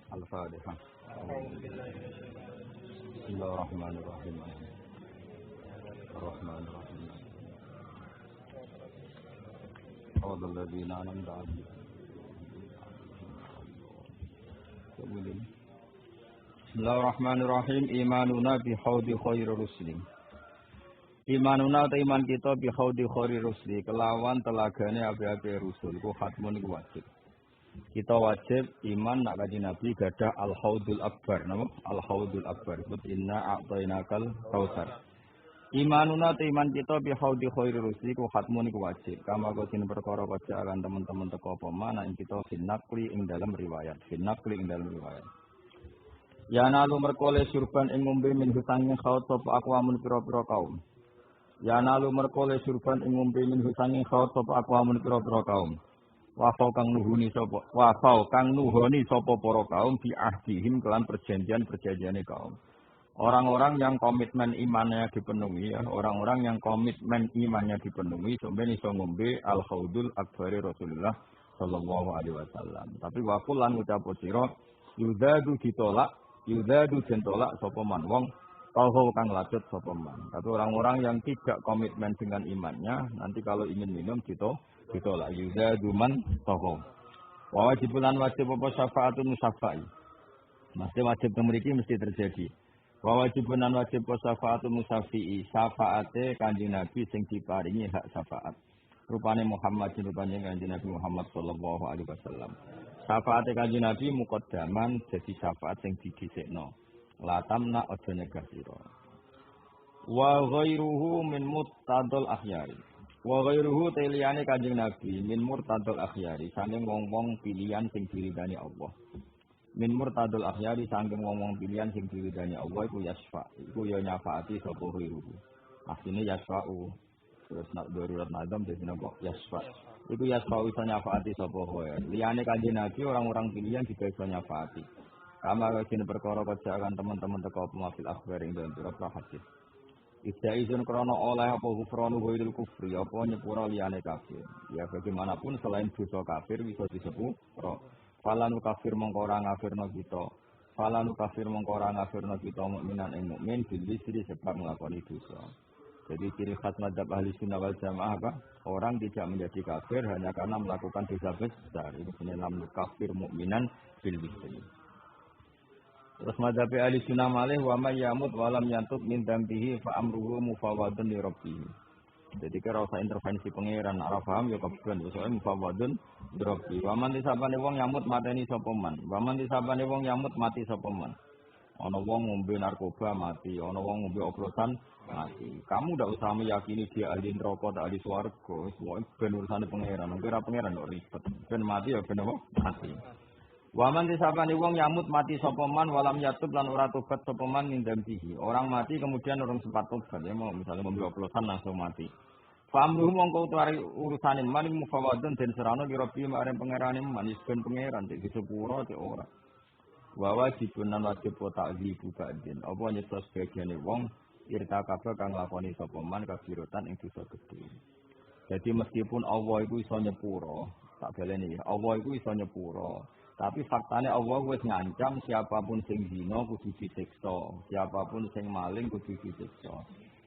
Al-Fatihah. Bismillahirrahmanirrahim. Ar-Rahmanirrahim. Alladhina an'amta 'alaihim. Bismillahirrahmanirrahim. Imanuna bi haudi khairir rusli. Imanuna ta iman kita bi haudi khairir rusli kelawan telagane api-api rusul ku khatmun iku wajib. Kita wajib iman nak kanjeng Nabi gadah al-haudul akbar, napa? Al-haudul akbar. Inna a'tainakal kautsar. Imanuna ta iman kita bi haudi khairir rusli ku khatmun iku wajib. Kama kok sing perkara akan teman-teman teko apa mana ing kita sinakli ing dalam riwayat. Sinakli ing dalam riwayat. Ya nalu merkole surban ing ngombe min hutanging khaut sapa akwamun pira-pira kaum. Ya nalu merkole surban ing ngombe min hutanging khaut sapa akwamun pira-pira kaum. Wafau kang nuhuni sapa para kaum bi ahdihim kelan perjanjiane kaum. Orang-orang yang komitmen imannya dipenuhi ya, orang-orang yang komitmen imannya dipenuhi sampeyan iso ngombe al-haudul akbari Rasulullah sallallahu alaihi wasallam. Tapi waqul lan ucap sira yudadu den tolak sapa man wong tauhu kang lacut sapa man. Tapi orang-orang yang tidak komitmen dengan imannya nanti kalau ingin minum ditolak yudadu man tauhu. Wa wajibulan wajib apa syafaatun musaffai. Mesti wajib mriki mesti terjadi. Wa wajibunan wajib syafaatun musaffi'i. Syafaate Kanjeng Nabi sing diparingi hak syafaat. Rupane Muhammad rupane Kanjeng Nabi Muhammad sallallahu alaihi wasallam. Syafaate Kanjeng Nabi muqaddaman dadi syafaat sing didhisikno. Latamna aja nyegah sira. Wa ghairuhu min muttadul akhyari. Wa ghairuhu teliyane Kanjeng Nabi min murtadul akhyari saking wong-wong pilihan sing diridani Allah. Min murtadul akhyari saking wong-wong pilihan sing diridani Allah iku yasfa. Iku ya nyafaati sapa ghairuhu. Asline yasfa'u. Terus nak darurat nazam dadi napa yasfa. Iku yasfa'u iso nyafaati sapa ghair. Liyane Kanjeng Nabi orang-orang pilihan juga iso nyafaati. Kama kene perkara kerjaan teman-teman teko pemafil akhbar ing dalam pira hadis. Ijaizun krono oleh apa kufranu ghairil kufri apa nyepura liyane kafir. Ya bagaimanapun selain dosa kafir bisa disepuro. Falanu kafir mongko ora ngafirno kita. Falanu kafir mongko ora ngafirno kita mukminan ing mukmin bilisri sebab nglakoni dosa. Jadi ciri khas madzhab ahli sunnah wal jamaah apa? Orang tidak menjadi kafir hanya karena melakukan dosa besar. Ini penyelam kafir mukminan bilisri. Terus madzhab ahli sunnah malih wa may yamut wa lam yantub min dambihi fa amruhu mufawwadun li rabbih. Jadi kira usah intervensi pangeran, ora paham ya kebetulan soalnya mufawwadun li rabbih. Wa man disabane wong yamut mateni sapa man. Wa man disabane wong yamut mati sapa man. Ana wong ngombe narkoba mati, ana wong ngombe oplosan mati. Kamu ndak usah meyakini dia ahli neraka atau ahli swarga, semua ben urusane pangeran. Ora pangeran kok ribet. Ben mati ya ben apa? Mati. Waman disabani wong yamut mati sapa man walam yatub lan ora tobat sapa man ning dambihi. Orang mati kemudian orang sempat tobat ya mau misalnya ngombe oplosan langsung mati. Famruh mongko utawi urusane man mufawadun den serana kira-kira marang pangerane man ben pangeran dik disepuro dik ora. Wa wajibun lan wajib ta'dzibu ba'din. Apa nyekso sebagiane wong irtakaba kang lakoni sapa man kafirotan ing dosa gedhe. Jadi meskipun Allah iku iso nyepuro, tak baleni Allah iku iso nyepuro. Tapi faktanya Allah wis ngancam siapapun sing zina kudu disiksa, siapapun sing maling kudu disiksa.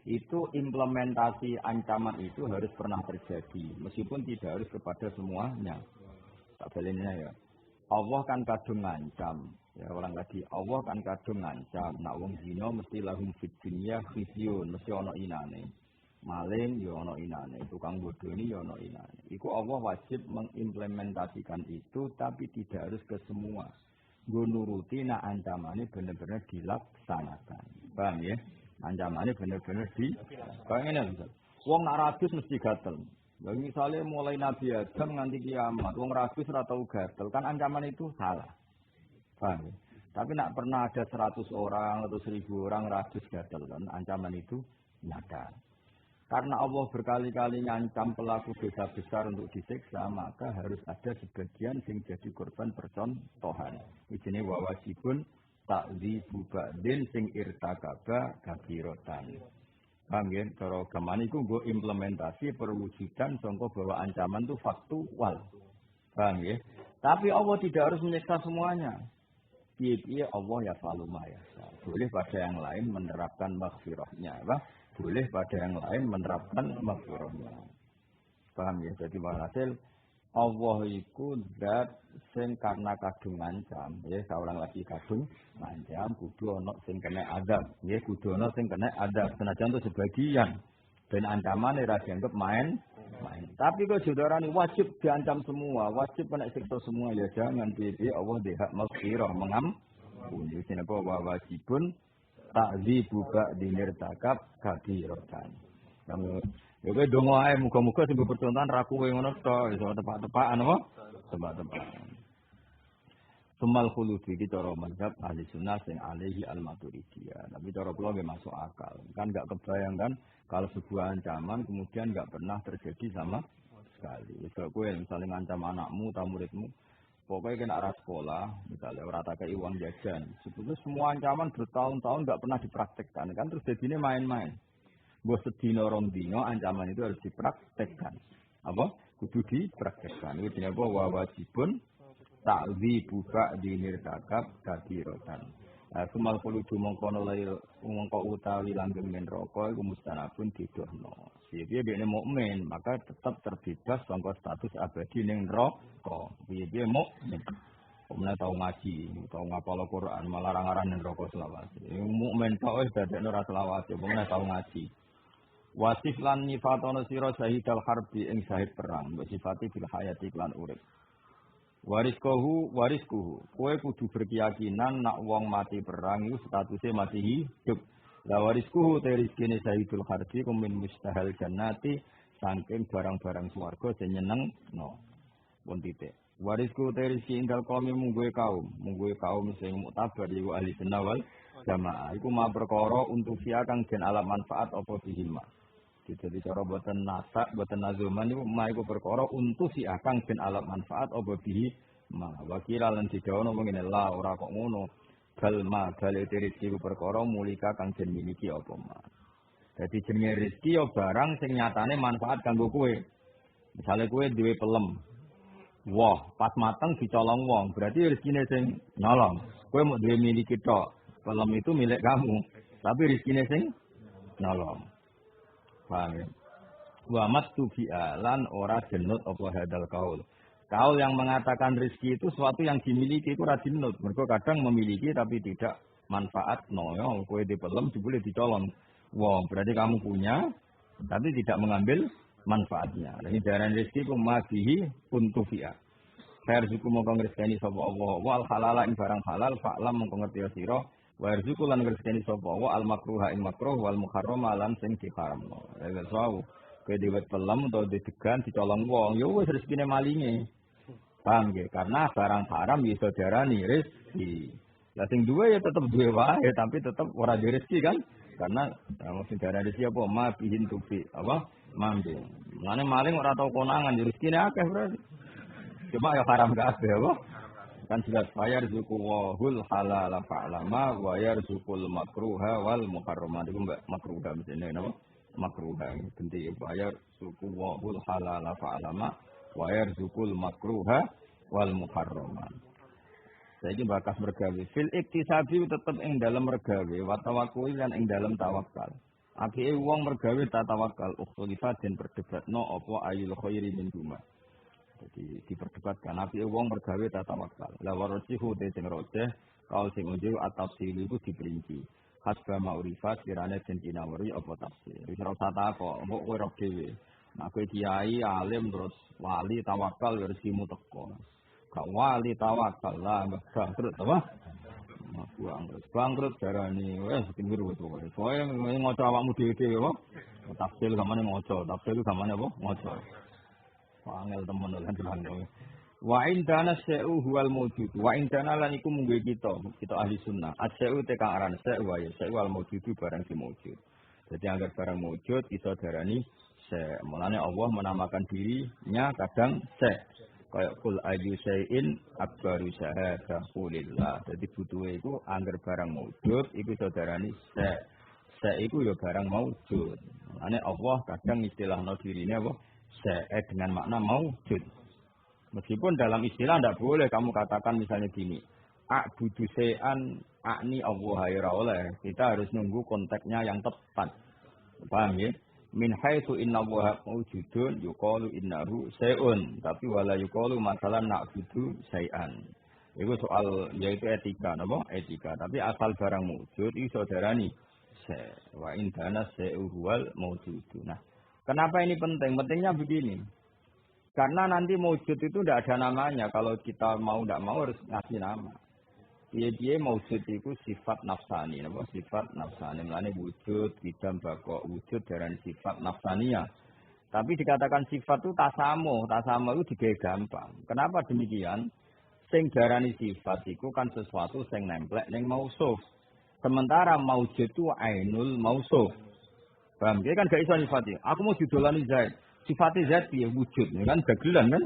Itu implementasi ancaman itu harus pernah terjadi, meskipun tidak harus kepada semuanya. Tak balenya ya. Allah kan kadung ngancam, ya orang tadi Allah kan kadung ngancam. Nak wong zina mesti lahum fid dunya khizyun, mesti ana inane. Maling ya ana inane, tukang bodoni ya ana inane. Iku Allah wajib mengimplementasikan itu tapi tidak harus ke semua. Nggo nuruti nak ancamane bener-bener dilaksanakan. Paham ya? Ancamane bener-bener ngene lho. Wong nak ragus mesti gatel. Lah misale mulai Nabi Adam nganti kiamat, wong ragus ora tau gatel, kan ancaman itu salah. Paham ya? Tapi nak pernah ada 100 orang atau 1000 orang ragus gatel kan ancaman itu nyata. Karena Allah berkali-kali ngancam pelaku dosa besar untuk disiksa, maka harus ada sebagian yang jadi korban percontohan. Ini wajibun ta'dzibu ba'din sing irtakaba kabirotan. Paham ya? Cara agama niku nggo implementasi perwujudan contoh bahwa ancaman itu faktual. Paham ya? Tapi Allah tidak harus menyiksa semuanya. piye-piye Allah ya faluma ya. Boleh pada yang lain menerapkan maghfirahnya, apa? Boleh pada yang lain menerapkan maghfirahnya. Paham ya? Jadi walhasil Allah iku zat sing karena kadung ngancam, ya seorang lagi kadung ngancam kudu ana sing kena adab, ya kudu ana sing kena adab. Senajan itu sebagian dan ancaman ora dianggap main. Tapi kok jodoran wajib diancam semua, wajib kena siksa semua ya jangan piye Allah dihak maghfirah mengampuni. Sinapa wajibun takdzibu ba'dinir takab kabiratan. Kamu ya kowe donga ae muga-muga sing percontohan ra kowe ngono to, iso tepak-tepakan apa? Tepak-tepakan. Sumal khulufi iki cara mazhab ahli sunnah sing alaihi al-maturidiyah. Tapi cara kula nggih masuk akal. Kan enggak kebayang kan kalau sebuah ancaman kemudian enggak pernah terjadi sama sekali. Kalau kowe misalnya ngancam anakmu atau muridmu, pokoknya kena arah sekolah, misalnya ora tak kei uang jajan. Sebetulnya semua ancaman bertahun-tahun enggak pernah dipraktekkan kan terus jadinya main-main. Bos sedina rong dino ancaman itu harus dipraktekkan. Apa? Kudu dipraktekkan. Itu jenenge apa? Wajibun ta'dzibu ba'dinir takab kabiratan. Sumal khuludu mongkono lail mongko utawi langgeng men roko iku mustanabun didohno. Piye-piye dekne mukmin, maka tetap terbebas saka status abadi ning neraka. Piye-piye mukmin. Kemudian tahu ngaji, tahu ngapal Al-Quran, malah larang-larang ning neraka selawase. Mukmin tok wis dadekno ra selawase, kemudian tahu ngaji. Wasif lan nifatono sira syahidal harbi ing syahid perang, mbok sifati fil hayati lan urip. Wariskuhu, kowe kudu berkeyakinan nak wong mati perang iku statusé mati hidup. La wariskuhu te rezekine syahidul harbi kumin mustahil jannati saking barang-barang swarga sing nyenengno. Pun titik. Warisku te rezeki indal kaum mungguhe kaum sing muktabar iku ahli sunnah wal jamaah. Iku ma perkara untuk sia kang den alam manfaat apa dihima. Jadi cara buatan nasak, buatan nazuman itu maiku perkara untuk si akang bin alat manfaat obo bihi ma wakila lan dijawono mengene la ora kok ngono bal ma bal rezeki perkara mulika kang den miliki apa ma. Jadi jenenge rezeki ya barang sing nyatane manfaat kanggo kowe. Misale kowe duwe pelem. Wah, pas mateng dicolong wong, berarti rezekine sing nyolong. Kowe mau duwe miliki tok. Pelem itu milik kamu, tapi rezekine sing nyolong. Paham ya? Wa mastubi'a lan ora jenut apa hadal kaul. Kaul yang mengatakan rezeki itu sesuatu yang dimiliki itu ora jenut. Mergo kadang memiliki tapi tidak manfaat no ya, kowe dipelem boleh dicolong. Wah, berarti kamu punya tapi tidak mengambil manfaatnya. Ini jaran rezeki ku mabihi untufi'a. Rezeki mongko ngreseni sapa Allah wal halala ing barang halal fa'lam mongko ngerti sira. Wa rizqu lan ngreseni sapa wa al makruha ing makruh wal muharrama lan sing diharamno. Ya sawu. Kowe diwet pelem utawa didegan dicolong wong, ya wis rezekine malinge. Paham nggih? Karena barang haram iso diarani rezeki. Lah sing duwe ya tetep duwe wae, tapi tetep ora duwe rezeki kan? Karena mesti diarani rezeki apa? Ma bihin tubi, apa? Mambe. Mane maling ora tau konangan, rezekine akeh berarti. Cuma ya haram kabeh apa? Kan jelas bayar zuku wahul halal fa'lama wa yarzukul makruha wal muharrama itu mbak makruha misalnya apa makruha penting bayar zuku wahul halal fa'lama wa yarzukul makruha wal muharrama. Saiki bakas mergawe fil iktisabi tetep ing dalam mergawe wa tawakkul lan ing dalam tawakal. Apike wong mergawe ta tawakal ukhulifa den perdebatno apa ayul khairi min duma. Jadi diperdebatkan nabi wong mergawe tata wakal. La warasihu te sing rojeh kaul sing unjuk atafsir iku diperinci. Hasba ma'rifat kirane den kinawari apa tafsir. Wis ora usah takok, mbok kowe roh dhewe. Nek kowe kiai alim terus wali tawakal rezekimu teko. Gak wali tawakal lah bangkrut apa? Bangkrut darani wis pinggir wis pokoke. Kowe ngoco awakmu dhewe-dhewe apa? Tafsir gamane ngoco, tafsir gamane apa? Ngoco. Angel temen lan terang. Wa indana syai'u huwal mawjud. Wa indana lan iku mungguh kita ahli sunnah. Asyai'u te kang aran syai'u wa syai'u wal mawjud barang si mawjud. Jadi anggar barang mawjud iso darani syai'. Mulane Allah menamakan dirinya kadang syai'. Kayak kul ayu syai'in akbaru syahadah qulillah. Jadi butuhe iku anggar barang mawjud iku iso darani syai'. Syai' iku ya barang mawjud. Mulane Allah kadang istilahno dirine apa? Syai' dengan makna maujud. Meskipun dalam istilah tidak boleh kamu katakan misalnya gini. a'budu syai'an akni Allah ya oleh. Kita harus nunggu konteksnya yang tepat. Paham ya? Min haitsu inna Allaha mawjudun yuqalu innahu syai'un, tapi wala yuqalu masalan na'budu syai'an. Itu soal yaitu etika napa? Etika. Tapi asal barang wujud iki saudarani wa indana syai'u huwal mawjudun. Nah, kenapa ini penting? Pentingnya begini. Karena nanti wujud itu tidak ada namanya. Kalau kita mau tidak mau harus ngasih nama. Dia maujud itu sifat nafsani, apa sifat nafsani. Mulane wujud, bidam, bako, wujud dan sifat nafsania. Tapi dikatakan sifat itu tasamu itu digawe gampang. Kenapa demikian? Sing darani sifat itu kan sesuatu sing nemplek ning mausuf. Sementara maujud itu ainul mausuf. Paham? Dia kan gak iso sifati. Aku mau didolani Zaid. Sifatnya Zaid piye wujud, kan dagelan kan?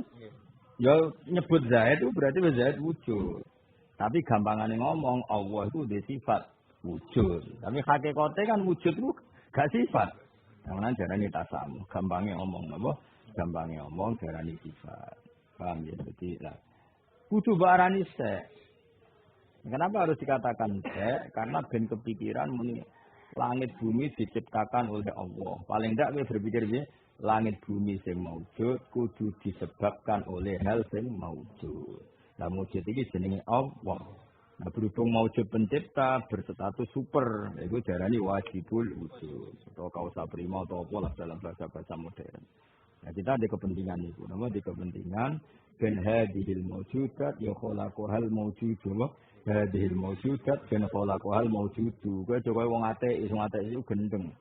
Ya nyebut Zaid itu berarti Zaid wujud. Tapi gampangane ngomong Allah itu dia sifat wujud. Tapi hakikatnya kan wujud itu gak sifat. Karena jarane tasamu. Gampangnya ngomong apa? Gampangnya ngomong jarane sifat. Paham ya? Jadi lah. Kudu barani se. Kenapa harus dikatakan se? Karena ben kepikiran muni langit bumi diciptakan oleh Allah. Paling tidak kowe berpikir piye? Langit bumi sing maujud kudu disebabkan oleh hal sing maujud. Nah, maujud ini jenenge Allah. Nah, berhubung maujud pencipta berstatus super, itu darani wajibul wujud. Atau kausa prima atau apa lah dalam bahasa modern. Nah, kita ada kepentingan itu. Nama di kepentingan ben hadhil maujudat ya khalaqahal maujudu. Hadhil maujudat ben khalaqahal maujudu. Kowe coba wong ate itu gendeng.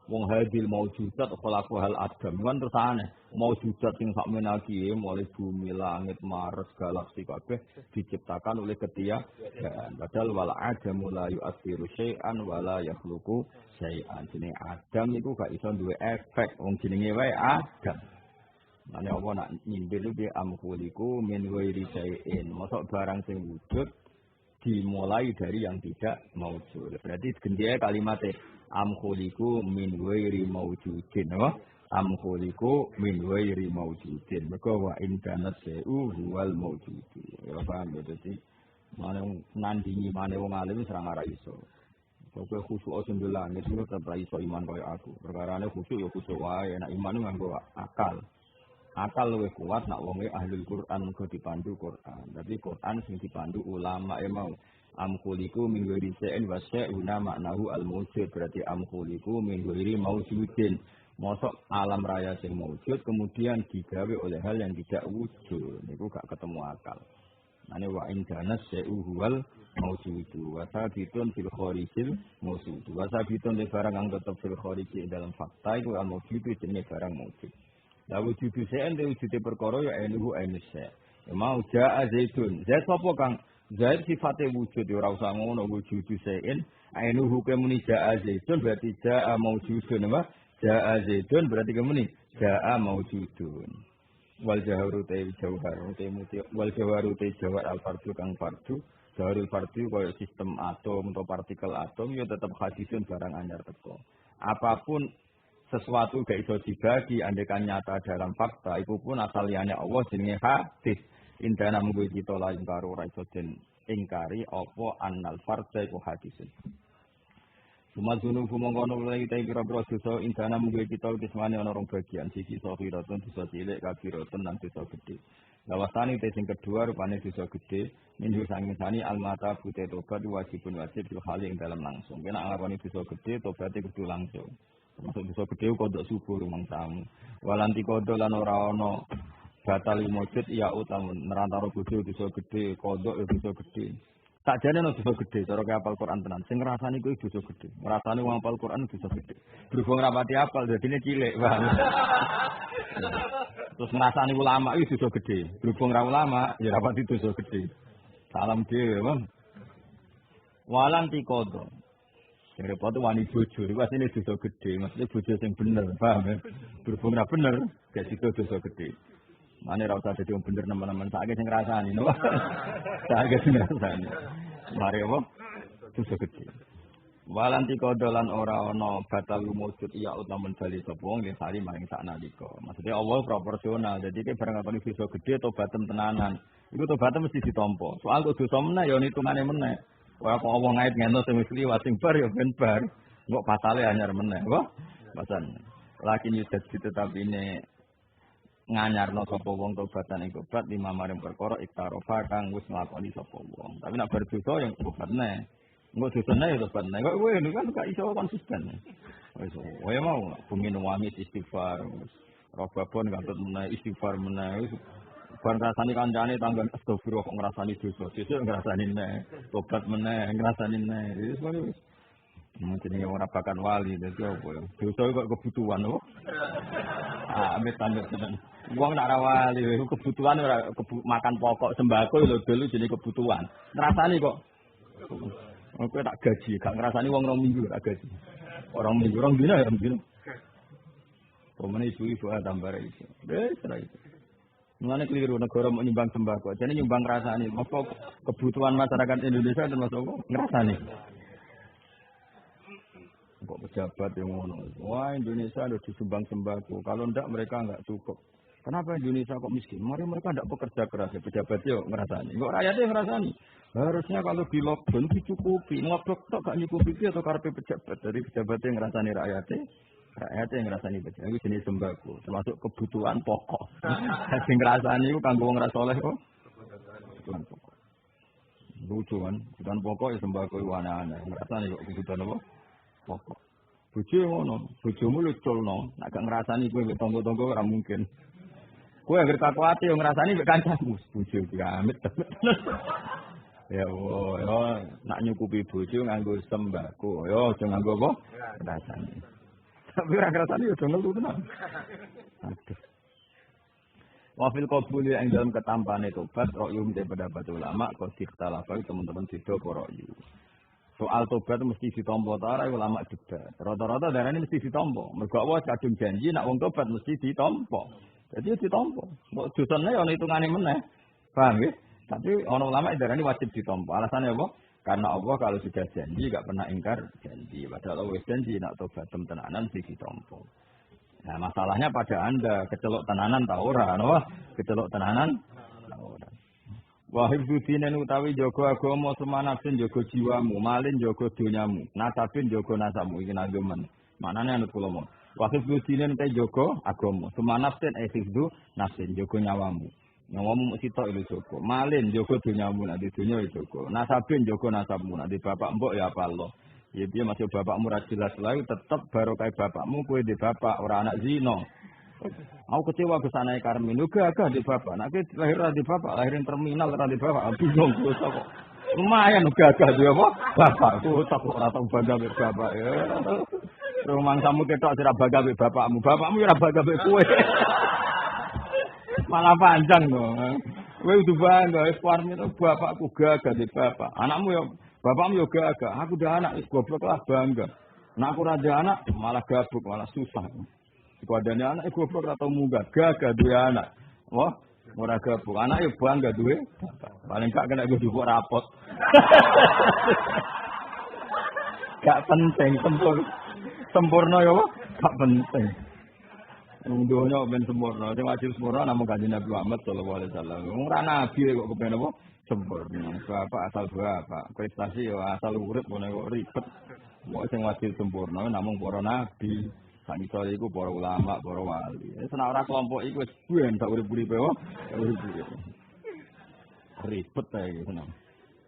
Wong hadil maujudat khalaqahal adam kan terus aneh maujudat sing sak menaki mulai bumi langit Mars galaksi kabeh diciptakan oleh ketiadaan padahal wala adamu la yu'athiru syai'an wala yakhluqu syai'an jenenge adam iku gak iso duwe efek wong jenenge wae adam mane apa nak nyindir iki amkhuliku min ghairi syai'in mosok barang sing wujud dimulai dari yang tidak maujud berarti gendhe kalimatnya amkhuliku min ghairi maujudin apa amkhuliku min ghairi maujudin mergo wa in kana syai'u huwal maujud ya paham ya dadi manung nandingi mane wong alim serang ora iso kok khusyuk sing langit itu tetep ra iso iman koyo aku perkarane khusyuk ya khusyuk wae nek iman nganggo akal luwih kuat nak wong ahli Quran kok dipandu Quran tapi Quran sing dipandu ulama mau amkhuliku min ghairi syai'in wa syai'una maknahu al-mawjud berarti amkhuliku min ghairi mawjudin mosok alam raya sing mawjud kemudian digawe oleh hal yang tidak wujud niku gak ketemu akal ane wa indana syai'u huwal mawjudu wa sabitun fil kharijil mawjudu wa sabitun li barang kang tetep fil khariji dalam fakta iku al-mawjudu jenenge barang mawjud la wujudu syai'in te wujude perkara ya enuhu ainusya mau ja'a zaitun zait sapa kang Zaid sifatnya wujud, ya ora usah ngono wujudu syai'in. Ainu hukum ni ja'a zaitun berarti ja'a maujudun apa? Ja'a zaitun berarti kemuni ja'a maujudun. Wal jaharu te jauhar te muti wal jaharu te jawar al fardu kang fardu. Jaharul fardu kaya sistem atom atau partikel atom ya tetap hadisun barang anyar teko. Apapun sesuatu gak iso dibagi andekan nyata dalam fakta iku pun asal liyane Allah jenenge hadis. Indana munggu kita lain karo ora iso den ingkari apa annal fardha iku hadisun. Cuma dunu mongkono mulai kita kira-kira dosa indana munggu kita kismane ana rong bagian siji safiratun dosa cilik kabiratun lan dosa gedhe. Lawasane sing kedua rupane dosa gedhe minhu sanging almata putih tobat wajibun wajib bil hal ing dalam langsung. Kena nglakoni dosa gedhe tobaté kudu langsung. Termasuk dosa gedhe kodok subuh rumang tamu. Walanti kodok lan ora ana batal mujud ya utamun nerantara bojo dosa gedhe kodok ya dosa gedhe sakjane ono dosa gedhe cara ke hafal Quran tenan sing ngrasani kuwi dosa gedhe ngrasani wong hafal Quran dosa gedhe berhubung rapati hafal dadine cilik paham terus ngrasani ulama iki dosa gedhe berhubung ra ulama ya rapati dosa gedhe salam dhewe Bang walanti kodok sing repot wani bojo iku asline dosa gedhe maksudnya bojo sing bener paham ya berhubung ra bener gak sido dosa gedhe. Mane ra usah dadi wong bener nemen-nemen sakake sing ngrasani no. Sakake sing ngrasani. Mari apa? Dosa gedhe. Walanti kodolan ora ana batal mujud ya utamen bali sapa wong yen sali maring sak nalika. Maksudnya Allah proporsional. Jadi ki bareng apa dosa gedhe tobaten tenanan. Iku tobatnya mesti ditampa. Soal kok dosa meneh ya hitungane meneh. Ora kok wong ngait ngentos sing wis liwat sing bar ya ben bar. Engko pasale anyar meneh, apa? Pasan. Lakin yudat tetap ini nganyarno sapa wong tobatan ing tobat lima maring perkara iktarofa kang wis nglakoni sapa wong. Tapi nek berdosa yang tobat neh. Engko dosane ya tobat neh. Kok kowe kan gak iso konsisten. Wis wae mau pengen wangi istighfar. Robabon kantut meneh istighfar meneh. Bar ngrasani kancane tanggal astagfirullah kok ngrasani dosa. Sesuk ngrasani neh. Tobat meneh ngrasani neh. Wis jenenge ora bakan wali dadi apa ya. Dosa kok kebutuhan kok. Amit tanduk tenan. Wong nak ra wali kebutuhan ora makan pokok sembako lho dulu jenenge kebutuhan. Ngrasani kok. Kowe tak gaji, gak ngrasani wong 2 minggu tak gaji. Orang minggu orang dina ya mungkin. Pemene isu-isu tambah isu. Wis ra itu. Mulane keliru negara mau nyumbang sembako. Jadi nyumbang ngrasani. Apa kebutuhan masyarakat Indonesia termasuk ngrasani. Kok pejabat yang ngono. Wah, Indonesia harus disumbang sembako. Kalau ndak mereka enggak cukup. Kenapa Indonesia kok miskin? Mari mereka enggak bekerja keras. Ya, pejabat yo ngrasani. Kok rakyatnya ngrasani? Harusnya kalau di lockdown dicukupi. Ngobrol tok gak nyukupi atau karepe pejabat. Dari pejabatnya ngrasani rakyatnya. Rakyatnya ngrasani pejabat. Itu jenis sembako. Termasuk kebutuhan pokok. Sing ngrasani iku kanggo wong ra saleh kok. Kebutuhan pokok. Lucu kan? Kebutuhan pokok ya sembako iku aneh-aneh. Ngrasani kok kebutuhan apa? Pokok. Bojo ngono, bojomu lu culno, nek gak ngrasani kowe mek tangga-tangga ora mungkin. Kowe anggere takwati yo ngrasani mek kancamu, bojo amit. Ya Allah, nak nyukupi bojo nganggo sembako. Yo aja nganggo apa? Ngrasani. Tapi ora ngrasani yo ngelu tenan. Aduh. Wafil qabuli yang dalam ketampane tobat, ro'yum te pendapat ulama, kok dikhtalafa teman-teman sido ro'yu. Soal tobat mesti ditampa ta ora ulama debat. Rata-rata darane mesti ditampa. Mergo Allah kadung janji nek wong tobat mesti ditampa. Jadi ditampa. Mbok dosane ana hitungane meneh. Paham nggih? Tapi ana ulama darane wajib ditampa. Alasannya apa? Karena Allah kalau sudah janji enggak pernah ingkar janji. Padahal Allah janji nek tobat tenanan mesti ditampa. Nah, masalahnya pada Anda kecelok tenanan ta ora, no? Kecelok tenanan ta ora. Wahib budinen utawi jaga agama semanapsin jaga jiwamu, malin jaga donyamu, nasabin jaga nasabmu iki nanggemen. Maknane anut kula mon. Wahib budinen te jaga agama, semanapsin hifdzu nafsin jaga nyawamu. Nyawamu mesti tok iki jaga. Malin jaga donyamu nek donya iki jaga. Nasabin jaga nasabmu nek bapak mbok ya apa Allah. Ya piye masih bapakmu ra jelas lae tetep barokah bapakmu kowe di bapak ora anak zina. Aku kecewa ke sana Karmin, gagah di bapak. Nak lahir di bapak, lahirin terminal di bapak. Bingung gue kok. Lumayan gagah dia apa? Bapak, aku tak orang bangga be bapak. Ya. Rumah kamu ketok sira bangga be bapakmu. Bapakmu ora bangga be kowe. Malah panjang loh. Kowe udah bangga, Karmin itu bapakku gagah di bapak. Anakmu ya, bapakmu ya gagah. Aku udah anak, goblok lah bangga. Nah aku raja anak, malah gabuk, malah susah. Padane anak goblok atau munggah gagah duwe anak. Wah, ora gabung. Anak yo bangga duwe. Paling gak kena gue dipuk rapot. Gak penting sempurna yo, gak penting. Dunya ben sempurna, sing wajib sempurna namung Kanjeng Nabi Muhammad sallallahu alaihi wasallam. Ora nabi kok kepen apa? Sempurna. Bapak asal bapak, prestasi yo asal urip ngono kok ribet. Wong sing wajib sempurna namung para nabi. Sanisa iku para ulama, para wali. Senak ora kelompok iku wis ben tak urip-uripe wae. Ribet ae iki seneng.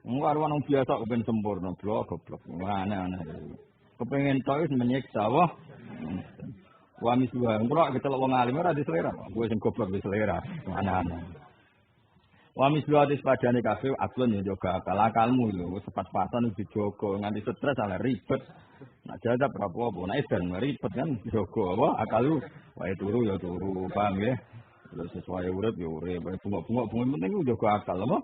Wong karo wong biasa kepen sempurna, goblok. Aneh-aneh. Kepengin tok wis menyiksa wae. Wa miswa, kula kecelok wong alim ora di selera. Kowe sing goblok di selera. Aneh-aneh. Wa miswa dis padane kabeh aklun yo jaga akalmu lho, sepat-sepatan dijogo nganti stres ala ribet. Nak jaga apa-apa, nek edan ribet kan jaga apa akal lu wae turu ya turu, paham ya? Terus sesuai urip ya urip, bungok-bungok penting jaga akal apa?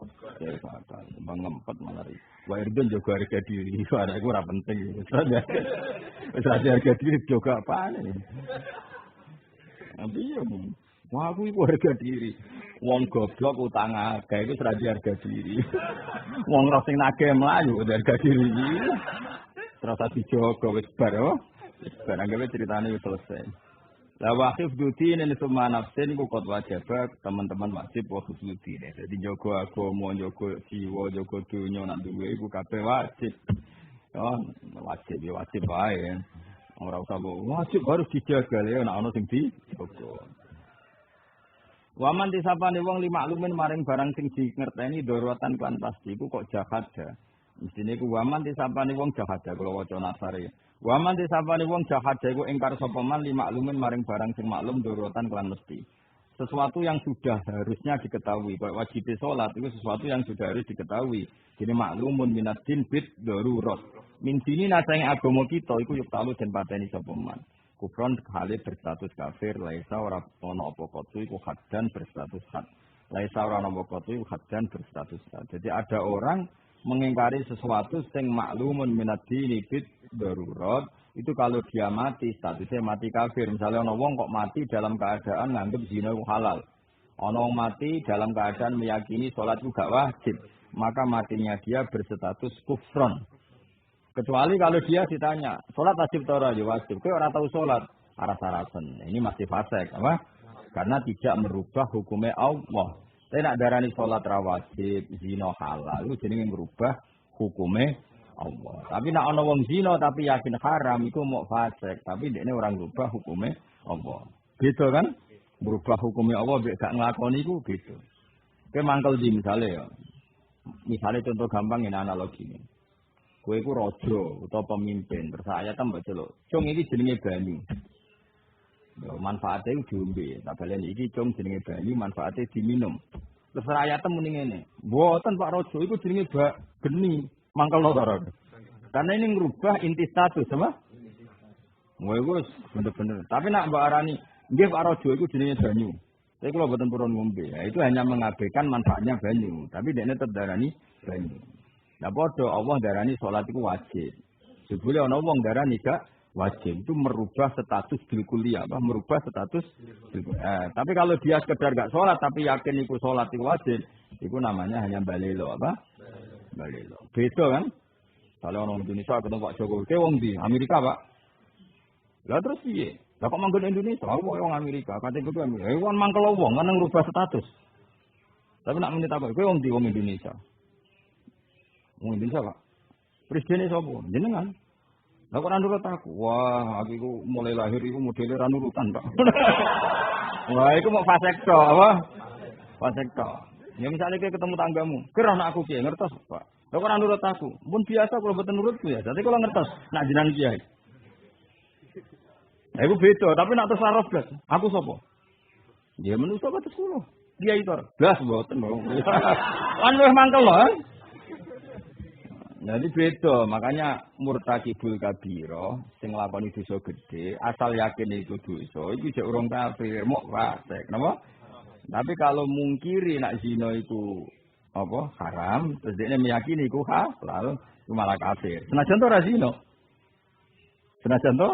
Ya akal, bang ngempet malah ribet. Wae ben jaga harga diri, ana iku ora penting. Wis harga diri jaga apane? Tapi ya wah aku iku harga diri. Wong goblok utang akeh iku ora harga diri. Wong ora sing nagih mlayu harga diri. Terus dijogo wis bar oh. Wis bar anggere ceritane wis selesai. La waqif dudin ini semua nafsin ku kot wajib teman-teman wajib waqif dudin. Jadi jogo agama, jogo jiwa, jogo dunya nak duwe iku kabeh wajib. Oh, wajib ya wajib wae. Ora usah wajib harus dijaga ya nek ana sing dijogo. Waman disapane wong li maklumin maring barang sing dingerteni daruratan kan pasti iku kok jahat ya. Mestine iku waman disapane wong jahat ya kula waca nasare. Waman disapane wong jahat ya iku ingkar sapa man li maklumin maring barang sing maklum daruratan kan mesti. Sesuatu yang sudah harusnya diketahui. Kayak wajib salat itu sesuatu yang sudah harus diketahui. Jadi maklumun minaddin bid darurat. Min dini nasang agama kita iku yuk talu den pateni sapa man. Kufron khalid berstatus kafir, laisa ora ana apa kotu iku haddan berstatus had. Laisa ora ana apa kotu iku haddan berstatus had. Jadi ada orang mengingkari sesuatu sing maklumun minaddin bid darurat. Itu kalau dia mati, statusnya mati kafir. Misalnya ana wong kok mati dalam keadaan nganggep zina itu halal. Ana wong mati dalam keadaan meyakini sholat itu gak wajib. Maka matinya dia berstatus kufron. Kecuali kalau dia ditanya, sholat wajib atau ora? Ya wajib. Kowe ora tahu sholat, aras-arasen. Ini masih fasik, apa? Karena tidak merubah hukumnya Allah. Tapi nak darani sholat ra wajib, zina halal, itu jenenge merubah hukumnya Allah. Tapi nak ana wong zina tapi yakin haram iku mau fasik, tapi dekne orang merubah hukumnya Allah. Gitu kan? Merubah hukumnya Allah mek gak nglakoni iku gitu. Kowe mangkel di misale ya. Misale contoh gampang ini analogi ini. Kowe iku raja utawa pemimpin, terus ayat mbok celuk. Cung iki jenenge banyu. Ya manfaate diombe. Tak baleni iki cung jenenge banyu, manfaate diminum. Terus ayat muni ngene. Mboten Pak Raja iku jenenge geni. Mangkel to ora. Karena ini ngerubah inti status apa? Kowe iku bener-bener. Tapi nak mbok arani nggih Pak Raja iku jenenge banyu. Tapi kalau mboten purun ngombe, ya itu hanya mengabaikan manfaatnya banyu, tapi dekne tetep darani banyu. Nah padha Allah darani salat iku wajib. Sebule ana wong darani gak wajib, itu merubah status bil kuliah, merubah status tapi kalau dia sekedar gak salat tapi yakin iku salat iku wajib, itu namanya hanya balelo apa? Balelo. Beda kan? Kalau orang Indonesia ketemu Pak Jokowi, ke wong di Amerika, Pak. Lah terus piye? Lah kok manggon Indonesia, aku wong Amerika, kate kudu Amerika. Wong mangkel wong kan ngrubah status. Tapi nak menit apa? Kowe wong di wong Indonesia. Wong Indonesia, Pak. Presiden sapa? Jenengan. Lah kok ora nurut aku? Wah, aku iku mulai lahir iku modele ra nurutan, Pak. Wah, iku mau fasekto, apa? Fasekto. Ya misalnya kowe ketemu tanggamu, kira anak aku piye ngertos, Pak. Lah kok ora nurut aku? Mun biasa kalau mboten nurutku ya. Dadi kalau ngertos, nak jenengan kiai. Nah, itu beda, tapi nak terus larang blas. Aku sapa? Dia manusia apa terus kulo? Dia itu blas mboten. Kan wis mangkel lho. Jadi beda, makanya murtakibul kabira sing nglakoni dosa gedhe, asal yakin itu dosa, iku jek urung kafir, mok fasik, napa? Tapi kalau mungkiri nak zina itu apa? Haram, terus dia meyakini iku halal, itu malah kafir. Senajan to ora zina. Senajan to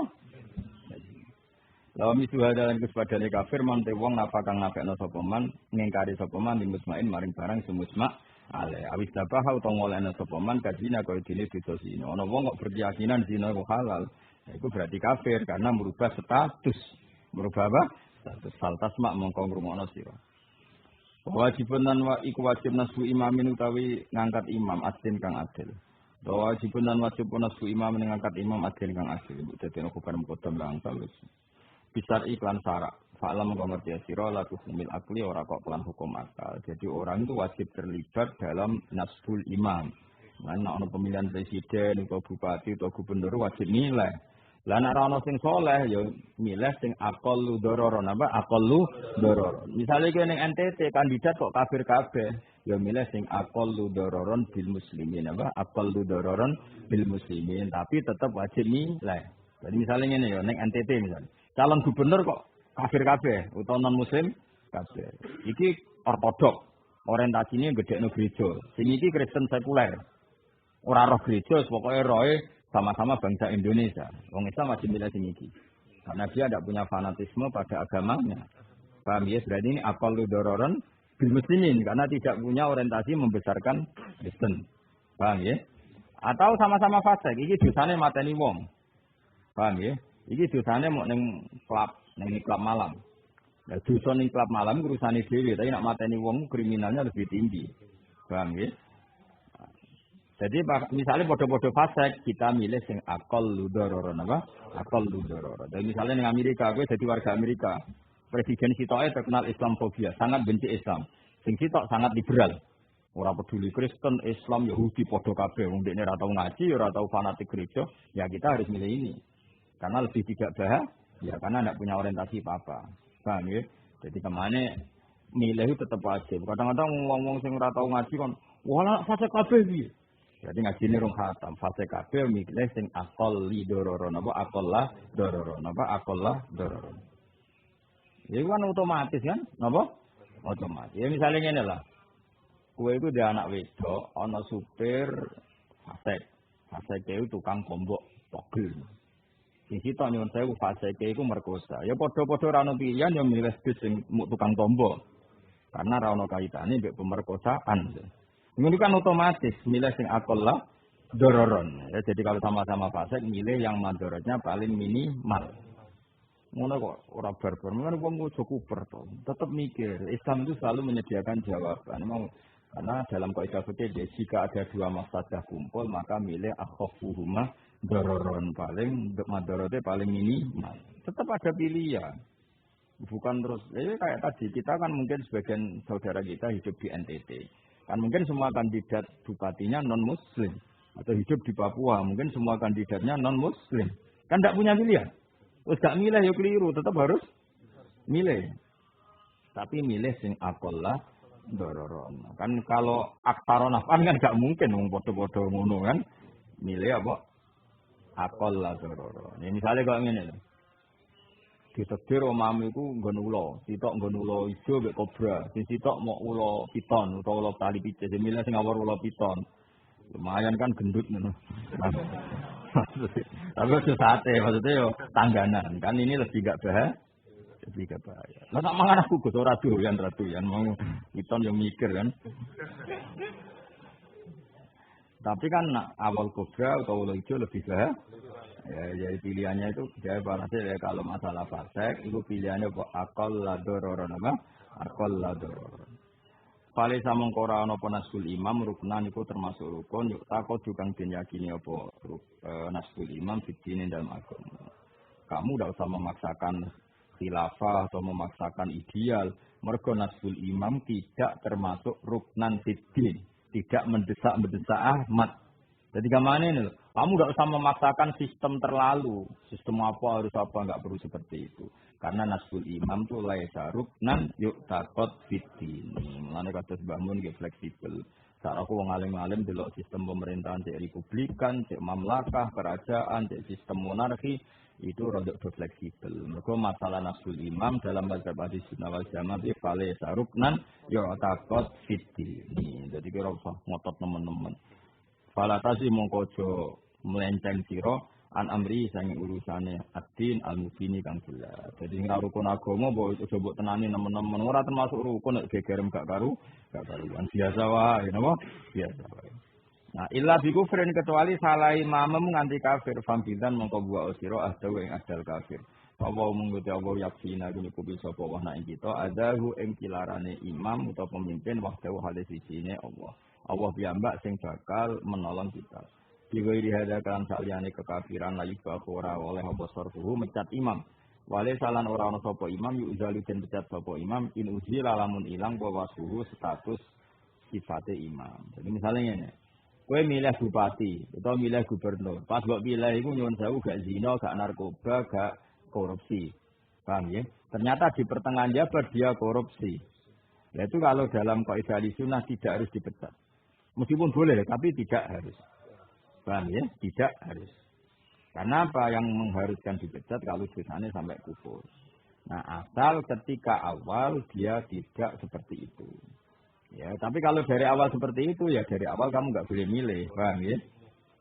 lawan misu hadalan kesepadane kafir mante wong napa kang ngafekno sapa man ngingkari sapa man di musmain maring barang semusma ale awis tabaha utawa ngolehna sapa man kadina kaya dene dosa zina ana wong kok berkeyakinan zina iku halal itu berarti kafir karena merubah status merubah apa status saltasma mongko ngrungokno sira wajibun lan iku wajib nasu imamin utawi ngangkat imam adil kang adil wajibun lan wajib nasu imam ngangkat imam adil kang adil dadi ana kubar mukadam lang talus Bisar iklan syarak, fa'lam mengerti sira laku humil akli ora kok kelan hukum akal. Jadi orang itu wajib terlibat dalam nasbul imam. Mana ono pemilihan presiden, atau bupati, atau gubernur wajib nilai. Lah nek ana sing saleh ya milih sing aqallu dororon apa aqallu dororon. Misale kowe ning NTT kandidat kok kafir kabeh, ya milih sing aqallu dororon bil muslimin apa aqallu dororon bil muslimin tapi tetap wajib nilai. Jadi misalnya ngene ya ning NTT misalnya calon gubernur kok kafir kabeh utawa non muslim kabeh. Iki ortodok, orientasinya gedekno gereja. Sing iki Kristen sekuler. Ora roh gereja, pokoke roe sama-sama bangsa Indonesia. Wong Islam wajib milih sing iki. Karena dia tidak punya fanatisme pada agamanya. Paham ya? Berarti ini aqallu dororon bil muslimin karena tidak punya orientasi membesarkan Kristen. Paham ya? Atau sama-sama fasik, iki dosane mateni wong. Paham ya? Iki dosane mau ning ning klub malam. Lah dosa ning klub malam urusane dhewe, tapi nak mateni wong kriminalnya lebih tinggi. Paham ya? Jadi misalnya bodoh-bodoh fasek, kita milih sing akal ludororo, apa? Akal ludororo. Dan misalnya di Amerika, gue jadi warga Amerika, Presiden Sitoe terkenal Islamofobia, sangat benci Islam. Sing Sitok sangat liberal, orang peduli Kristen, Islam, Yahudi, podo kabeh. Wong dekne ora tau ngaji, ora tau fanatik gereja, ya kita harus milih ini, karena lebih tidak ya karena tidak punya orientasi apa-apa. Paham ya? Jadi kemana milih itu tetap wajib. Kadang-kadang ngomong sing ora tau ngaji kan, wala fasek kabeh iki. Jadi ngaji ini rong khatam, fase kabeh milih sing akal li dororo, napa akal lah dororo, napa akal lah dororo. Ya kan otomatis kan, napa? Otomatis. Ya misalnya ngene lah. Kowe iku dia anak wedok, ana supir fasek. Fasek itu tukang kombok pogel. Sing sitok nyuwun sewu fasek iku merkosa. Ya padha-padha ora ono pilihan ya milih bis sing tukang tombok. Karena ra ono kaitane mbek pemerkosaan. Ini kan otomatis milih sing akolah dororon. Ya, jadi kalau sama-sama fasik milih yang madorotnya paling minimal. Ngono kok ora barbar. Memang wong ojo kuper to. Tetap mikir. Islam itu selalu menyediakan jawaban. Memang karena dalam kaidah fikih jika ada dua mafsadah kumpul maka milih akhafuhuma dororon paling madorotnya paling minimal. Tetap ada pilihan. Bukan terus kayak tadi kita kan mungkin sebagian saudara kita hidup di NTT. Kan mungkin semua kandidat bupatinya non-muslim. Atau hidup di Papua, mungkin semua kandidatnya non-muslim. Kan tidak punya pilihan. Terus gak milih ya keliru, tetap harus milih. Tapi milih sing akolah dororon. Kan kalau aktaron afan kan gak mungkin, bodoh-bodoh ngono kan. Milih apa? Akolah dororon. Ya misalnya kalau ini ditegir omamu iku nggon ula, sitok nggon ula ijo mek kobra, sing sitok mau ula piton utawa ula tali picis, milih sing awor ula piton. Lumayan kan gendut ngono. Tapi itu sate, maksudnya yo tangganan. Kan ini lebih gak bahaya. Lebih gak bahaya. Lah tak mangan aku Gus ora doyan mau piton yo mikir kan. Tapi kan awal kobra atau ula ijo lebih bahaya. Ya, jadi pilihannya itu dia berarti ya kalau masalah fasek itu pilihannya kok akal ladororon apa? Akal ladororon. Pale samong kora ana apa nasul imam ruknan itu termasuk rukun yuk takut juga den yakini apa nasul imam fitine dalam agama. Kamu tidak usah memaksakan khilafah atau memaksakan ideal. Mergo nasul imam tidak termasuk ruknan fitin, tidak mendesak Ahmad. Jadi kemana ini? Kamu nggak usah memaksakan sistem terlalu. Sistem apa harus apa nggak perlu seperti itu. Karena nasul imam tuh laisa ruknan yuk takut fitin. Mulane kados bangun gitu fleksibel. Saat aku wong alim-alim delok sistem pemerintahan cek republikan, cek mamlakah, kerajaan, cek sistem monarki itu rodok fleksibel. Mergo masalah nasul imam dalam mazhab Ahlussunnah sunnah wal jamaah itu laisa ruknan yuk takut fitin. Jadi kira usah ngotot teman-teman. Fala tasi mongkojo melenceng siro an amri sange urusane ad-din al-mubini kang jelas. Jadi ora rukun agama mbok coba tenani nemen-nemen ora termasuk rukun nek gegerem gak karuan biasa wae napa? Biasa wae. Nah, illa bi kufrin kecuali salah imam nganti kafir fambidan mongko buah sira ahdaw ing adal kafir. Apa mungguti Allah yaksina kuwi sapa wae nek kita adahu ing kilarane imam utawa pemimpin wahdahu halis isine Allah. Allah piyambak sing bakal menolong kita. Diwiri hada kan saliyane kekafiran lagi ora oleh apa sorfuhu mecat imam. Wale salan ora ana sapa imam yu zalu den pecat sapa imam in uzila lamun ilang bahwa suhu status sifate imam. Jadi misalnya ngene. Kowe milih bupati utawa milih gubernur. Pas mbok pilih iku nyuwun sewu gak zina, gak narkoba, gak korupsi. Paham ya? Ternyata di pertengahan jabat dia korupsi. Yaitu kalau dalam kaidah sunnah tidak harus dipecat. Meskipun boleh, tapi tidak harus. Paham ya? Tidak harus. Karena apa yang mengharuskan dipecat kalau dosanya sampai kufur. Nah, asal ketika awal dia tidak seperti itu. Ya, tapi kalau dari awal seperti itu, ya dari awal kamu nggak boleh milih. Paham ya?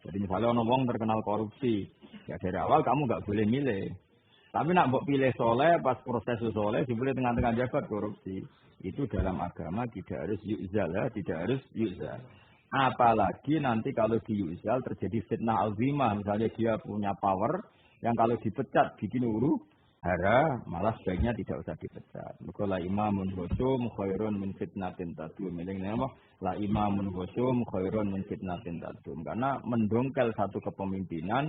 Jadi misalnya orang wong terkenal korupsi, ya dari awal kamu nggak boleh milih. Tapi nak mbok pilih soleh, pas proses soleh, dipilih tengah-tengah jabat korupsi. Itu dalam agama tidak harus yuzal, ya, tidak harus yuzal. Apalagi nanti kalau di yuzal terjadi fitnah azimah, misalnya dia punya power yang kalau dipecat bikin hara, malah sebaiknya tidak usah dipecat. Mergo la imamun husum khairun min fitnatin tadum. Ini apa? La imamun husum khairun min fitnatin tadum. Karena mendongkel satu kepemimpinan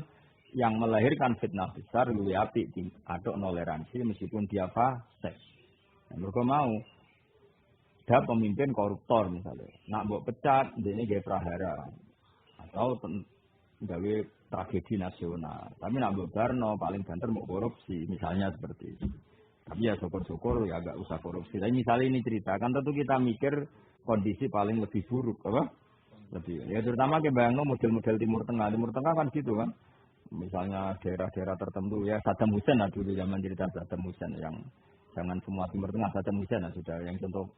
yang melahirkan fitnah besar lebih apik atau toleransi meskipun dia fasik. Mergo mau ada pemimpin koruptor misalnya, nak mbok pecat, ini gaya prahara atau gawe tragedi nasional. Tapi nak mbok barno paling banter mau korupsi, misalnya seperti itu. Tapi ya syukur-syukur ya agak usah korupsi. Tapi misalnya ini cerita, kan tentu kita mikir kondisi paling lebih buruk, apa? Lebih. Ya terutama ke bayangno model-model Timur Tengah. Timur Tengah kan gitu kan. Misalnya daerah-daerah tertentu ya Saddam Hussein lah dulu zaman cerita Saddam Hussein yang jangan semua Timur Tengah Saddam Hussein lah sudah yang contoh.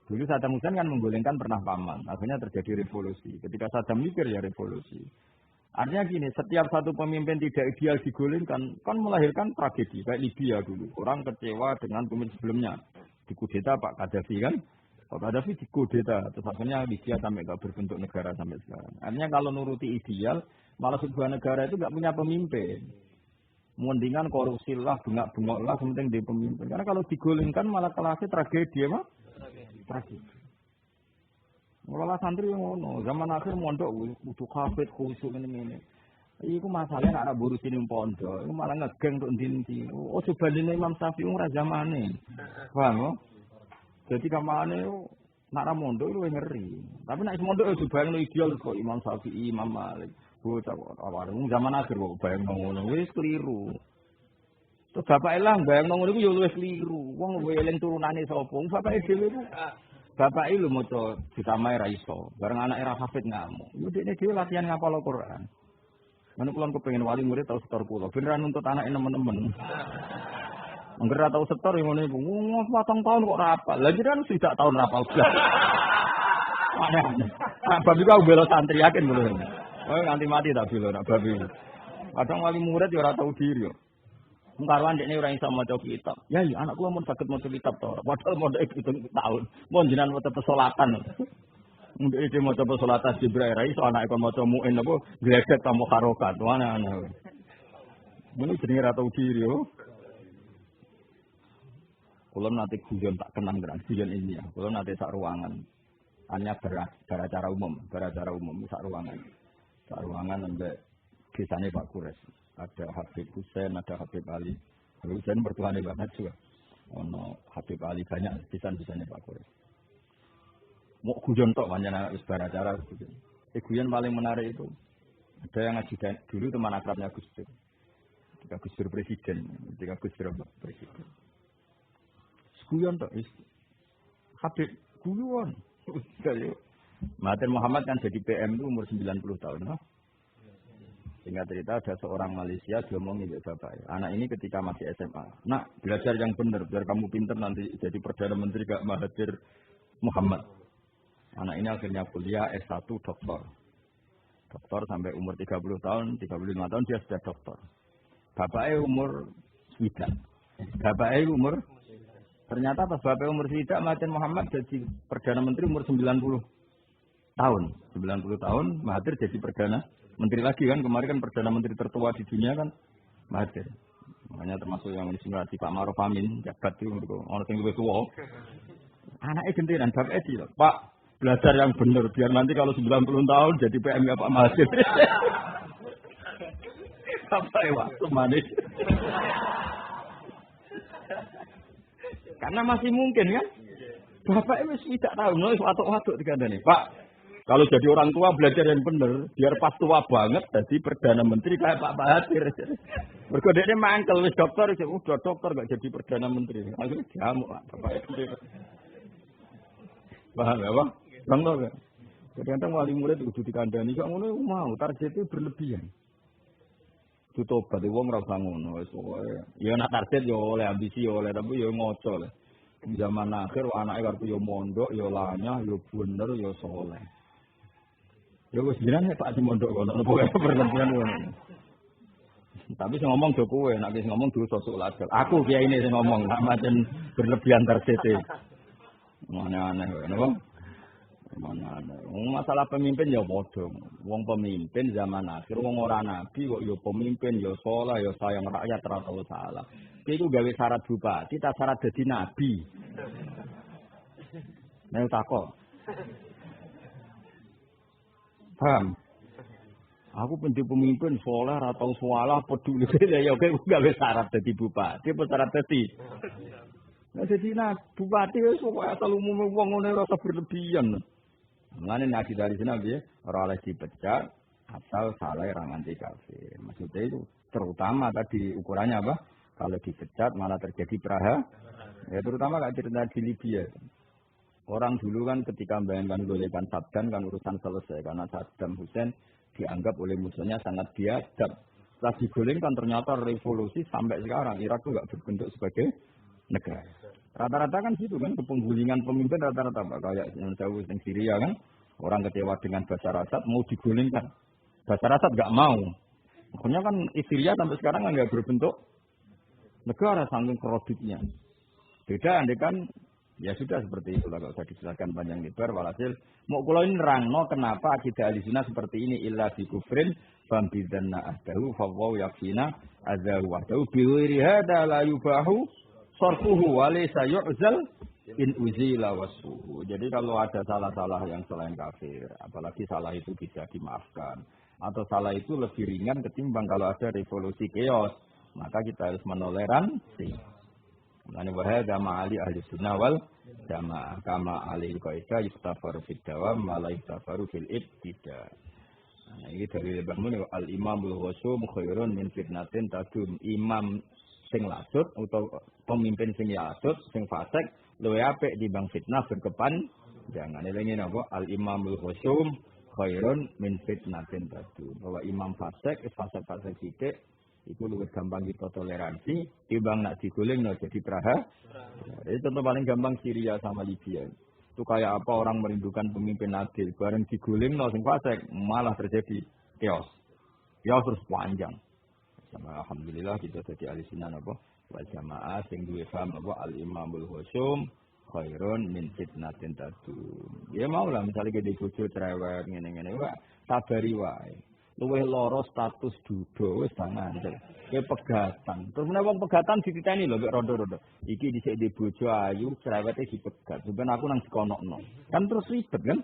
Dulu Saddam Hussein kan menggulingkan pernah paman, akhirnya terjadi revolusi. Ketika Saddam mikir ya revolusi. Artinya gini, setiap satu pemimpin tidak ideal digulingkan, kan melahirkan tragedi. Kayak Libya dulu, orang kecewa dengan pemimpin sebelumnya. Dikudeta Pak Gaddafi kan, Pak Gaddafi dikudeta, terus akhirnya Libya sampai nggak berbentuk negara sampai sekarang. Artinya kalau nuruti ideal, malah sebuah negara itu nggak punya pemimpin. Mendingan korupsi lah, bengak-bengok lah, penting di pemimpin. Karena kalau digulingkan malah kelasnya tragedi, apa? Tragedi. Mulai santri yang ngono, zaman akhir mondok butuh kafet khusyuk ini. Iku masalahnya nak burusin yang pondok, iku malah ngegeng untuk dinti. Oh coba dene Imam Syafi'i ora zamane. Paham? Jadi kamane nak mondok itu ngeri. Tapi nak mondok itu bayang ideal kok Imam Syafi'i, Imam Malik. Bocah warung zaman akhir kok bayang ngono wis keliru. Terus bapak elang bayang ngono iku yo wis keliru. Wong eling turunane sapa? Bapake dhewe iku bapak ilu maca ditamai ra iso, bareng anak era hafid ngamuk. Yo dekne dhewe latihan ngapal Al-Qur'an. Men kula kepengin wali murid tau setor kula, beneran nuntut anake nemen-nemen. Angger ra tau setor ngono iku, wong 4 tahun kok ra hafal. Lah jenengan sudah tahun ra hafal blas. Nah, bab iku bela santri yakin lho. Oh nganti mati tak bela nak bab iku. Kadang wali murid yo ora tau diri yo. Mengkaruan dekne ora iso maca kitab. Ya iya anak kula mun saged maca kitab to. Padahal mondok 7 tahun. Mun jenengan maca pesolatan. Ndek iki maca pesolatan Jibril ra iso anake kon maca muin apa gledek ta mukharokat. Ana-ana. Mun jenenge ra tau diri yo. Kula nate guyon tak kenang tenan guyon ini ya. Kula nate sak ruangan. Hanya beracara umum sak ruangan. Sak ruangan ambek desane Pak Kures. Ada Habib Hussein, ada Habib Ali. Habib Hussein bertuahane banget juga. Ono Habib Ali banyak pisan-pisane Pak Kures. Mau guyon tok pancen wis beracara gitu. Guyon paling menarik itu ada yang ngaji dulu teman akrabnya Gus Dur. Ketika Gus Dur presiden. Guyon tok wis. Habib guyon. Mahathir Muhammad kan jadi PM itu umur 90 tahun, no? Singkat cerita ada seorang Malaysia diomongin ke bapak. Anak ini ketika masih SMA. Nak belajar yang benar biar kamu pintar nanti jadi perdana menteri gak Mahathir Muhammad. Anak ini akhirnya kuliah S1 doktor. Doktor sampai umur 30 tahun, 35 tahun dia sudah doktor. Bapaknya umur tidak. Bapaknya umur ternyata pas bapaknya umur tidak Mahathir Muhammad jadi perdana menteri umur 90 tahun. 90 tahun Mahathir jadi perdana menteri lagi kan, kemarin kan Perdana Menteri tertua di dunia kan Mahathir. Makanya termasuk yang insinuasi Pak Maruf Amin, jabat itu untuk orang yang lebih tua. Anaknya gentenan, Bapak Edi loh. Pak, belajar yang benar, biar nanti kalau 90 tahun jadi PM-nya Pak Mahathir. Sampai waktu manis. Karena masih mungkin kan. Bapak itu tidak tahu, nulis watuk-watuk dikandani. Pak, kalau jadi orang tua belajar yang benar, biar pas tua banget jadi perdana menteri kayak Pak Mahathir. Mergo dekne mangkel wis dokter, udah dokter gak jadi perdana menteri. Akhirnya diamuk Bapak itu. Paham ya, Pak? Bang to gak? Kadang-kadang wali murid kudu dikandani kok ngono mau targetnya berlebihan. Itu tobat wong ora usah ngono wis pokoke. Ya nak target yo oleh ambisi yo oleh tapi yo ngoco le. Zaman akhir anake karep yo mondok, yo lanyah, yo bener, yo saleh. Ya wis jenenge Pak di mondok kono pokoke berlebihan ngono. Tapi sing ngomong do kowe, nek wis ngomong dosa sulajal. Aku kiyaine sing ngomong, nak macen berlebihan targete. Aneh-aneh kowe napa? Mana ada. Masalah pemimpin ya bodoh. Wong pemimpin zaman akhir, wong ora nabi kok ya pemimpin ya saleh ya sayang rakyat ora tau salah. Itu gawe syarat bupati, tak syarat dadi nabi. Nek takok. Paham? Aku penjadi pemimpin saleh ora tau salah peduli ya oke gawe syarat dadi bupati, apa syarat dadi nah, jadi bupati wis pokoke asal umum wong ngene ora usah berlebihan. Mulane nabi dari sini piye? Ora oleh dipecat asal salah ra nganti kafir. Maksudnya itu terutama tadi ukurannya apa? Kalau dipecat malah terjadi praha. Ya terutama kayak cerita di Libya. Orang dulu kan ketika membayangkan golekan Saddam kan urusan selesai karena Saddam Hussein dianggap oleh musuhnya sangat biadab. Setelah digolengkan ternyata revolusi sampai sekarang Irak itu nggak berbentuk sebagai negara. Rata-rata kan gitu kan, kepenggulingan pemimpin rata-rata kayak yang jauh di Syria kan, orang kecewa dengan Bashar Assad mau digulingkan. Bashar Assad nggak mau. Makanya kan Syria sampai sekarang kan nggak berbentuk negara saking kreditnya. Beda andai kan ya sudah seperti itu lah, kalau saya dijelaskan panjang lebar. Walhasil mau kula ini nerangno kenapa akidah Ahlussunnah seperti ini illa bi kufrin fam bidzanna ahdahu fa wa yakfina azahu wahdahu bi ghairi hada la yubahu sarfuhu wa laysa yu'zal in uzila wasuhu. Jadi kalau ada salah-salah yang selain kafir, apalagi salah itu bisa dimaafkan atau salah itu lebih ringan ketimbang kalau ada revolusi chaos, maka kita harus menoleransi. Mane wahada ma'ali ahli sunnah wal jamaah kama alil qaida yustafaru fid dawam wa la yustafaru fil ibtida. Nah, ini dari bangun al imamul ghusum khairun min fitnatin tadum. Imam sing lasut atau pemimpin sing lasut sing fasik luwih apik dibanding fitnah berkepanjangan. Ini napa al imamul ghusum khairun min fitnatin tadum. Bahwa imam fasik fasik sithik itu lebih gampang kita toleransi, timbang nak digulingno jadi praha. Itu contoh paling gampang Syria sama Libya. Itu kayak apa orang merindukan pemimpin adil, bareng digulingno sing fasik malah terjadi chaos. Chaos terus panjang. Sama alhamdulillah kita jadi ahli-sunnah apa wal jamaah sing duwe paham apa al imamul husum khairun min fitnatin tadum. Ya mau lah misalnya gede bojo cerewet ngene-ngene wae sabari wae. Luwih loro status duda wis ngandel. Kowe pegatan. Terus menawa wong pegatan dititeni lho mek rondo-rondo. Iki dhisik di bojo ayu cerewete dipegat. Sampeyan aku nang dikonokno. Kan terus ribet kan?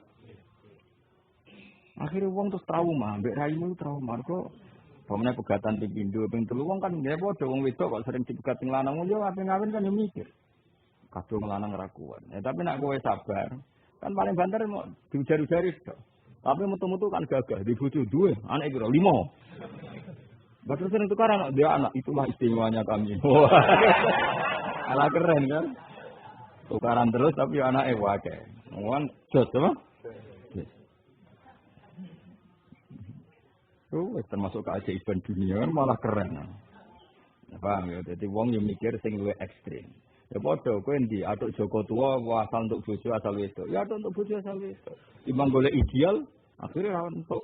Akhirnya wong terus trauma, mbek raimu trauma kok. Pemene pegatan ping pindho, ping telu wong kan nggih padha wong wedok kok sering dipegat ning lanang yo ape ngawin kan yo mikir. Kadung lanang ra kuat. Tapi nek kowe sabar, kan paling banter mau diujar-ujari tok. Tapi metu-metu kan gagah, di bojo duwe, anak kira 5. Baru sering tukar anak dia anak, itulah istimewanya kami. Ala keren kan? Tukaran terus tapi anaknya wae. Wong jos apa? Wis termasuk keajaiban dunia kan malah keren. Paham ya? Jadi wong yang mikir sing luwih ekstrem. Ya padha kowe endi atuk Joko tua asal untuk bojo asal wedok. Ya atuk untuk bojo asal wedok. Timbang golek ideal akhirnya ra entuk.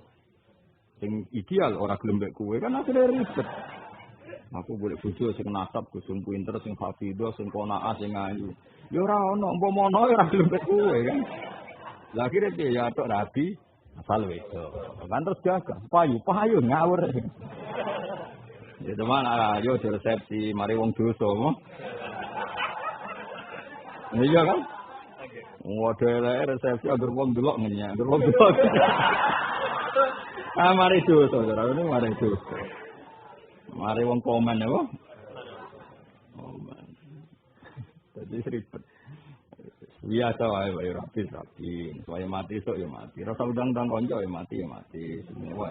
Sing ideal ora gelem mek kowe kan akhirnya ribet. Aku golek bojo sing nasab, sing pinter, sing hafidho, sing qanaah, sing ayu. Ya ora ono, umpama ono ora gelem mek kowe kan. Lah akhirnya piye ya atuk rabi asal wedok. Kan terus gagah, payu ngawur. Ya teman ayo resepsi mari wong dosa mo. Iya kan? Wadah resepsi agar wong delok ngenyak, agar wong delok. Mari dosa, saudara ini mari dosa. Mari wong komen apa? Komen. Jadi ribet. Biasa wae wae rapi. Supaya mati sok ya mati. Rasa undang-undang konco ya mati ya mati. Semua.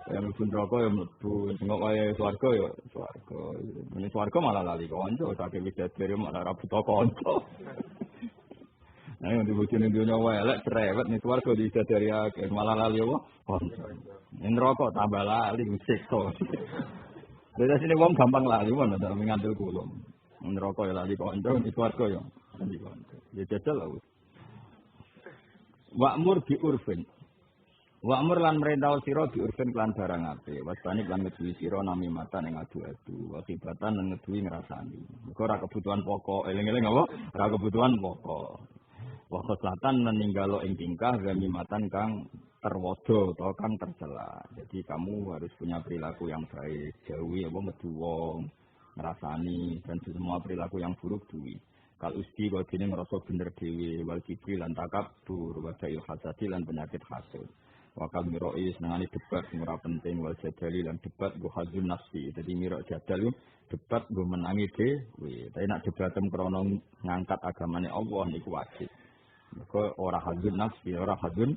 Yang mlebu neraka ya mlebu, sing kok kaya swarga ya swarga. Ini swarga malah lali kanca, saking widadari malah ra buta kanca. Nah, yang dibujune dunya wae elek cerewet ning swarga widadari akeh malah lali apa? Kanca. Ning neraka tambah lali siksa. Dadi sini wong gampang lali mon dalam ngandel kula. Ning neraka ya lali kanca, ning swarga ya lali kanca. Ya jajal lho. Wa'mur bi urfin. Wa'mur lan merintah sira diurfen kelan barang apik. Wasani lan ngeduwi sira nami mata ning adu-adu, wakibatan lan ngeduwi ngrasani. Mergo ora kebutuhan pokok, eling-eling apa? Ora kebutuhan pokok. Wa khoslatan meninggalo ing tingkah gamimatan kang terwodo atau kang tercela. Jadi kamu harus punya perilaku yang baik, jauhi apa medu wong, ngrasani dan semua perilaku yang buruk duwi. Kal usti kok dene ngrasa bener dhewe wal kibri lan takabur wa da'il hasadi lan penyakit hasud. Wakal mirois nangani debat ora penting wal jadali lan debat go hazun nafsi. Jadi mirok jadal debat go menangi dhewe. Tapi nak debatem krana ngangkat agamane Allah niku wajib. Mergo ora hazun nafsi, ora hazun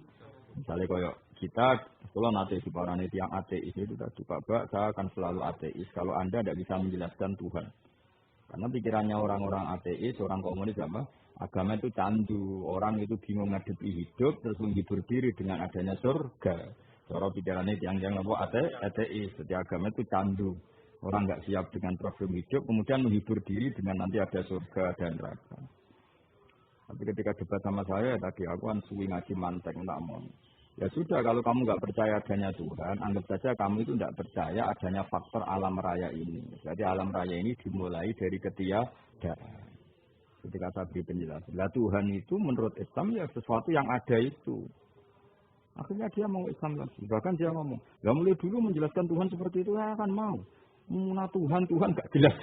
misalnya kaya kita kalau nanti diparani tiang ateis itu tadi Pak, saya akan selalu ateis kalau Anda tidak bisa menjelaskan Tuhan. Karena pikirannya orang-orang ateis, orang komunis apa? Agama itu candu, orang itu bingung ngadepi hidup, terus menghibur diri dengan adanya surga. Cara pikirannya yang apa ateis, jadi agama itu candu. Orang nggak siap dengan problem hidup, kemudian menghibur diri dengan nanti ada surga dan neraka. Tapi ketika debat sama saya tadi aku kan suwi ngaji manteng tak mau. Ya sudah, kalau kamu nggak percaya adanya Tuhan, anggap saja kamu itu tidak percaya adanya faktor alam raya ini. Jadi alam raya ini dimulai dari ketiadaan. Ketika saya beri penjelasan, lah Tuhan itu menurut Islam ya sesuatu yang ada itu. Akhirnya dia mau Islam lagi. Bahkan dia ngomong, nggak mulai dulu menjelaskan Tuhan seperti itu, ya kan mau. Nah Tuhan nggak jelas.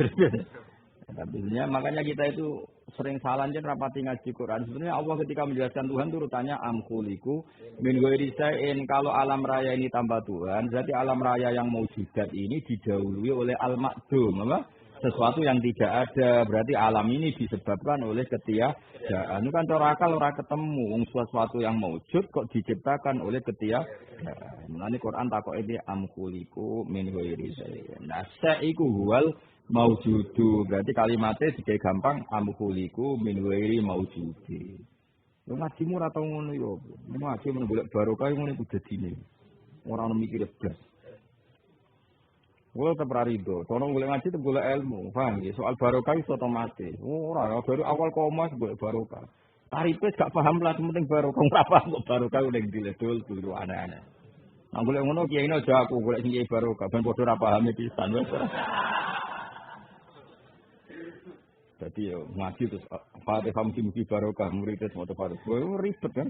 Tapi sebenarnya makanya kita itu sering salah aja rapati ngaji Quran. Sebenarnya Allah ketika menjelaskan Tuhan itu urutannya amkuliku min ghairi syai'in. Kalau alam raya ini tambah Tuhan, berarti alam raya yang maujudat ini didahului oleh al-ma'dum, apa? Sesuatu yang tidak ada. Berarti alam ini disebabkan oleh ketiadaan. Itu kan cara akal ora ketemu. Sesuatu yang maujud kok diciptakan oleh ketiadaan. Mulane Quran takoke iki amkuliku min ghairi syai'in. Nah, sa'iku huwal maujudu, berarti kalimatnya juga gampang amkuliku min ghairi maujudi. Lu ngajimu ora tau ngono yo. Ngaji men golek barokah ngono iku dadine. Ora ono mikir blas. Wong tetep ra rido, sono golek ngaji tetep golek ilmu, paham ya? Soal barokah iso otomatis. Ora baru awal komas golek barokah. Tarife gak paham lah, penting barokah ora paham kok barokah udah diledol dulu aneh-aneh. Nang golek ngono kiai aja aku golek sing kiai barokah ben padha ora pahame pisan wis. Jadi ya ngaji terus Fatihah mesti barokah muridnya semua barokah. Ribet kan?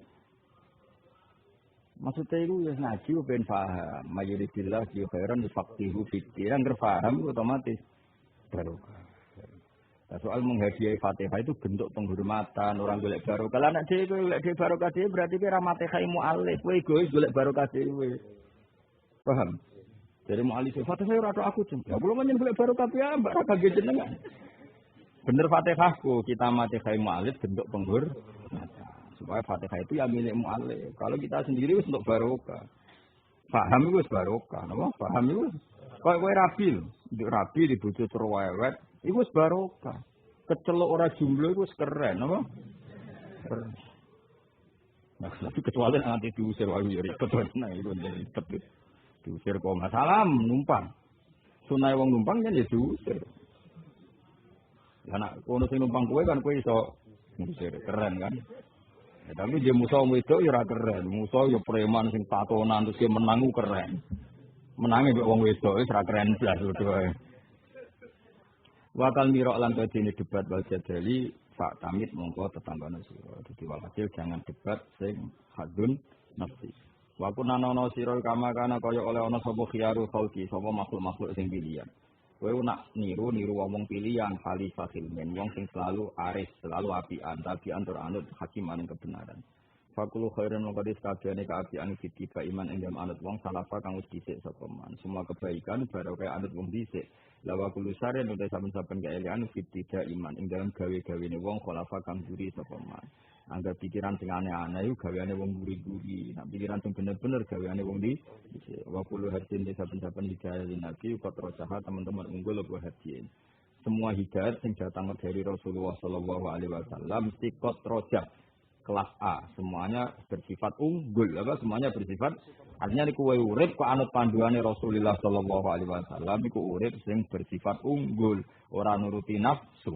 Maksudnya itu ya ngaji ben paham. Mayoritillah ya khairan faktihu fikih. Yang terpaham otomatis barokah. Nah, soal menghadiahi Fatihah itu bentuk penghormatan orang golek barokah. Kalau anak dia golek barokah dia berarti kira Fatihah mu'alif. Kowe egois golek barokah dhewe. Paham? Jadi mu'alif Fatihah ora aku jeneng. Ya belum menyen golek barokah ya mbak kaget jenengan. Bener Fatihahku, kita Fatihah mu'alif bentuk penghormatan. Supaya Fatihah itu ya milik mu'alif. Kalau kita sendiri itu untuk barokah. Paham itu barokah. Nama? Paham itu. Kau rapi. Rapi di bujuk terwewet. Itu barokah. Kecelok orang jumlah itu keren. Nama? Keren. Nah, tapi kecuali nanti diusir. Wah, ya ribet. Nah, itu ribet. Diusir kok masalah numpang. Sunai wong numpang kan ya diusir. Karena kalau sing numpang kue kan kue iso ngusir keren kan. Ya, tapi dia musuh itu ya keren. Musuh ya preman sing tatonan terus dia menang keren. Menangi mbek wong wedok wis ra keren blas wae. Wakal mirok lan ini debat wal jadali Pak Tamit mongko tetanggane sira. Dadi walhasil jangan debat sing hadun nafsi. Wa kunanono sira kama kana kaya oleh ana sapa khiyarul khalqi, sapa makhluk-makhluk sing pilihan. Kowe nak niru wong pilihan khalifah ilmen wong sing selalu aris, selalu apian, tabian tur anut hakiman kebenaran. Fakulu khairan mongko disabjane kaapian fitiba iman ing dalem anut wong salafa kang wis dhisik sapa man. Semua kebaikan barokah anut wong dhisik. Lawa kulo sare nek saben-saben kaelian fitiba iman ing dalem gawe-gawene wong khalafa kang buri sapa man. Anggap pikiran sing aneh-aneh iku gaweane wong buri-buri. Nek pikiran sing bener-bener gaweane wong di wa kullu hadin saben-saben hidayah nabi kok terusah teman-teman unggul apa hadin. Semua hidayat sing datang dari Rasulullah sallallahu alaihi wasallam mesti kok rojah kelas A, semuanya bersifat unggul, apa semuanya bersifat artinya niku kowe urip kok anut panduane Rasulullah sallallahu alaihi wasallam iku urip sing bersifat unggul, ora nuruti nafsu.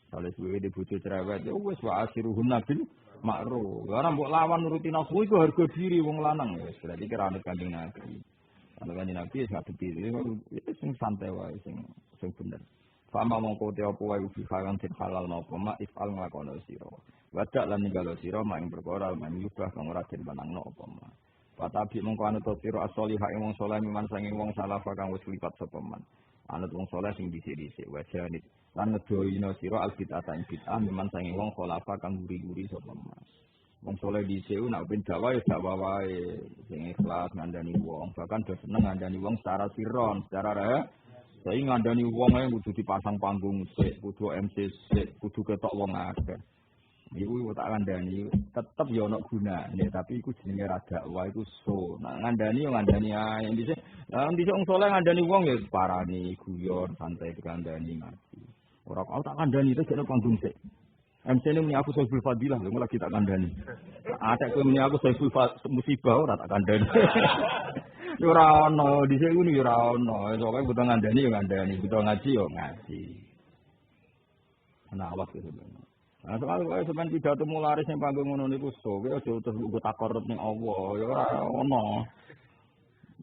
Kalau suwe di bojo cerewet ya wis wa asiruhun nabil ma'ruf. Ora mbok lawan nuruti nafsu iku harga diri wong lanang wis berarti kira anut Kanjeng Nabi. Kalau Kanjeng Nabi wis ngadepi iki sing santai wae sing bener. Fama mongko te apa wae ubi halang sing halal napa ma ifal nglakono sira. Wadak lan ninggalo sira mak ing perkara lan yubah kang ora den panangno apa ma. Patabi mongko anut sira as-solihah ing wong saleh miman sanging wong salafa kang wis lipat sapa man. Anut wong saleh sing dhisik-dhisik wajane. Lan ngedoyina sira al-bid'ah ing bid'ah miman sanging wong khalafa kang guri-guri sapa man. Wong saleh dhisik nak ben dakwah ya dakwah wae sing ikhlas ngandani wong. Bahkan do seneng ngandani wong secara siron, secara saya ngandani wong ae kudu dipasang panggung sik, kudu MC sik, kudu ketok wong akeh. Iku tak kandhani, tetep ya ana gunane, tapi iku jenenge ra dakwah iku so. Nah ngandani yo ngandani ae. Dhisik wong saleh ngandani wong ya parani guyon santai dikandani ngaji. Ora kok tak kandhani terus ana panggung sik. MC ini muni aku Saiful Fadilah, lha lagi tak kandhani. Atek kowe muni aku Saiful Musibah ora tak kandhani. Yo ora ono, dhisik ngono yo ora ono. Pokoke butuh ngandani yo ngandani, butuh ngaji yo ngaji. Ana awas gitu. Nah, soal kowe sampean pidato mularis ning panggung ngono niku so, kowe aja terus nggo takarrub ning Allah, yo ora ono.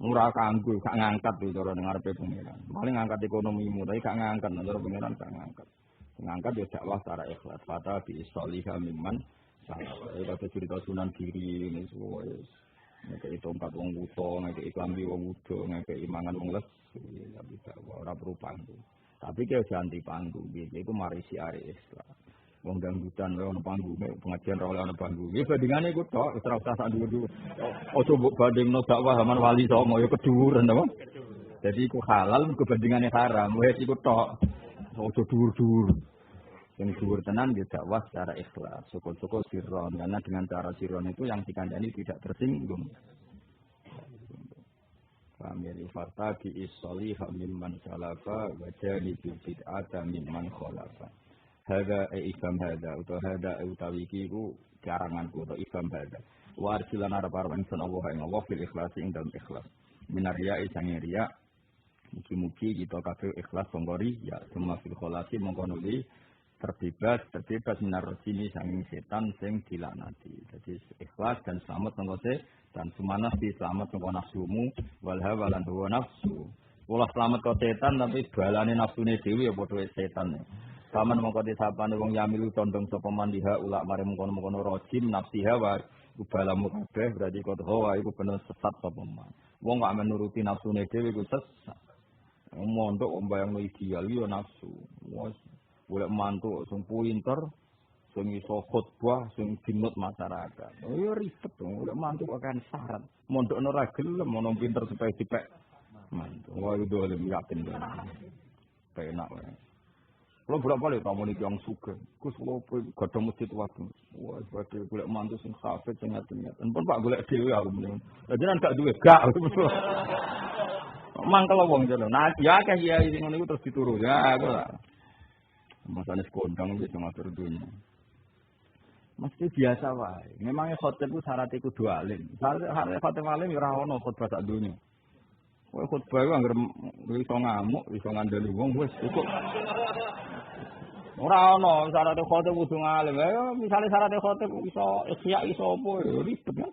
Ora kanggo, gak ngangkat to cara ning ngarepe pengiran. Paling ngangkat ekonomimu, tapi gak ngangkat cara pengiran gak ngangkat. Ngangkat yo dakwah secara ikhlas, fata bi sholihah mimman salah. Itu cerita Sunan Giri ini semua. Ngekei tongkat wong wuto, ngekei klambi wong wudo, ngekei mangan wong les, tapi ora perlu panggung. Tapi kaya ganti panggung, itu mari siari Islam. Wong dangdutan ora ono panggung, pengajian ora ono panggung. Ya bandingane iku tok, ora usah sak dhuwur-dhuwur. Ojo mbok bandingno dakwah Haman Wali Songo ya keduren apa? Jadi iku halal kebandingane haram, wis iku tok. Ojo dhuwur-dhuwur. Yang dhuwur tenan ya dakwah secara ikhlas, syukur-syukur sirron, karena dengan cara sirron itu yang dikandani tidak tersinggung. Famili fata bi is-solihah mimman salafa wa jani bi bid'ata mimman khalafa. Hada ifam hada utawi iki ku karanganku atau ifam hada. Wa arsilan arab-arab insan Allah ing Allah fil ikhlasi ing dalam ikhlas. Minariya isange riya mugi-mugi kita kabeh ikhlas sangori ya cuma fil kholasi mongko nuli terbebas minar rajimi sanging setan sing dilaknati. Jadi ikhlas dan selamat sangka dan sumana di selamat sangka nafsumu wal hawa lan hawa nafsu. Pola selamat kok setan tapi balane nafsune dhewe ya padha setan. Paman mongko disapane wong yamilu condong sapa mandiha ulak mare mengkono-mengkono rajim nafsiha wa balamu kabeh berarti kok hawa iku bener sesat sapa man. Wong kok menuruti nafsune dhewe iku sesat. Mondok mbayangno ideal yo nafsu. Boleh mantu sing pinter, sing iso khotbah, sing dinut masyarakat. Oh ya ribet dong, boleh mantu akan syarat. Mondok ora gelem, ono pinter supaya dipek mantu. Wah itu lebih yakin kan. Penak wae. Kalau bolak-balik tamu niki yang sugih, Gus kula gadha masjid wae. Wah sebagai golek mantu sing hafid sing ngerti-ngerti. Pun Pak golek dhewe aku menen. Lah jenengan gak duwe gak. Mangkel wong jane. Nah ya akeh kiai sing ngono iku terus dituru. Ya aku lah. Masalah sekondang itu ngatur dunia. Mesti biasa wae. Memangnya khotbah itu syaratnya kudu alim. Syarat khotbah alim ya ora ono khotbah sak dunia. Kowe khotbah iku anggere iso ngamuk, iso ngandani wong wis cukup. Ora ono syarat khotbah kudu alim. Ya misale syarat khotbah iso ikhya iso apa ya ribet kan.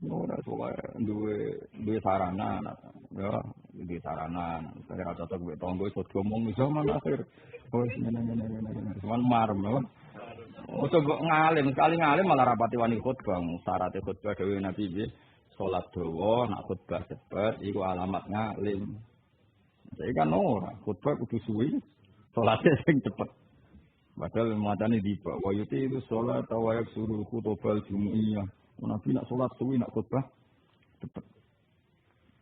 Ora soal duwe sarana. Ya, di sarana. Saya cocok mbek tonggo iso ngomong iso man akhir. Oh, cuman marem lho. Ojo ngalim, sekali ngalim malah rapati wani khotbah. Syarat khotbah dhewe Nabi nggih salat dawa, nak khotbah cepet iku alamat ngalim. Jadi kan ora, khotbah kudu suwi, salate sing cepet. Padahal matane dibak wayuti itu salat tawayak suruh khutbah jumu'iyah. Nabi nak salat suwi nak khotbah cepet.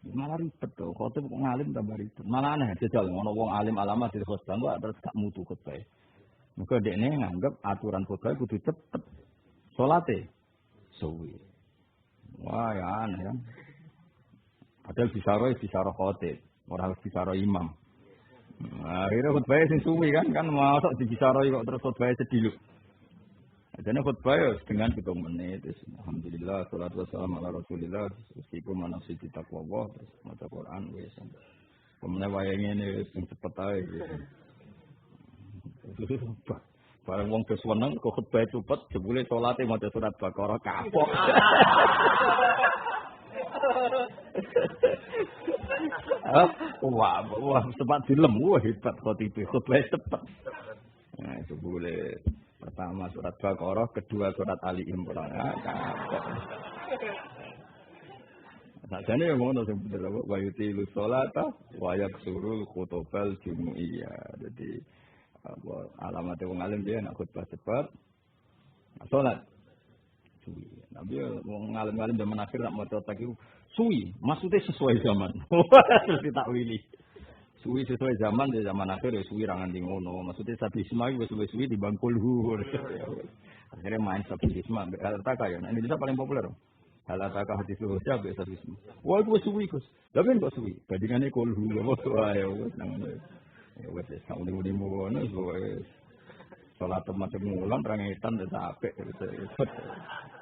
Malah ribet to, khotbah kok ngalim tambah ribet. Malah aneh jajal ono wong alim alamat di khotbah kok terus gak mutu khotbah. Muga dekne nganggep aturan khotbah kudu cepet. Salate suwi. Wah ya aneh kan. Padahal bicara khotbah, ora harus bicara imam. Akhirnya khotbah sing suwi kan masuk dibicara kok terus khotbah sedih. Jadi khutbah ya dengan 7 menit. Alhamdulillah, salatu wassalamu ala Rasulillah. Meskipun manasi kita Allah, terus maca Quran wis. Kemudian wayangnya ini cepet ae gitu. Barang wong wis seneng kok khutbah cepet, jebule salate maca surat Baqarah kapok. Wah, sempat dilem, wah hebat khutbah cepat. Nah, itu boleh. Pertama surat Baqarah, kedua surat Ali Imran. Sajane yang ngono sing bener apa wa yutilu sholata wa yaksurul khutbal jumu'iyah. Jadi alamat wong alim dia nak khutbah cepat. Salat suwi. Nabi wong alim-alim zaman akhir nak maca tak iku suwi, maksudnya sesuai zaman. Terus ditakwili. Suwi sesuai zaman di zaman akhir ya suwi rangan di ngono. Maksudnya sabisma wis suwi di bangkulhu. Akhirnya main sabisma. Kata ya, ini bisa paling populer. Halah tak hadis lu siapa sabisma. Wah gue suwi Gus. Lah ben kok suwi? Bandingannya kulhu lho ayo wis nang. Ya wis sak muni ngono wis. Salat macam mulan rangitan wis apik ribet.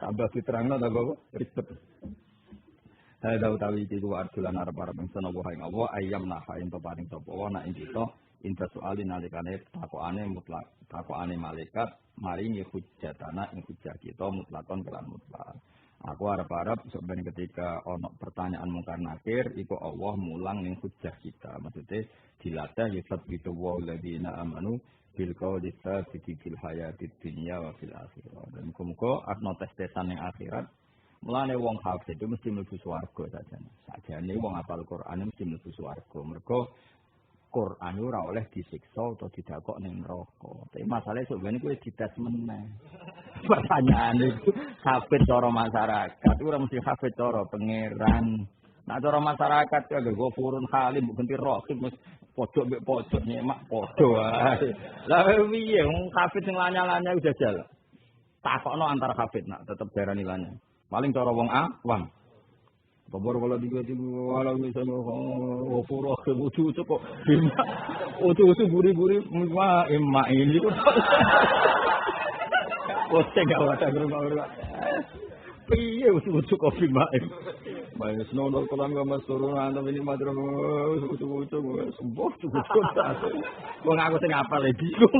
Tambah diterangno ta kok ribet. Saya utawi iki ku arjulan arep-arep ingsun apa ing Allah ayam naha ing paring sapa ana ing kita inta soalin nalikane takokane mutlak takokane malaikat maringi hujjatana ing hujjah kita mutlakon kelan mutlak. Aku arep-arep sampeyan ketika ana pertanyaan mungkar nakir iku Allah mulang ning hujjah kita. Maksudnya dilatih yusab gitu wa ladina amanu bil qawli sabiti fil hayatid dunya wa fil akhirah. Dan muga-muga arep tes-tesan ning akhirat. Mulane wong hafid itu mesti mlebu swarga sajane. Sajane wong hafal Quran mesti mlebu swarga. Mergo Quran ora oleh disiksa atau didakok ning neraka. Tapi masalahnya sebenarnya kuwi dites meneh. Pertanyaan itu hafid cara masyarakat, ora mesti hafid cara pangeran. Nah cara masyarakat ya Ghafurun Halim ganti Rahim wis pojok mbek pojok nyemak padha wae. Lah piye wong hafid sing lanyah-lanyah udah jalan. Takokno antar hafid nak tetep darani lanyah. Paling cara wong awam. Babor kalau walau misalnya Ghafurun kebucu kok bima. Ucu guri-guri emak ini kok. Kote gak wadah gerung-gerung. Piye ucu kopi mae. Mae senono kolam gak mas turun ana ini madro ucu sembuh ucu. Wong aku sing apal bingung.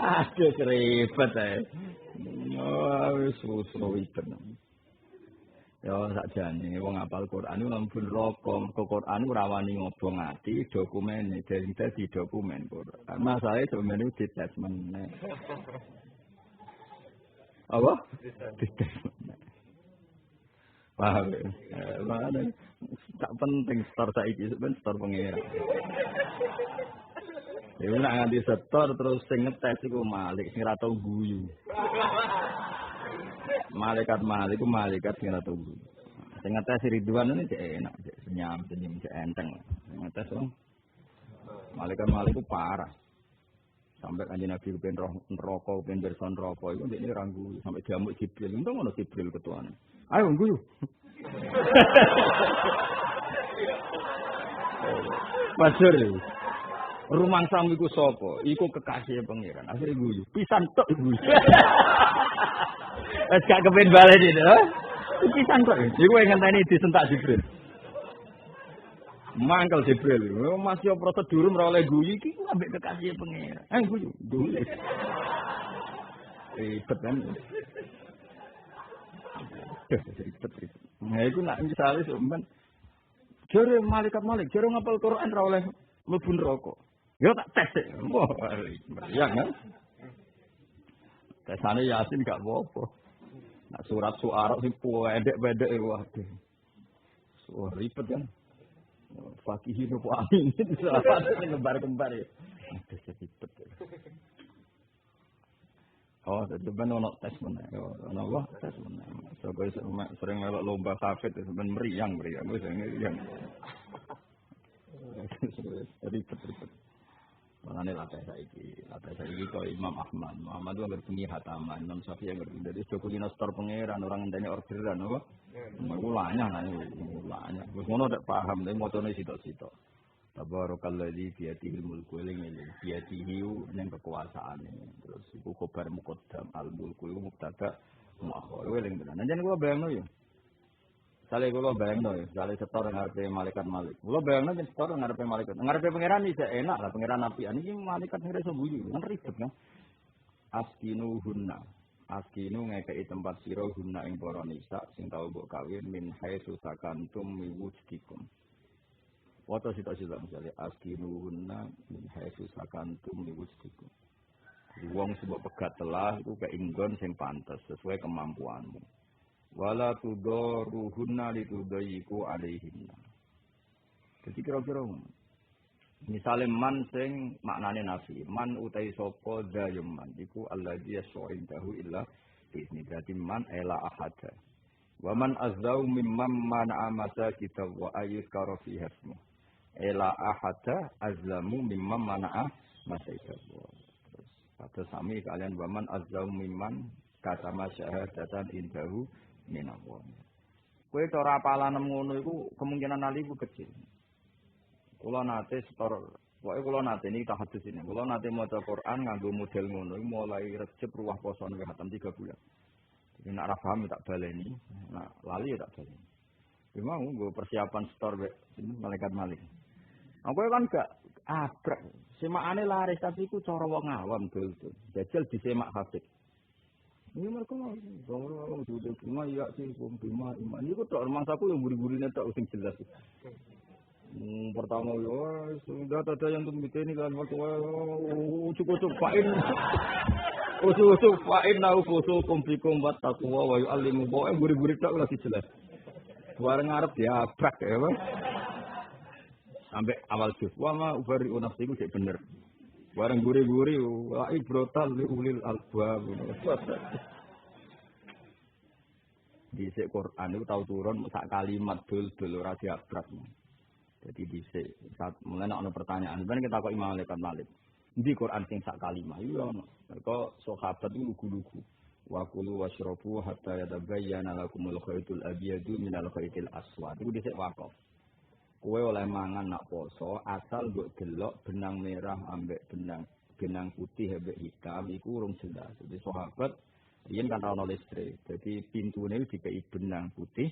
Aduh ribet ae. Wis susah-susah. Ya sakjane wong apal Quran iku lampun rokok, Quran ora wani ngobong ati dokumen dadi dokumen Quran. Masalahe sebenarnya dites meneh. Apa? Dites meneh. Paham ya? Mana tak penting setor saiki sebenarnya setor pengira. Ya nek nganti setor terus sing ngetes iku Malik sing ora tau guyu. Malaikat iku malaikat sing ora tau guyu. Sing ngetes Ridwan ini cek enak, cek senyum, cek enteng. Ngetes wong malaikat iku parah. Sampai kanjeng Nabi ben roh neraka, ben pirsa neraka iku ndekne ra guyu sampai diamuk Jibril. Untung ono Jibril ketuane. Ayo guyu. Pasir. Rumang sami iku sapa? Iku kekasih pangeran. Akhire guyu. Pisan tok guyu. Wes gak kepen balen itu. Pisan kok. Iku ngenteni disentak Jibril. Mangkel Jibril. Masih prosedur ora oleh guyu iki ambek kekasih pangeran. Guyu. Guyu. Ribet kan. Ribet. Nah iku nak misale sampean jare malaikat jare ngapal Quran ora oleh mlebu neraka. Ya tak tes. Wah, ya kan? Tesane Yasin gak apa-apa. Nah, surat Suara sing pendek-pendek waduh. Wah, ribet kan. Fakihi nopo amin. Salah ngembar-kembar ya. Ribet. Oh, sebenarnya ono tes meneh. Ono apa? Tes meneh. Soale sering melok lomba kafet sebenarnya meriang. Wis meriang. Ribet. Mengenai latih saiki kau Imam Ahmad. Muhammad itu berpengi hataman, Imam Syafi'i yang berpengi. Jadi Jokulino store pangeran orang ngenteni orderan, apa? Ulanya. Terus mana tak paham, tapi motornya sitok. Tabarakalladzi biyadihil mulku eling-eling. Biyadihiu yang kekuasaan ini. Terus iku khobar muqaddam al-mulku iku mubtada muakhir eling tenan. Nanjen kula bayangno ya. Sale kula bayangno ya, sale setor ngarepe malaikat Malik. Kula bayangno yen setor ngarepe malaikat. Ngarepe pangeran iki enak lah, pangeran apian iki malaikat sing iso guyu. Kan ribet kan. Askinuhunna Askinu ngekei tempat sira guna ing para nisa sing tau mbok kawin min haitsu sakantum miwujdikum. Wato sita-sita misalnya askinu guna min haitsu sakantum miwujdikum. Wong sebab pegat telah itu keinggon sing pantes sesuai kemampuanmu. Wala tudaruhunna litudayiku alaihinna. Jadi kira-kira misalnya man sing maknane nafi, man utai sapa dayum man iku allazi yas'indahu illa bisni berarti man ela ahada. Wa man azzau mimman mana masajida wa ayyukara fi hasmu. Ela ahada azlamu mimman mana masajida. Terus sami kalian wa man azzau mimman katama syahadatan indahu minallah. Kowe cara apalan ngono iku kemungkinan ali iku kecil. Kula nate setor, pokoke kula nate niki tahadus ini. Kula nate maca Quran nganggo model ngono mulai Rejab ruwah poso nang hatam 3 bulan. Jadi nek ora paham tak baleni, nek lali ya tak baleni. Iki mau nggo persiapan setor wek malaikat malik. Aku kan gak abrek. Semakane laris tapi iku cara wong awam dul. Jajal disemak hafid. Ini mereka mau, orang duduk cuma iya sih, cuma iman. Ini kok tak mangsaku yang buri-burinya tak using jelas. Pertama ya, sudah ada yang untuk ini kan waktu cukup fain, ucuk fain nau fusul komplikum buat takwa wa yu'allimu bawa buri-buri tak lagi jelas. Bareng ngarep dia brak ya, bang. Sampai awal juz, wa ma ubari unafsiku cek bener. Bareng guri-guri, wa ibrotal li ulil albab. Di Quran itu tahu turun sak kalimat dul ora diabrak. Jadi di saat mulai ana pertanyaan, sebenarnya kita kok Imam Malik. Di Quran sing sak kalimat iya ono. Mergo sahabat itu lugu-lugu. Wa kulu washrabu hatta yatabayyana lakumul khaytul abyadu minal khaytil aswad. Itu dhisik wakaf. Kowe oleh mangan nak poso asal mbok delok benang merah ambek benang putih ambek hitam iku urung jelas. Jadi sahabat riyen kan ana listrik. Jadi pintune dikei benang putih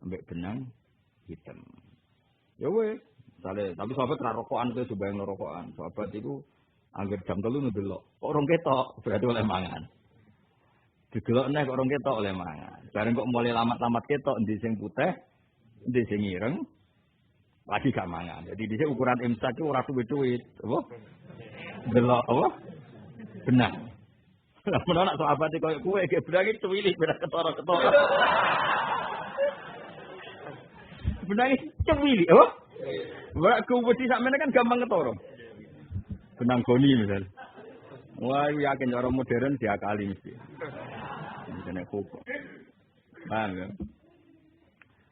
ambek benang hitam. Ya weh, tapi sahabat ra rokokan tuh sebayang rokokan. Sahabat itu anggere jam 3 ndelok. Kok urung ketok berarti oleh mangan. Didelok nek kok urung ketok oleh mangan. Bareng kok mulai lamat-lamat ketok endi sing putih, endi sing ireng. Lagi gak mangan. Jadi di sini ukuran imsak itu ora duit-duit, apa? Delok apa? Benang. Lah menawa nak sahabat iki koyo kowe ge benang iki cuwili ben ketara-ketara. Benang iki cuwili, apa? Ora kuwedi sakmene kan gampang ketara. Benang goni misal. Wah, yakin cara modern diakali mesti. Ini kok. Paham ya?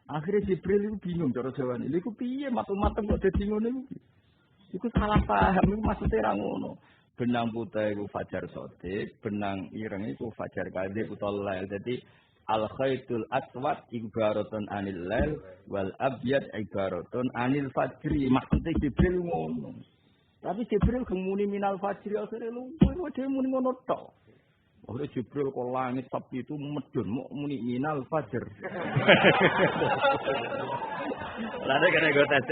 Akhirnya Jibril itu bingung cara jawaban. Iku piye matem-matem kok dadi ngono iku. Iku salah paham iku maksude ra ngono. Benang putih iku fajar sodik, benang ireng iku fajar kadhib utawa lail. Dadi al khaitul aswad ibaratun anil lail wal abyad ibaratun anil fajri. Maksude Jibril ngono. Tapi Jibril gemuni minal fajri akhire lu kowe dhewe muni ngono tok. Oleh Jibril kok langit Sabtu itu medun mau muni minal fajar. Lalu kena gue tes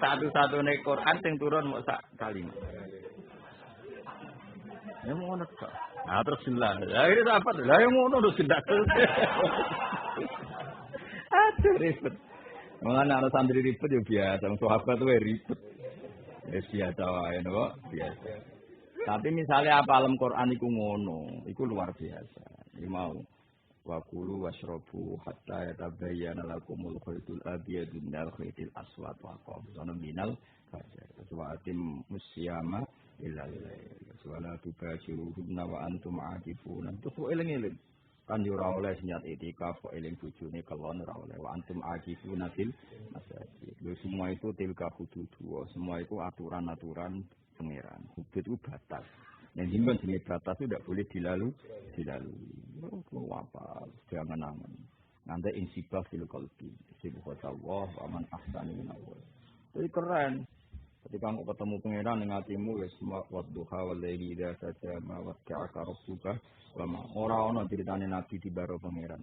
satu-satunya Quran sing turun mau sak kalimat. Ya mau nak. Nah terus jelas. Akhirnya apa? Lah yang mau terus tidak selesai. Aduh ribet. Mengenai anak santri ribet ya biasa. Sahabat tuh ribet. Biasa wae nopo biasa. Tapi misalnya apa alam Quran iku ngono, iku luar biasa. Iki mau wa kulu washrabu hatta yatabayyana lakumul khaytul abyadu minal khaytil aswad wa qawsana minal fajar. Wa atim musyama illa lillahi. Wala tubashiruhunna wa antum aakifuna. Terus eling-eling. Kan yo ora oleh niat itikaf kok eling bojone kelon ora oleh. Wa antum aakifuna fil masajid. Semua itu tilka hudud. Semua itu aturan-aturan pengiran. Hudud itu batas. Yang dimana jenis batas itu tidak boleh dilalui. Oh, apa? Jangan angan. Nanti insibah fil qalbi. Subhanallah wa man ahsanu minallah. Jadi keren. Ketika kamu ketemu pengiran dengan hatimu, ya semua wadduha wal laili idza saja ma watta'aka rabbuka wa ma ora ceritane nabi di baro pengiran.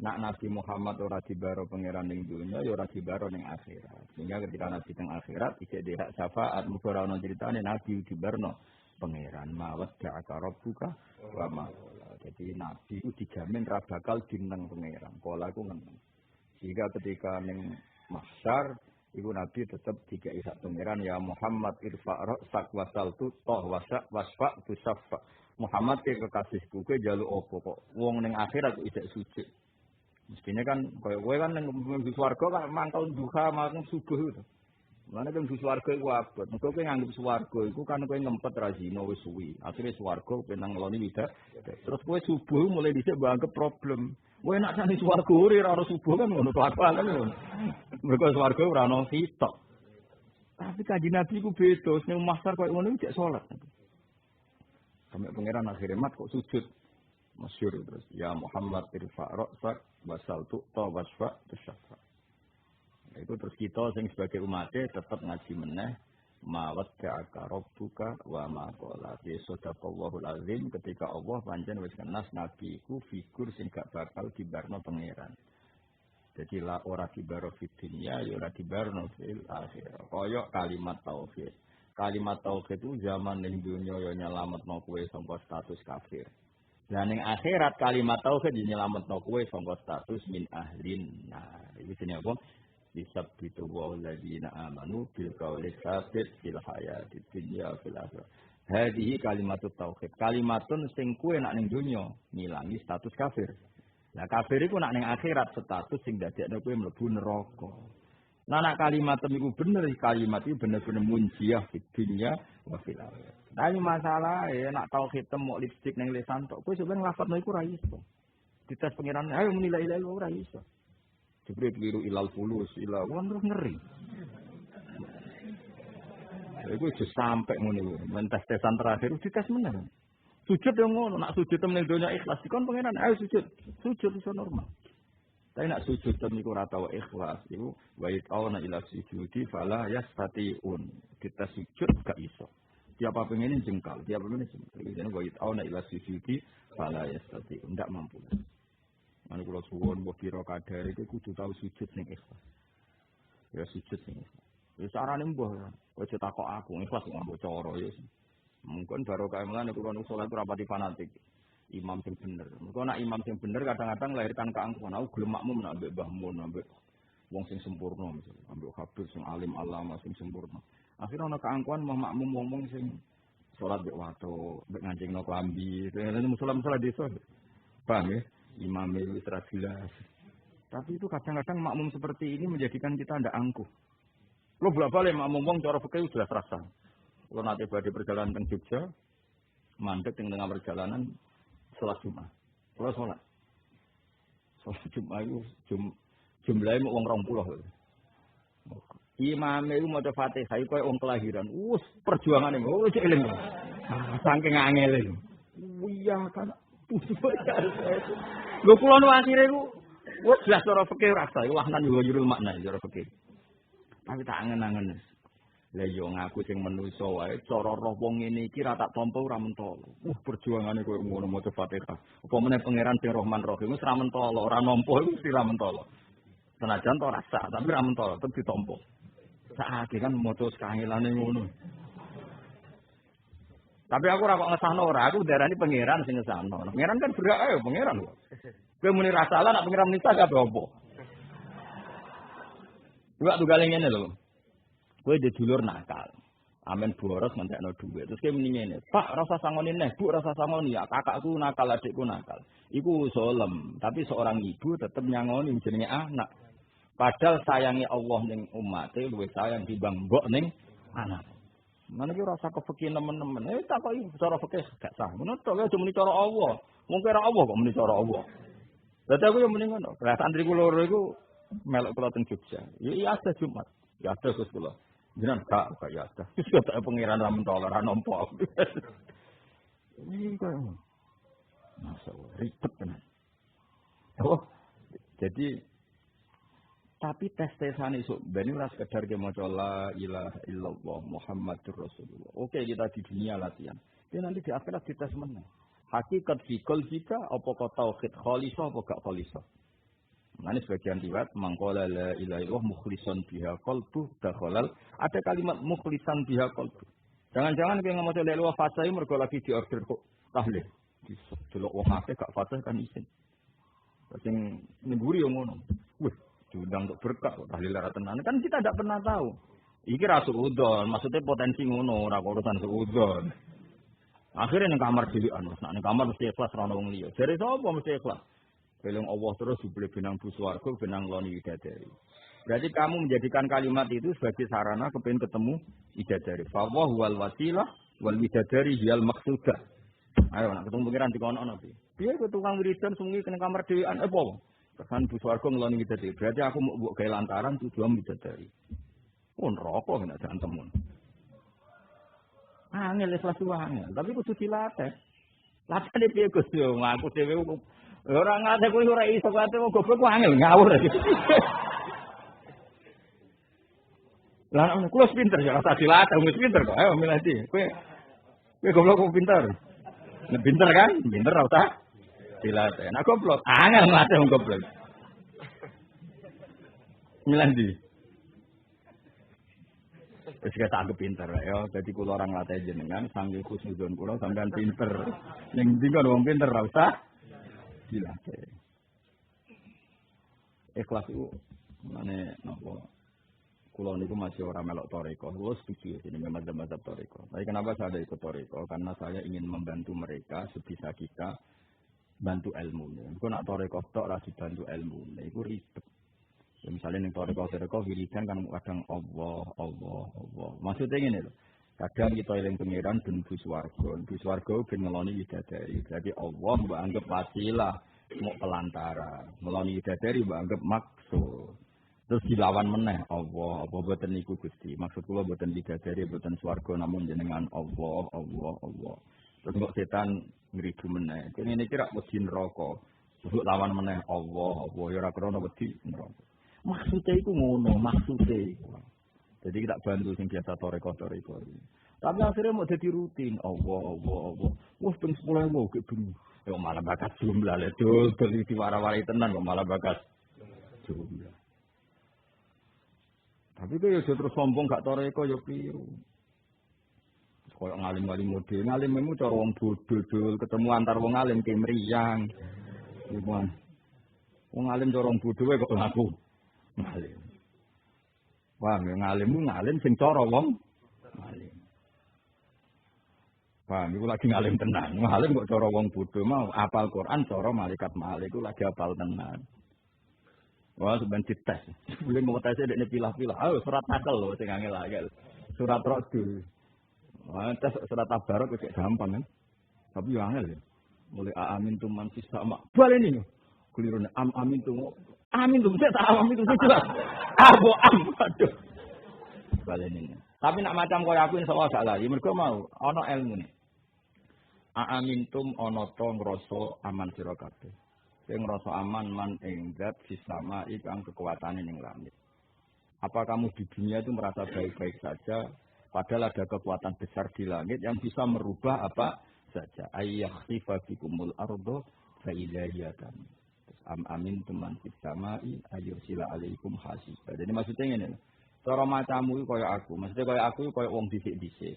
Nak Nabi Muhammad ora dibaro pangeran ning dunya ya ora dibaro ning akhirat. Sehingga ketika Nabi teng akhirat isih dhek syafaat muga ora ono critane Nabi dibarno pangeran mawat da'aka rabbuka wa ma. Jadi Nabi itu dijamin ra bakal dineng pangeran. Kala iku meneng. Sehingga ketika ning mahsyar iku Nabi tetap dikai sak pangeran ya Muhammad irfa' ra'sak wasaltu toh wasfa tu syafa. Muhammad ke kekasihku kowe njaluk apa kok wong ning akhirat kok isih sujud. Mestinya kan kowe kan ning swarga kan mangkel duha mangkel subuh itu. Mana kan swarga iku abot. Mergo kowe nganggep swarga iku kan kowe ngempet ra zina wis suwi. Akhire swarga penang ngeloni widak. Terus kowe subuh mulai dhisik banget problem. Kowe nak sani swarga ora ora subuh kan ngono kelakuan kan ngono. Mergo swarga ora ono sitok. Tapi kanjeng Nabi ku beda, ning mahsyar koyo ngono iki salat. Sampai pangeran akhire mat kok sujud. Masyhur terus ya Muhammad irfa' ra'sak wasaltu ta wasfa tasaffa. Itu terus kita sing sebagai umatnya tetap ngaji meneh mawat ka'aka rabbuka wa ma qala bi sadaqallahul azim ketika Allah pancen wis kenas nabi iku figur sing gak bakal dibarno pangeran. Jadi la ora dibaro fid dunya ya ora dibarno fil akhirah. Kaya kalimat tauhid. Kalimat tauhid itu zaman ning dunya ya nyelametno kowe saka status kafir. Lah ning akhirat kalimat tauhid nyelametno kowe saka status min ahlin. Nah, iki jenenge apa? Disabbitu wa'uladina amanu bil qawli sabit fil hayati dunya fil akhirah. Hadihi kalimatut tauhid. Kalimatun sing kuwe nak ning donya ngilangi status kafir. Lah kafir iku nak ning akhirat status sing dadekno kowe mlebu neraka. Nah nak kalimat iku bener, kalimat iki bener-bener munjiah di dunya wa fil akhirah. Tapi masalah nak tauhid temu lipstik ning lisan tok kowe sampeyan nglafadzno iku ra iso. Dites pengiran ayo muni la ilaha illallah ora iso. Jibril keliru ilal fulus, ilal wong terus ngeri. Iku wis sampe ngono. Mentes-tesan terakhir dites meneh. Sujud yo ngono, nak sujud temen donya ikhlas dikon pangeran, ayo sujud. Sujud iso normal. Tapi nak sujud temen iku ora tau ikhlas, iku wa ta'awna ila sujudi fala yastati'un. Kita sujud gak iso. Tiap apa pengen jengkal, tiap apa pengen jengkal. Jadi wa ta'awna ila sujudi fala yastati'un, ndak mampu. Anu kula suwun mbok kira kadare iku kudu tau sujud ning ikhlas. Ya sujud ning ikhlas. Ya sarane mbah, aja takok aku, ikhlas kok mbok cara ya. Mungkin baru kaya mulane kula nu salat ora pati fanatik. Imam sing bener. Mergo nek imam sing bener kadang-kadang lahirkan keangkuhan. Aku gelem makmum nek mbek Mbah Mun, mbek wong sing sempurna misalnya, ambek habib sing alim alama sing sempurna. Akhirnya ana keangkuhan mau makmum wong sing salat mbek wato, mbek ngancingno klambi. Dene musala-musala desa. Paham ya? Imam itu jelas. Tapi itu kadang-kadang makmum seperti ini menjadikan kita tidak angkuh. Lo bolak-balik makmum wong cara fikih jelas rasa. Kalau nanti badhe perjalanan teng Jogja, mandek tengah perjalanan salat Jumat. Kalau salat Jumat itu jumlahnya mau wong 20. Imam itu maca Fatihah koyo wong kelahiran. Perjuangane wis eling. Saking angele. Iya kan. Lho kula nu akhire ku wis jelas cara fikih rasa, wahnan yo jurul makna cara fikih. Tapi tak angen-angen. Lah yo ngaku sing menungso wae cara roh wong ngene iki ra tak tampa ora mentolo. Perjuangane koyo ngono maca Fatihah. Apa meneh pangeran sing Rahman Rahim wis ra mentolo, ora nampa iku mesti ra mentolo. Senajan to rasa, tapi ra mentolo tetep ditampa. Saiki kan maca kangelane ngono. Tapi aku ora kok ngesahno ora, aku darani pangeran sing ngesahno. Pangeran kan berhak ae pangeran. Kowe muni ra salah nek pangeran nisa gak apa. Juga tugale ngene lho. Kowe dhe dulur nakal. Amen boros ngentekno dhuwit. Terus kowe muni ngene, "Pak, rasa sangoni neh, Bu, rasa sangoni ya. Kakakku nakal, adikku nakal." Iku zalem, tapi seorang ibu tetep nyangoni jenenge anak. Padahal sayangnya Allah ning umate luwih sayang timbang mbok ning anak. Mana ki rasa kefekih nemen-nemen. Takoki cara fikih gak sah. Ngono tok aja muni cara Allah. Wong kira Allah kok muni cara Allah. Dadi aku yo muni ngono. Lah santriku loro iku melok kula teng Jogja. Ya iya ada Jumat. Ya ada Gus kula. Jenengan gak ya ada. Wis tak pengiran ra mentol ora nampa. Iki kok. Masalah ribet tenan. Oh. Jadi tapi tes-tesan isu ben ora sekedar ke maca la ilaha illallah Muhammadur Rasulullah. Oke, kita di dunia latihan. Tapi nanti di akhirat dites meneh. Hakikat fikul jika apa kau tauhid khalisah apa gak khalisah. Nah, ini sebagian riwayat mangqala la ilaha illallah mukhlishan biha qalbu dakhalal. Ada kalimat mukhlishan biha qalbu. Jangan-jangan kowe ngomong la ilaha fasai mergo lagi diorder kok tahlil. di delok wong akeh gak fasih kan isin. Sing ngguri yo ngono. Wih, diundang untuk berkah kok tahlil ra tenan. Kan kita tidak pernah tahu. Iki ra suudzon, maksudnya potensi ngono, ora urusan suudzon. Akhirnya ning kamar dhewean, nek ning kamar mesti ikhlas ra ono wong liya. Jare sapa mesti ikhlas? Belum Allah terus dibeli benang bu swarga, benang loni widadari. Berarti kamu menjadikan kalimat itu sebagai sarana kepengen ketemu widadari. Fawwah wal wasilah wal widadari hiyal maksudah. Ayo nak ketemu pengiran dikono nanti. Dia ke tukang wiridan sungi kena kamar dhewean apa? Kesan bu swarga ngeloni widadari. Berarti aku mau mbok gawe lantaran tujuan widadari. Oh neraka nek jantem. Angel ikhlas wae, tapi kudu dilatih. Latih piye Gus yo, aku dhewe ora ngate kuwi ora iso kate wong goblok ku angel ngawur. Lah nek kuwi pinter ya rasa dilatih wis pinter kok. Ayo milih ndi. Kowe goblok kok pinter. Nek pinter kan? Pinter ora usah dilatih. Nek goblok angel ngate wong goblok. Milih ndi. Wis kaya tak pinter ya. Dadi kula orang latih jenengan sanggih khusnuzon kula sampean pinter. Ning ndi kok wong pinter ora usah dilatih. Ikhlas itu mane napa? Kula niku masih orang melok toriko. Kula setuju ini memang mazhab toriko. Tapi kenapa saya ada ikut toriko? Karena saya ingin membantu mereka sebisa kita bantu ilmu. Iku nak toriko tok ora dibantu ilmu. Iku ribet. Ya misalnya ning toriko wiridan kan kadang Allah. Maksudnya ngene lho. Kadang kita eling pengiran ben bu swarga. Bu swarga ben ngeloni widadari. Jadi Allah mbok anggap wasilah, mau pelantara. Ngeloni widadari mbok anggap maksud. Terus dilawan meneh Allah, apa boten niku Gusti. Maksud kula boten widadari, boten swarga namun jenengan Allah. Terus kok setan ngridu meneh. Kene iki rak wedi neraka. Terus lawan meneh Allah, ya ora krana wedi neraka. Maksudnya itu ngono, maksudnya itu. Jadi kita bantu sing biasa toreko. Tapi akhirnya mau jadi rutin. Allah. Wah, ping 10.000 ke ben. Ya malah bakat jumlah le dul diwara-wari tenan kok malah bakat jumlah. Tapi itu ya terus sombong gak toreko ya piru. Koyo ngalim-ngalim model, ngalim cara wong bodho dul ketemu antar wong alim ki mriyang. Iku wong alim cara wong bodho kok ngaku ngalim. Wah, ngalim sing cara wong ngalim. Wah, niku lagi ngalim tenan. Ngalim kok cara wong bodho mau apal Quran cara malaikat malik iku lagi apal tenan. Wah, sampeyan dites. Boleh mau tes dekne pilah-pilah. Ayo surat nakal lho sing angel-angel. Surat Radul. Wah, tes surat Tabarok kok gampang kan. Tapi yo angel ya. Mulai amin tu man fis sama. Baleni lho. Kelirune amin tu. Amin tuh, saya tahu amin tuh jelas. Aduh. Baleni. Tapi nak macam kaya aku insyaallah gak lali. Mergo mau ana ilmu ne. Amintum ana to ngrasa aman sira kabeh. Sing ngrasa aman man ing zat sistema ikang kekuatane ning langit. Apa kamu di dunia itu merasa baik-baik saja padahal ada kekuatan besar di langit yang bisa merubah apa saja. Ayyakhsifa bikumul ardo fa ilahiyatan. Amin teman samai ayyusila alaikum hasibah. Jadi maksudnya ngene. Cara macamu iki kaya aku. Maksudnya kaya aku kaya wong dhisik-dhisik.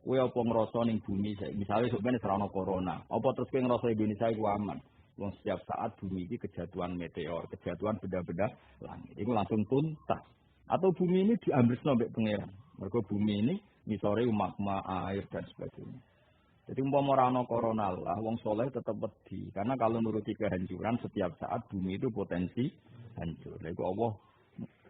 Kowe apa ngrasa ning bumi misale sampeyan ora ana corona, apa terus kowe ngrasa Indonesia iku aman? Wong setiap saat bumi iki kejatuhan meteor, kejatuhan benda-benda langit. Iku langsung tuntas. Atau bumi ini diamblesno mbek pangeran. Mergo bumi ini misore magma, air dan sebagainya. Jadi umpama ora ana corona lah, wong soleh tetap wedi. Karena kalau nuruti kehancuran setiap saat bumi itu potensi hancur. Lha iku Allah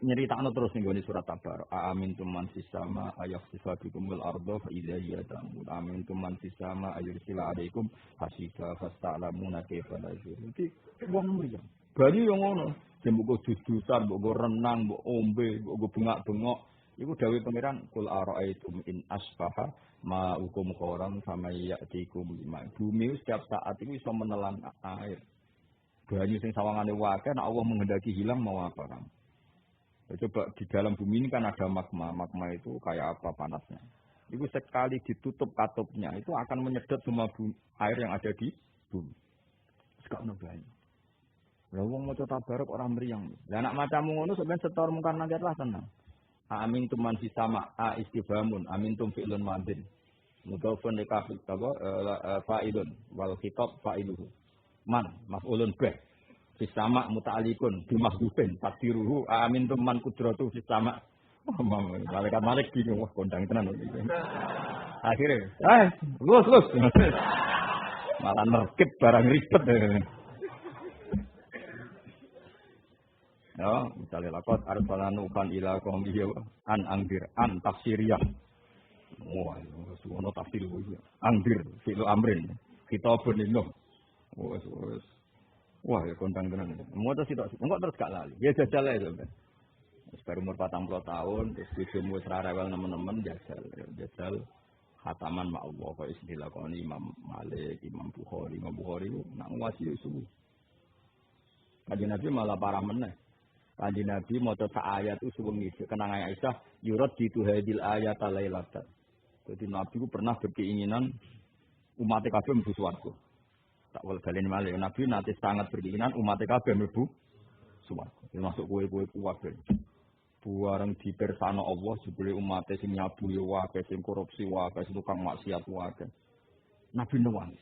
nyeritakno terus ning gone surat Tabar. Amin tuman fisama ayakhsifa bikumul ardo fa idza hiya tamur. Amin tuman fisama ayursila alaikum hasiba fasta'lamuna kaifa nazir. Iki wong mriyang. Banyu yo ngono. Jembuk dus-dusan, mbok renang, mbok ombe, mbok bengak-bengok. Iku dawuh pangeran kul ara'aitum in asbaha ma hukum khoram sama ya'tikum lima. Bumi setiap saat itu bisa menelan air. Banyu sing sawangane wae nek Allah menghendaki hilang mau apa kan? Coba di dalam bumi ini kan ada magma. Magma itu kayak apa panasnya? Itu sekali ditutup katupnya itu akan menyedot semua air yang ada di bumi. Sekarang banyu. Lah wong maca tabarok ora mriyang. Lah anak macamu ngono sampeyan setor mungkar nakir lah tenang. Amin tuman fisama a istifhamun amin tum fi'lun madin. Mudhofun li kafil apa fa'ilun wal khitab fa'iluhu. Man maf'ulun bih. Fis sama muta'alliqun bi mahdhufin taqdiruhu amin tum man qudratu fis sama. Malaikat Malik bingung wah kondang tenan. Akhirnya, lus. Malah nerkip barang ribet. Ya, misalnya lakot arsalanu kan ila qaumihi an angdir an tafsiriyah. Wah, ono tafsir iki. Angdir fi'il amrin. Kita beningo. Wah, ya kondang tenan. Mau terus itu, enggak terus gak lali. Ya jajal ae to. Wis baru umur 40 tahun, terus bojomu wis ra rewel nemen-nemen jajal khataman mak Allah kok istilah kon Imam Malik, Imam Bukhari nak ngwasi subuh. Kanjeng Nabi malah parah meneh. Kanjeng Nabi maca sak ayat itu suwengi kenang Aisyah yurad itu hadil ayat lailatan. Jadi Nabi itu pernah berkeinginan umat kabeh mlebu swarga. Tak wal balen malih Nabi nanti sangat berkeinginan umat kabeh mlebu swarga. Termasuk kowe-kowe kabeh. Buareng dipersano Allah jebule umat sing nyabu yo wae, sing korupsi wae, sing tukang maksiat wae. Nabi nuwun.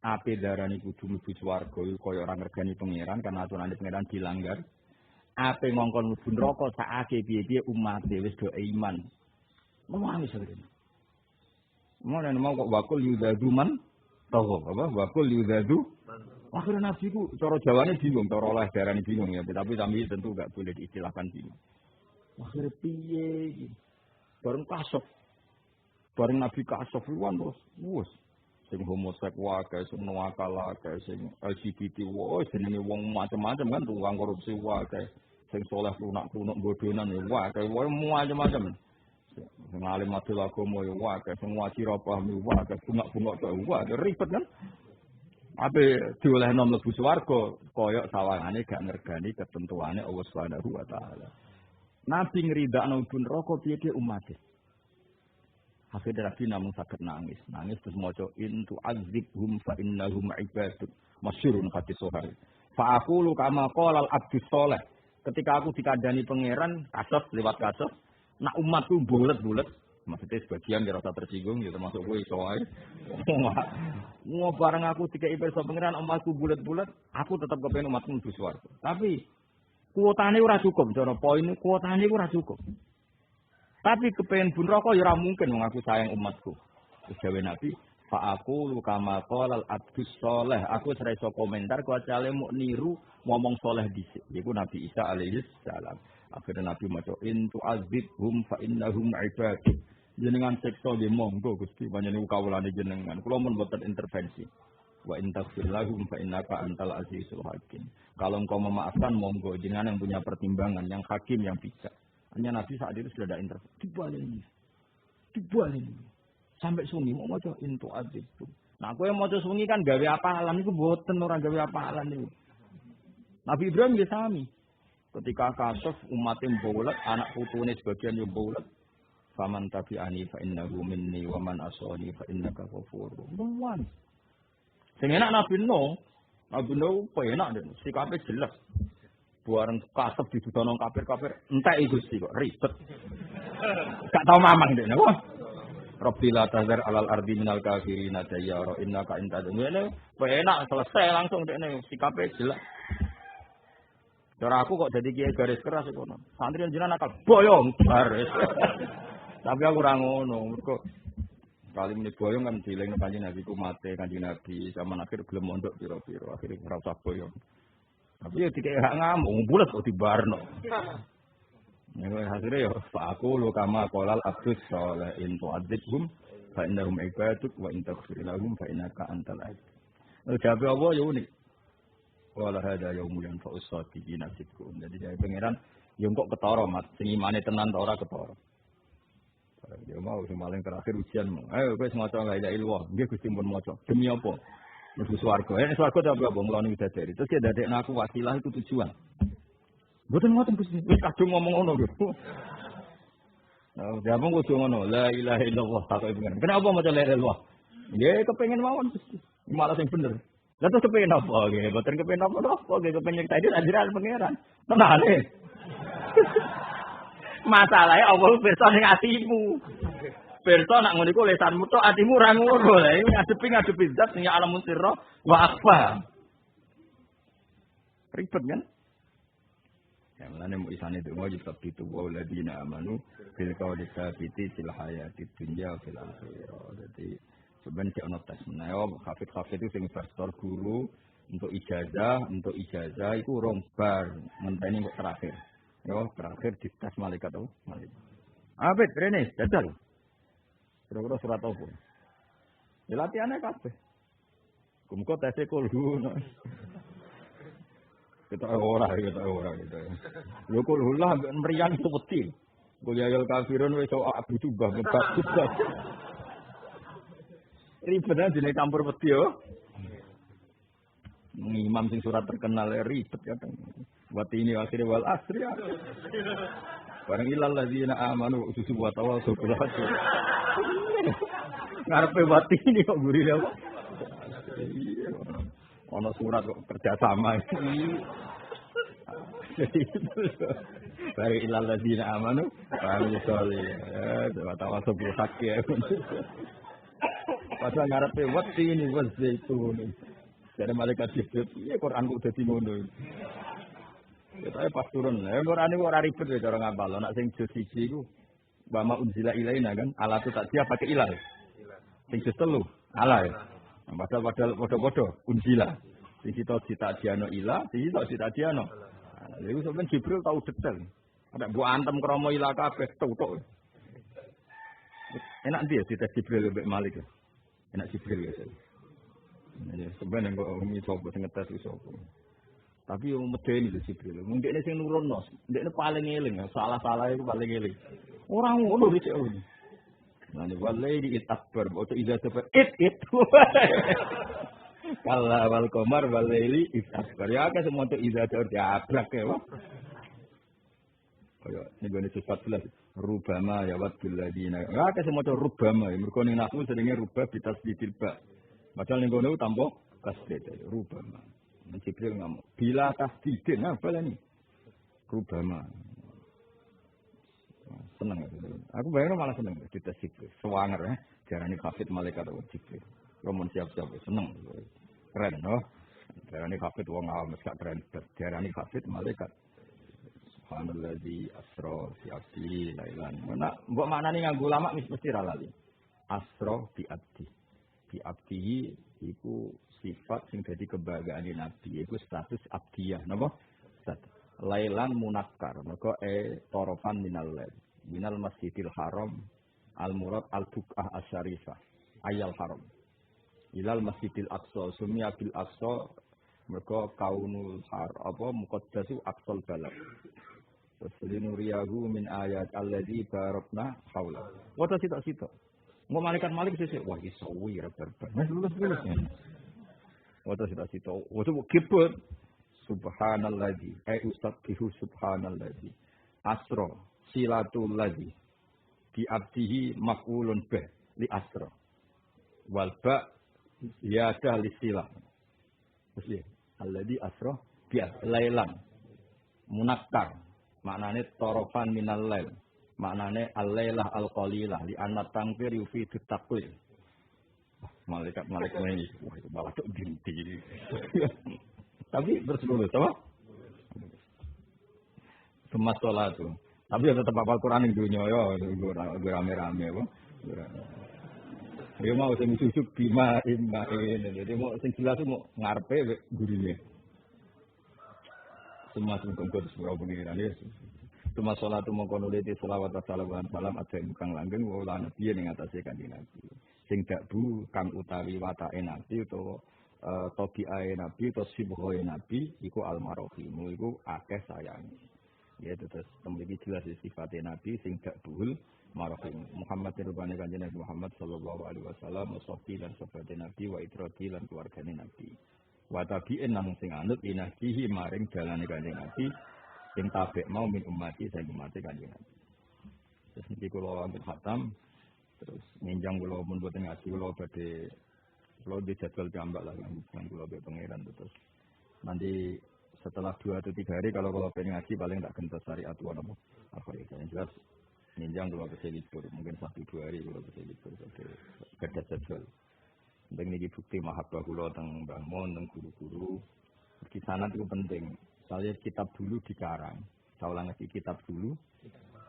Ape darani kudu mlebu swarga kaya ora ngergani pangeran karena aturane pangeran dilanggar. Ape ngongkon mlebu neraka sakake piye-piye umat wis do iman. Nuwun sebenarnya. Mana mau kok wakul yudadu man tahu apa wakul yudadu akhirnya Nabi ku cara Jawane bingung cara oleh darani bingung ya tapi tentu enggak boleh diistilahkan bingung akhirnya piye bareng kasop bareng Nabi kasop iwan terus wus sing homoseksual wae sing nawakal wae sing LGBT wae jenenge wong macam-macam kan tukang korupsi wae sing saleh lunak-lunak bodonan wae macam-macam sing alim madhul agama yo wae, sing ngaji ra paham wae, bunga-bunga tok wae, ribet kan. Ape diolehno mlebu swarga kaya sawangane gak ngergani ketentuane Allah Subhanahu wa taala. Nabi ngridakno ibu neraka piye-piye umate. Akhire Nabi namung saged nangis terus maca intu azibhum fa innahum ibadun masyhurun hadis sahih. Fa aqulu kama qala al-abdus shalih. Ketika aku dikandani pangeran kasep lewat kasep nak umatku bulet-bulet, maksudnya sebagian kira rasa tersinggung, ya termasuk gue iso wae. Mau bareng aku dikei pirsa pangeran umatku bulet-bulet, aku tetap kepengen umatku mlebu swarga. Tapi kuotane ora cukup, cara poin kuotane ora cukup. Tapi kepengen bun roko ya ora mungkin wong aku sayang umatku. Wis gawe Nabi, fa aku kama qala al-abdus shalih. Aku ora iso komentar kecuali mau niru ngomong saleh dhisik. Iku Nabi Isa alaihi salam. Akhirnya Nabi maca intu azibhum fa innahum ibadun. Jenengan siksa nggih monggo Gusti panjenengan kawulane jenengan. Kula mun mboten intervensi. Wa in taghfir lahum fa innaka antal azizul hakim. Kalau engkau memaafkan monggo jenengan yang punya pertimbangan, yang hakim, yang bijak. Hanya Nabi saat itu sudah ada intervensi. Dibalik. Sampai sungi mau maca intu azibhum. Nah, aku yang maca sungi kan gawe apalan iku mboten ora gawe apalan niku. Nabi Ibrahim nggih sami. Ketika kasuf umatnya bolet, anak putune sebagian yang bolet. Faman tabi'ani fa innahu minni wa man asani fa innaka ghafurur rahim. Sing enak Nabi Nuh penak den, sikape jelas. Buareng kasuf didudono kafir-kafir, entek Gusti kok ribet. Gak tau mamang den. Wah. Rabbil tazar alal ardi minal kafirin dayyara innaka intadun. Ngene penak selesai langsung dekne sikape jelas. Cara aku kok jadi kiai garis keras iku. Santri jenengan nakal boyong garis. Tapi aku ora ngono, mergo kali ini boyong kan diling kanjeng Nabi ku mate kanjeng Nabi zaman akhir gelem mondok pira-pira, akhire ora usah boyong. Tapi ya dikek hak ngamuk, bulet kok dibarno. Nek hasilnya ya aku lu kama qolal abdus shalih in tu'adzibhum fa innahum ibaduk wa in taghfir lahum fa innaka antal aziz. Jawabe apa ya unik. Wala hada yaumul yanfa'us sadiqina sidqum. Jadi saya pangeran yo kok ketara mat sing imane tenan ta ora ketara. Ya mau sing paling terakhir ujian. Ayo wis maca la ilaha illallah. Nggih Gusti mun maca. Demi apa? Mlebu swarga. Nek swarga ta apa mulane widadari. Terus ya dadekno aku wasilah itu tujuan. Mboten ngoten Gusti. Wis kadung ngomong ngono lho. Nah, jamu kudu ngono. La ilaha illallah tak pengen. Kenapa maca la ilaha illallah? Nggih kepengin mawon Gusti. Malah sing bener. Lah terus kepengen apa nggih? Boten kepengen apa nggih kepengen tadi ajaran pangeran. Tenane. Masalahnya Allah pirsa ning atimu. Pirsa nak ngono iku lesanmu tok atimu ora ngono. Lah iki ngadepi zat sing alamun sirra wa akhfa. Ribet kan? Ya mulane mu isane donga tetep dituwa ladina amanu bil qawli tsabiti fil hayatid dunya fil akhirah. Dadi sebenarnya ono tes menawa hafid itu sing pastor guru untuk ijazah iku rong bar ngenteni kok terakhir. Yo terakhir dites malaikat to, malaikat. Abet rene dadal. Kira-kira surat apa? Ya latihane kabeh. Kumko tese kulhu. Kita ora gitu. Lho kulhulah meriang sepeti. Kuliahul kafirun wis abu subah ngebak. Ribet aja nek campur wedi yo. Imam sing surat terkenal ribet kadang. Wati ini akhirnya wal asri. Barang ilal ladzina amanu susu wa tawassul bil haqqi. Ngarepe wati ini kok gurine apa? Ono surat kok kerjasama. Barang ilal ladzina amanu wa tawassul bil haqqi. Padahal ngarepe wati ini wal zaitun. Dari malaikat Jibril, iya Quran kok dadi ngono. Kita pas turun, Quran ini ora ribet ya cara ngapal. Nak sing juz 1 iku wa ma unzila ilaina kan, ala tu tak dia pakai ilal. Sing juz 3 ala ya. Padahal padha-padha unzila. Sing kita ditakdiano ila, sing kita ditakdiano. Lha iku sampeyan Jibril tahu detail. Ada mbok antem kromo ila kabeh tok. Enak dia dites Jibril mbek Malik. Enak Jibril ya. Ya sebenarnya kok umi coba ngetes iso. Tapi yang medeni lho Jibril. Mung dekne sing nurunno, dekne paling eling, salah-salah itu paling eling. Orang ngono iki. Nah, wallahi it akbar, auto iza seper it. Kala wal qamar wallahi it akbar. Ya kan semua itu iza diabrak ya, Pak. Kaya ning sifat 14 rubama ya wadul ladina. Ya kan semua itu rubama, mergo ning nafsu sedenge rubah bitasdidil ba. Padahal ning kono tampa tasdid rubama. Jibril ngomong bila tasdidin apa ini? Rubama. Seneng aku bayangno malah seneng dites Jibril. Sewanger ya, diarani hafid malaikat Jibril. Romon siap-siap seneng. Keren no. Diarani hafid wong awam gak keren. Diarani hafid malaikat. Subhanallazi asra fi abdi lailan. Mbok maknane nganggo ulama mesti ra lali. Asra bi abdi. Di abdihi itu sifat sing dadi kebanggaane Nabi iku status abdiyah napa? Lailan munakkar mergo torofan minal masjidil haram al murad al buqah asyarifah ayal haram ilal masjidil aqsa sumya bil aqsa mergo kaunul har apa muqaddasu aqsal balad waslinuriyahu min ayat alladzi barakna haula wa tasita mau malaikat malik sih, wah iso wira berber. Nah lulus ya. Waktu kita waktu kibut subhanalladzi, ustabbihu subhanalladzi, asra silatul ladzi, bi abdihi maf'ulun bih li asra, wal ba yadah li silah. Mesti alladzi asra bi lailan munakkar, maknane torofan minal lail. Maknane al-lailah al-qalilah li anna tangfir yufidu taqlil. Malaikat ini malah tok dinti. Tapi bersuluh apa? Semas salat tu. Tapi ya tetap apal Quran ning dunya ya rame-rame apa. Dia mau sing susuk bima imain. Jadi mau sing jelas mau ngarepe gurine. Semas mungkin surau pengiran ya. Cuma sholat mongko nuliti selawat wassalam salam ada kang langgeng wala nabi ning atase kanjeng Nabi. Sing dakbu kang utawi watake Nabi utawa tabiae Nabi utawa sibuhe Nabi iku almarhum iku akeh sayange. Ya terus memiliki jelas sifate Nabi sing dakbul marhum. Muhammad rubane kanjeng Nabi Muhammad sallallahu alaihi wasallam sofi lan sofate Nabi wa itrati lan keluargane Nabi. Wa tabi'in nang sing anut inasihi maring dalane kanjeng Nabi. Sing tabek mau min ummati saya ummati kanjeng Nabi. Terus niki kula ambil khatam terus minjang kula mun boten ngaji kula badhe kula di jadwal jambak lah kan kula be pangeran terus. Nanti setelah 2 atau 3 hari kalau pengen ngaji paling tak gentos syariat apa apa ya jelas Ninjang kalau bisa libur, mungkin 1-2 hari kalau bisa libur. Gada jadwal. Penting ini bukti mahabbah kula teng Mbah Mun, teng guru-guru. Di sana itu penting. Saya kitab dulu dikarang. Saya ulang lagi kitab dulu.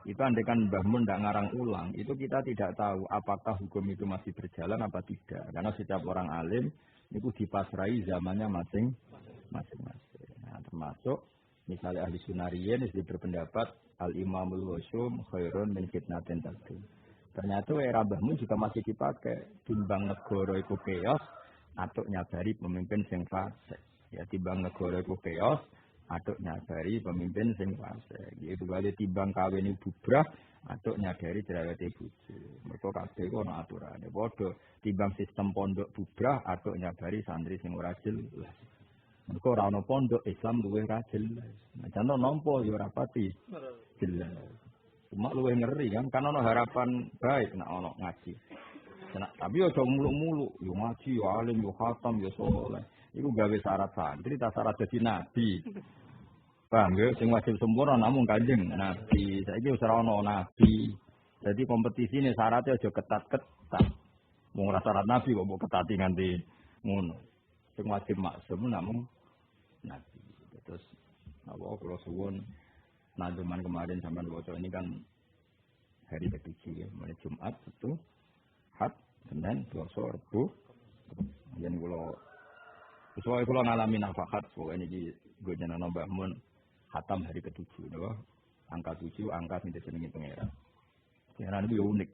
Itu andaikan Mbah Mun tidak ngarang ulang, itu kita tidak tahu apakah hukum itu masih berjalan apa tidak. Karena setiap orang alim itu dipasrai zamannya masing-masing. Nah, termasuk misalnya ahli sunariyin itu berpendapat al-imamul wasum khairun min fitnatin taqdim. Ternyata era Mbah Mun juga masih dipakai. Timbang negara iku keos, atuk nyabari pemimpin sing fasik. Ya timbang negara iku keos, atuk nyabari pemimpin sing fasik. Itu kali timbang kawin bubrah, atuk nyadari cerewete bojo. Mergo kabeh ku ana aturane. Padha timbang sistem pondok bubrah, atuk nyabari santri sing ora jelas. Mergo ora ana pondok Islam luwih ra jelas. Nah, contoh nampa ya ora pati jelas. Cuma luwih ngeri kan ana harapan baik nek ana ngaji. Nah, tapi aja muluk-muluk, yo ngaji, yo alim, yo khatam, yo saleh. Iku gawe syarat santri, tak syarat dadi nabi. Paham ya? Sing wajib sempurna namung Kanjeng Nabi. Saiki wis ora ana nabi. Jadi kompetisi ini syaratnya aja ketat-ketat. Mau ora syarat nabi kok mau ketati nganti ngono. Sing wajib maksum namung nabi. Terus apa kula suwun nazuman kemarin sampean waca ini kan hari ke-7 ya, mulai Jumat itu Ahad, Senin, Selasa, Rabu. Yen kula ngalami nafahat pokoke niki nggo jenengan Mbah Mun khatam hari ke-7 napa. Angka 7 angka sing disenengi pangeran. Pangeran itu unik.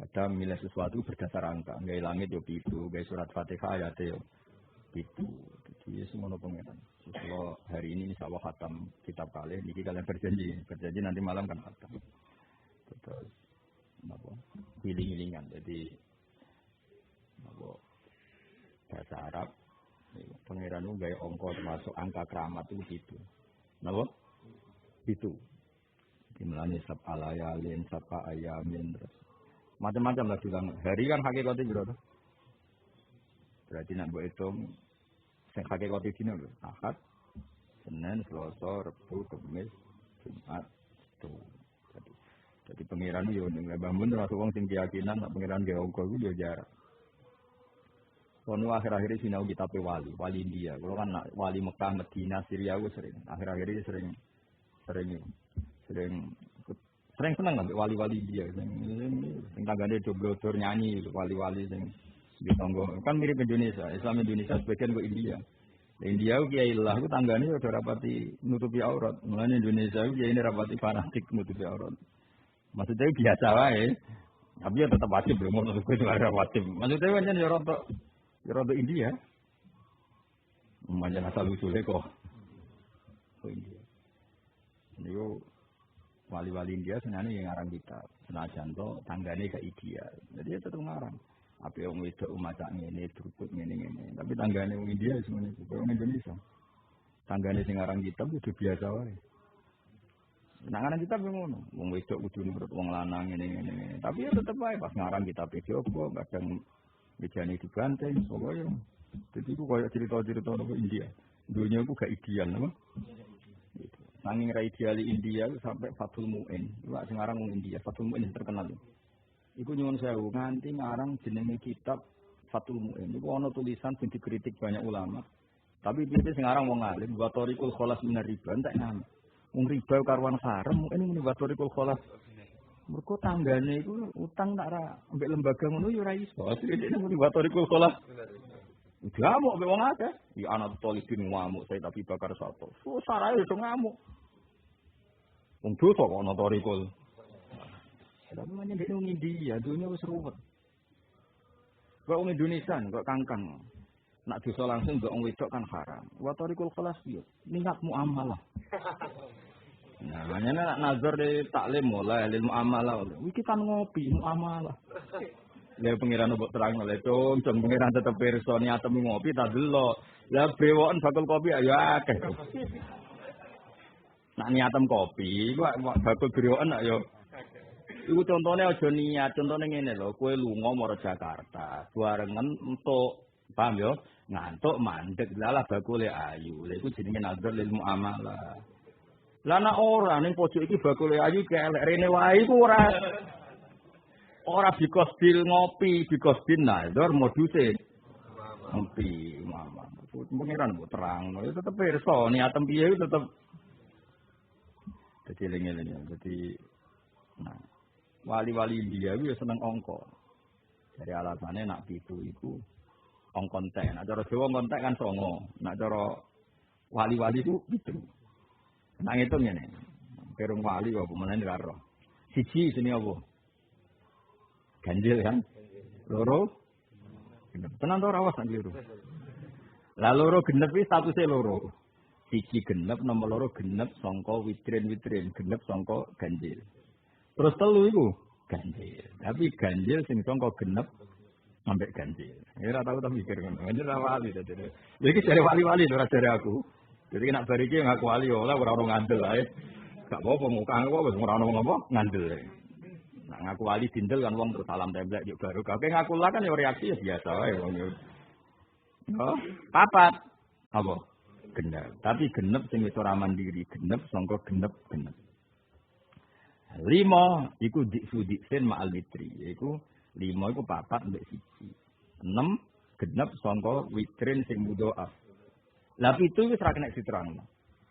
Kadang milih sesuatu berdasar angka. Gawe langit yo 7, gawe surat Fatihah ayat yo 7. Jadi semono pangeran. Kalau hari ini insyaallah khatam kitab kalih niki kalian berjanji nanti malam kan khatam. Terus napa? Giling-gilingan. Jadi napa? Bahasa Arab pangeran itu gawe angka termasuk angka keramat itu 7. Napa? 7. Dimulai sab alayalin, sapa ayamin terus. Macam-macam lah bilang. Hari kan hakikatnya berapa? Berarti nak buat itu sing hakikatnya dina lho. Ahad, Senin, Selasa, Rabu, Kamis, Jumat, itu. Jadi pangeran yo ning Mbah Mun termasuk wong sing keyakinan nek pangeran gawe angka iku yo jarak. Kono akhir-akhir ini sinau kitab wali India. Kalau kan wali Mekah, Medina, Syria aku sering. Akhir-akhir ini sering seneng ngambil wali-wali India. Sing tanggane do nyanyi wali-wali sing ditonggo. Kan mirip Indonesia. Islam Indonesia sebagian kok India. India ku kiai lah ku tanggane udah rapati nutupi aurat. Mulane Indonesia ku kiai ini rapati fanatik nutupi aurat. Maksudnya biasa wae. Tapi ya tetap wajib lho, menurut gue itu ada wajib. Maksudnya kan ya rada India. Manjan asal usule kok. India. Niku wali-wali India senane yang ngarang kitab. Senajan to tanggane ke India. Jadi ya tetep ngarang. Apa yang wedok masak ngene, druput ngene. Tapi tanggane wong India semuanya itu wong Indonesia. Tanggane sing ngarang kitab itu biasa wae. Nah ngarang kitab ngono. Wong wedok kudu nurut wong lanang ngene. Tapi ya tetep wae pas ngarang kitab iki opo kadang mejane diganteng pokoknya. Jadi itu kayak cerita-cerita orang India. Dunia itu gak ideal, apa? Nanging ra ideal India sampai Fathul Mu'in. Itu sekarang orang India, Fathul Mu'in terkenal. Iku nyuwun sewu nganti ngarang jenenge kitab Fathul Mu'in. Iku ana tulisan sing dikritik banyak ulama. Tapi piye sing aran wong alim wa tariqul khalas minar riba entek nang. Wong riba karuan sarem ini wa tariqul khalas. Mergo tanggane iku utang tak ra ambek lembaga ngono ya ora iso. Asline muni wa tariqul khalas. Ngamuk ambek wong akeh. Ya anak tolibin ngamuk saya tapi bakar satu. So sarae iso ngamuk. Wong dosa kok ana tariqul. Tapi mana dia orang India, dunia wis ruwet. Kok orang Indonesia, kok kangkang. Nak dosa langsung kok orang wedok kan haram. Wa tariqul khalas yo, niat muamalah. Nah, makanya nak nazar di taklim mulai ilmu muamalah. Iki kan ngopi muamalah. Lah pengiran mbok terang oleh cung pengiran tetep pirsa niatem ngopi tak delok. Lah brewoken bakul kopi ayo akeh. Nak niatem kopi, kok bakul brewoken ayo iku contone aja niat, contone ngene lho, kowe lunga marang Jakarta, barengan entuk, paham yo? Ngantuk mandeg, lalah bakule ayu. Lha iku jenenge nazar lil muamalah. Lah nek ora ning pojok iki bakule ayu kelek rene wae iku ora bikosbil ngopi, bikosbil nazar moduse ngopi mama. Pengiran mbok terang, itu tetep pirsa niatem piye itu tetep dadi eling-eling. Dadi nah, wali-wali India itu seneng angka. Dari alasannya nak pitu iku angkonten. Nak cara Jawa kontek kan songo. Nak cara wali-wali itu pitu. Nak ngitung ngene. Kerung wali kok menene karo. Siji sini apa? Ganjil kan? Loro. Tenan to ora awas nang kliru. Lah loro genep iki statuse loro. Siji genep nomor loro genep sangka witrin-witrin, genep sangka ganjil. Terus telu iku ganjil. Tapi ganjil sing sangka genep ambek ganjil. Ya ora tau tak mikir ngono. Ganjil ra wali dadi. Iki jare wali-wali ora jare aku. Jadi nek bar iki ngaku wali ora ono ngandel ae. Gak apa-apa muka kok wis ora ono apa ngandel. Nah ngaku wali dindel kan wong terus salam templek yo baru. Kabeh ngaku lah kan yo reaksi ya biasa wae wong yo. Oh, papat. Apa? Genep. Tapi genep sing wis ora mandiri, genep sangka genep. 5 iku diksin ma'al witri, yaiku 5 iku papat mbek siji. 6 genep sangka witrin sing mudhoaf. Lah 7 wis ora kena diterangno.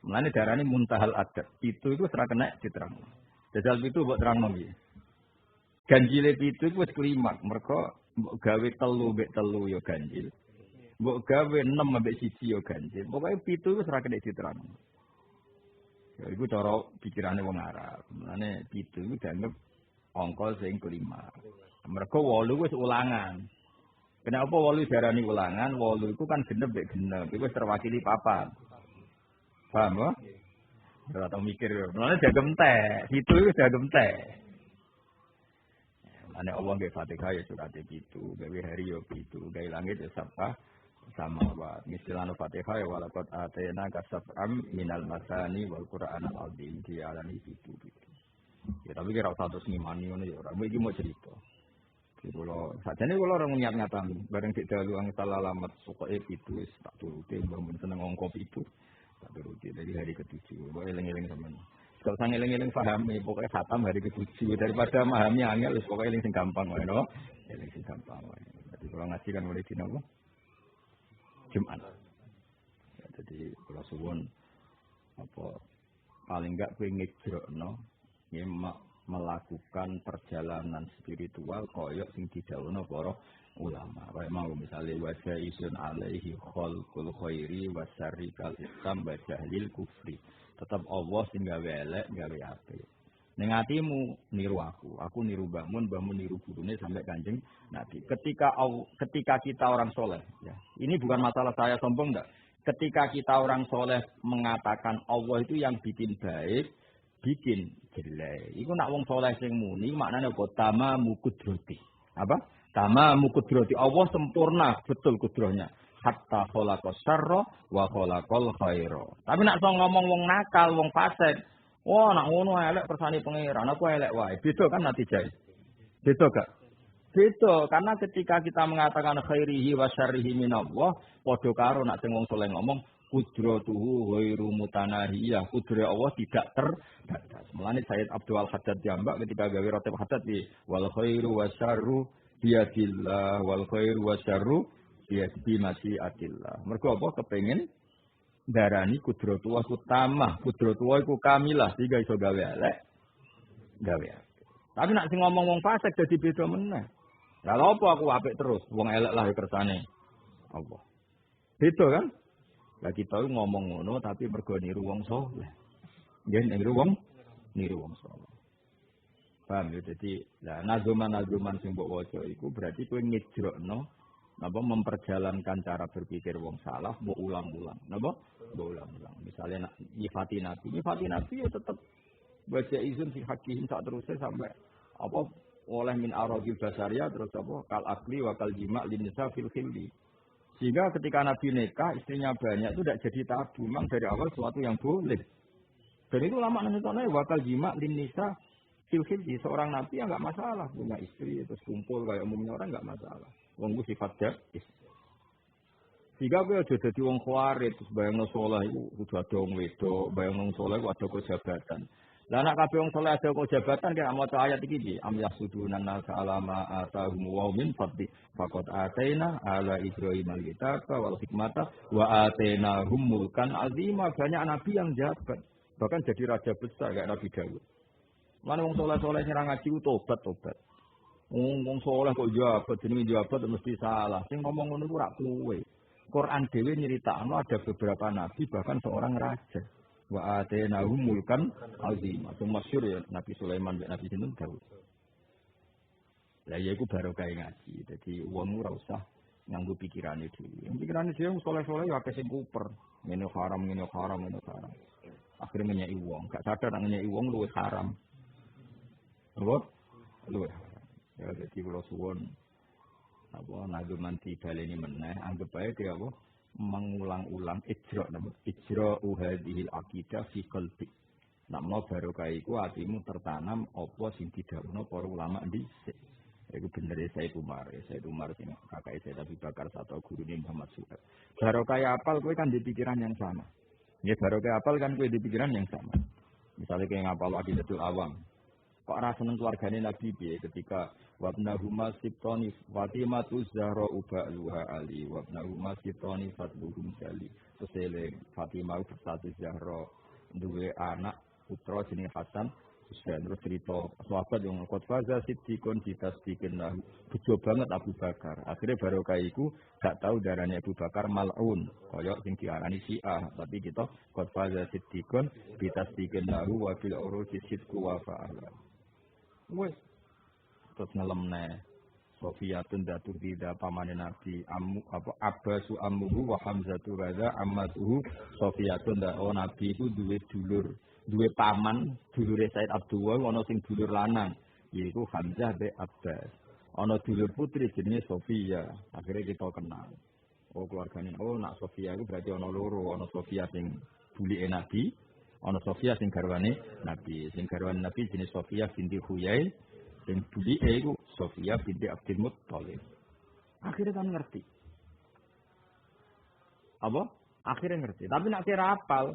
Mulane darane muntahal adat. 7 iku ora kena diterangno. Jajal 7 mbok terangno iki. Ganjile 7 iku wis klimak, mergo mbok gawe 3 mbek 3 ya ganjil. Mbok gawe 6 mbek 1 ya ganjil. Pokoke 7 wis ora kena diterangno. Ya iku cara pikirane wong Arab. Mulane 7 iku dianggap angka sing kelima. Mergo 8 wis ulangan. Kenapa 8 diarani ulangan? 8 iku kan genep mbek genep. Iku wis terwakili papat. Paham ya? Ora tau mikir. Mulane dianggap entek. 7 iku dianggap entek. Mulane Allah nggih Fatihah ya surat 7, gawe hari ya 7, gawe langit ya sabah sama wa mislan Fatihah ya walaqad atayna kasab'am minal masani wal Qur'an al-azim dialani itu. Ya tapi kira usah terus ngimani ngono ya ora. Iki mau cerita. Kula sajane kula ora niat ngatami bareng dik dalu ang salah alamat pokoke itu wis tak turuti mbon seneng angka itu. Tak turuti dari hari ke-7. Mbok eling-eling sampean. Kalau sang eling-eling pahami pokoknya khatam hari ke-7 daripada memahami angel wis pokoke eling sing gampang wae no. Eling sing gampang wae. Dadi kula ngaji kan mulai dina apa? Jumat. Ya, jadi kalau suwun apa paling enggak kowe ngejrokno melakukan perjalanan spiritual koyok sing didhawuhna para ulama. Kaya mau misale wajah isun alaihi khalqul khairi wa syarri kal islam wa jahlil kufri. Tetap Allah sing gawe elek, gawe apik. Ning atimu niru aku niru mbahmu niru gurune sampai Kanjeng Nabi. Ketika kita orang soleh, ya. Ini bukan masalah saya sombong enggak. Ketika kita orang soleh mengatakan Allah itu yang bikin baik, bikin jelek. Iku nak wong soleh sing muni maknane apa? Tamamu kudrati. Apa? Tamamu kudrati. Allah sempurna betul kudrahnya. Hatta khalaqas syarra wa khalaqal khaira. Tapi nak ngomong wong nakal, wong fasik, wah, nak ngono elek kersane pangeran, aku elek wae. Beda kan natijah. Beda gak? Beda, karena ketika kita mengatakan khairihi wa syarrihi minallah, padha karo nak sing wong saleh ngomong qudratuhu ghairu mutanahiyah. Kudrat Allah tidak terbatas. Mulane Sayyid Abdul Haddad Jambak ketika gawe rotib haddad di wal khairu wa syarru biyadillah wal khairu wa syarru biyadi masyiatillah. Mergo apa kepengin darani kudratullah utama, kudratullah iku kamilah sehingga iso gawe elek, gawe. Tapi nek sing ngomong wong fasik dadi beda meneh. Lah apa aku apik terus, wong elek lah kersane Allah. Beda kan? Lah kita ngomong ngono tapi mergo niru wong saleh. Nggih niru wong saleh. Paham ya? Jadi lah nazuman sing mbok waca iku berarti kowe ngejrokno napa memperjalankan cara berpikir wong salah mbok ulang-ulang. Napa? Mbok ulang-ulang. Misalnya nyifati nabi ya tetep baca izin si hakim sak terusé sampai apa oleh min aradil basariyah terus apa kal akli wa kal jima' lin nisa fil khilli. Sehingga ketika Nabi nikah istrinya banyak itu tidak jadi tabu, memang dari awal sesuatu yang boleh. Dan itu lama nentukannya wa kal jima' lin nisa fil khilli. Seorang nabi ya enggak masalah punya istri terus kumpul kayak umumnya orang enggak masalah. Wong ku sifat jais. Jika kowe aja dadi wong khawarit, terus bayangno saleh iku kudu ada wong wedok, bayangno wong saleh ada kejabatan. Lah nek kabeh wong saleh ada kejabatan kaya maca ayat iki iki, am yasuduna nasa alama atahum wa min fadli faqad ataina ala ibrahim al-kitaba wal hikmata wa atainahum mulkan azima. Banyak nabi yang jabat, bahkan jadi raja besar kayak Nabi Daud. Mana wong saleh-saleh sing ra ngaji tobat. Wong saleh kok jabat jenenge jabat mesti salah. Sing ngomong ngono ku ra kowe. Quran dhewe nyeritakno ada beberapa nabi bahkan seorang raja. Wa atainahum mulkan azim. Itu masyhur ya Nabi Sulaiman dan Nabi Daud. Lah ya iku barokah ngaji. Dadi wong ora usah nganggo pikirane dhewe. Pikirane dhewe saleh-saleh ya akeh sing kuper. Ngene haram. Akhirnya nyai wong, gak sadar nang nyai wong luwih haram. Apa? Luwih. Ya dadi kula suwun apa nageman dibaleni meneh anggap bae kaya apa mengulang-ulang ijra hadhil aqidah fi qalbi. Nek mau barokah iku atimu tertanam apa sing didhawuhna para ulama dhisik. Iku bener Said Umar sing kakake Said Abu Bakar atau gurune Muhammad Suhaib. Barokah apal kowe kan di pikiran yang sama. Ya barokah apal kan kowe di pikiran yang sama. Misalnya kayak ngapal Aqidatul Awam. Kok ora seneng keluargane Nabi piye ketika wabnahuma sibtoni Fatimatu Zahra ubaluha ali wabnahuma sibtoni fatluhum jali. Terus Fatimah bersatu Zahra duwe anak putra jenenge Hasan terus cerita sahabat yang qad faza siddiqun ditasdiqin lahu. Bejo banget Abu Bakar. Akhirnya barokah iku gak tahu darahnya Abu Bakar mal'un kaya sing diarani Syiah, tapi kita qad faza siddiqun ditasdiqin lahu wa fil urusi sidqu wa fa'ala. Wes terus ngelemne Sofiyatun datur tidak pamane Nabi Abbasu ammuhu wa Hamzatu radza ammatuhu Sofiyatun da Nabi itu duwe paman dulure Said Abdullah ana sing dulur lanang yaiku Hamzah be Abbas. Ana dulur putri jenenge Sofia. Akhirnya kita kenal. Oh keluargane nak Sofia itu berarti ana loro, ana Sofia sing bulike Nabi, ana Sofia sing garwane Nabi. Sing garwane Nabi jenenge Sofia binti Huyai, sing bulike iku Sofia binti Abdul Muttalib. Akhirnya kan ngerti. Apa? Akhirnya ngerti. Tapi nak kira apal,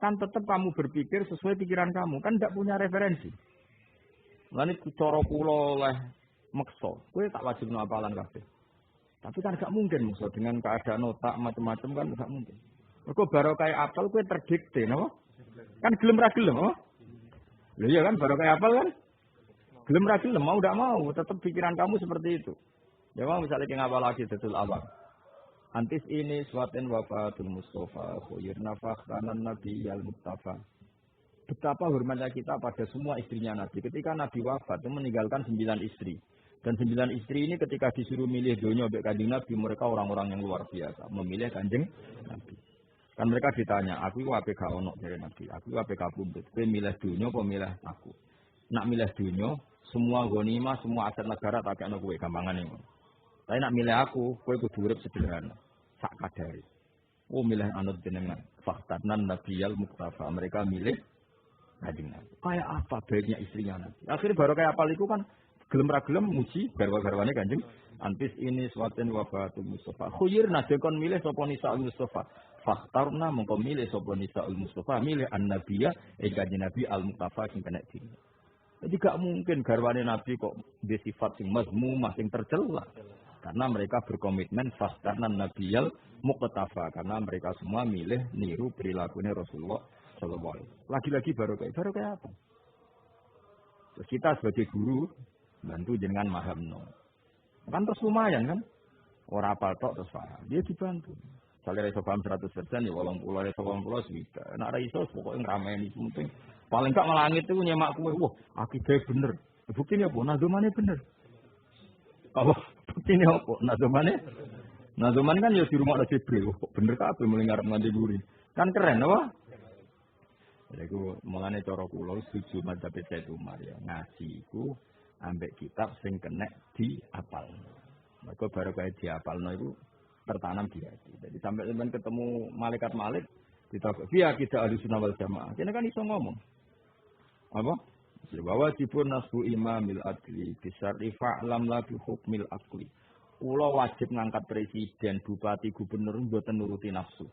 kan tetap kamu berpikir sesuai pikiran kamu, kan tidak punya referensi. Lan iki cara kula oleh meksa, kowe tak wajib apalan kabeh. Tapi kan gak mungkin meksa dengan keadaan otak macam-macam kan gak mungkin. Mergo barokah apal kowe terdikte, napa? Kan gelem ra gelem, apa? Lho iya kan barokah apal kan? Gelem ra gelem, mau ndak mau, tetap pikiran kamu seperti itu. Ya mau misalnya ki ngapal lagi betul awal. Antis ini suatin wafatul Mustafa khuyirna fakhtanan Nabi al-Mustafa. Betapa hormatnya kita pada semua istrinya Nabi. Ketika Nabi wafat, itu meninggalkan 9 istri. Dan 9 istri ini ketika disuruh milih dunia untuk kanjeng Nabi, mereka orang-orang yang luar biasa. Memilih kanjeng Nabi. Kan mereka ditanya, aku APK ono dari Nabi. Aku APK pundut. Aku milih dunia, aku milih aku. Nak milih dunia, semua ghanimah, semua aset negara tak kena kowe gampangan ini. Tapi nak milih aku, kowe kudu urip sederhana, sak kadare. Oh milih anut jenengan, fakhtanan Nabiyal Mustafa. Mereka milih kanjeng Nabi. Kayak apa baiknya istrinya Nabi. Akhirnya baru kayak apal itu kan gelem ra gelem muji garwa-garwane kanjeng. Antis ini suatin wafatul Mustafa. Khuyir nadekon milih sapa nisaul Mustafa. Fakhtarna mongko milih sapa nisaul Mustafa, milih an-nabiyya kanjeng Nabi al-Mustafa sing kena di. Jadi gak mungkin garwane Nabi kok di sifat sing mazmumah sing tercela. Karena mereka berkomitmen karena Nabiyal Muqtafa, karena mereka semua milih niru perilakunya Rasulullah sallallahu alaihi wasallam. Lagi-lagi baru kayak apa? Terus kita sebagai guru bantu jenengan mahamno. Kan terus lumayan kan? Ora apa tok terus paham. Dia dibantu. Kalau iso paham 100% ya 80 iso 80 suwita. Nek ora iso pokoke ngrameni penting. Paling gak melangit itu nyemak kowe. Wah, akidah bener. Buktinya apa? Nazomane bener. Apa? Buktinya apa? Nazomane kan ya di rumah ada Jibril. Kok bener kabeh mulai ngarep nganti guri. Kan keren apa? Jadi aku mulane cara kula setuju madzhab Said Umar ya. Ngaji iku ambek kitab sing kena diapal. Mergo baru kaya diapalno iku tertanam di hati. Jadi sampai sampean ketemu malaikat Malik ditakok, "Iya kita Ahlussunnah wal Jamaah." Kene kan iso ngomong. Apa? Bahwa wajibun nasbu imamil adli bisyarri fa'lam la bi hukmil aqli. kula wajib ngangkat presiden, bupati, gubernur mboten nuruti nafsu.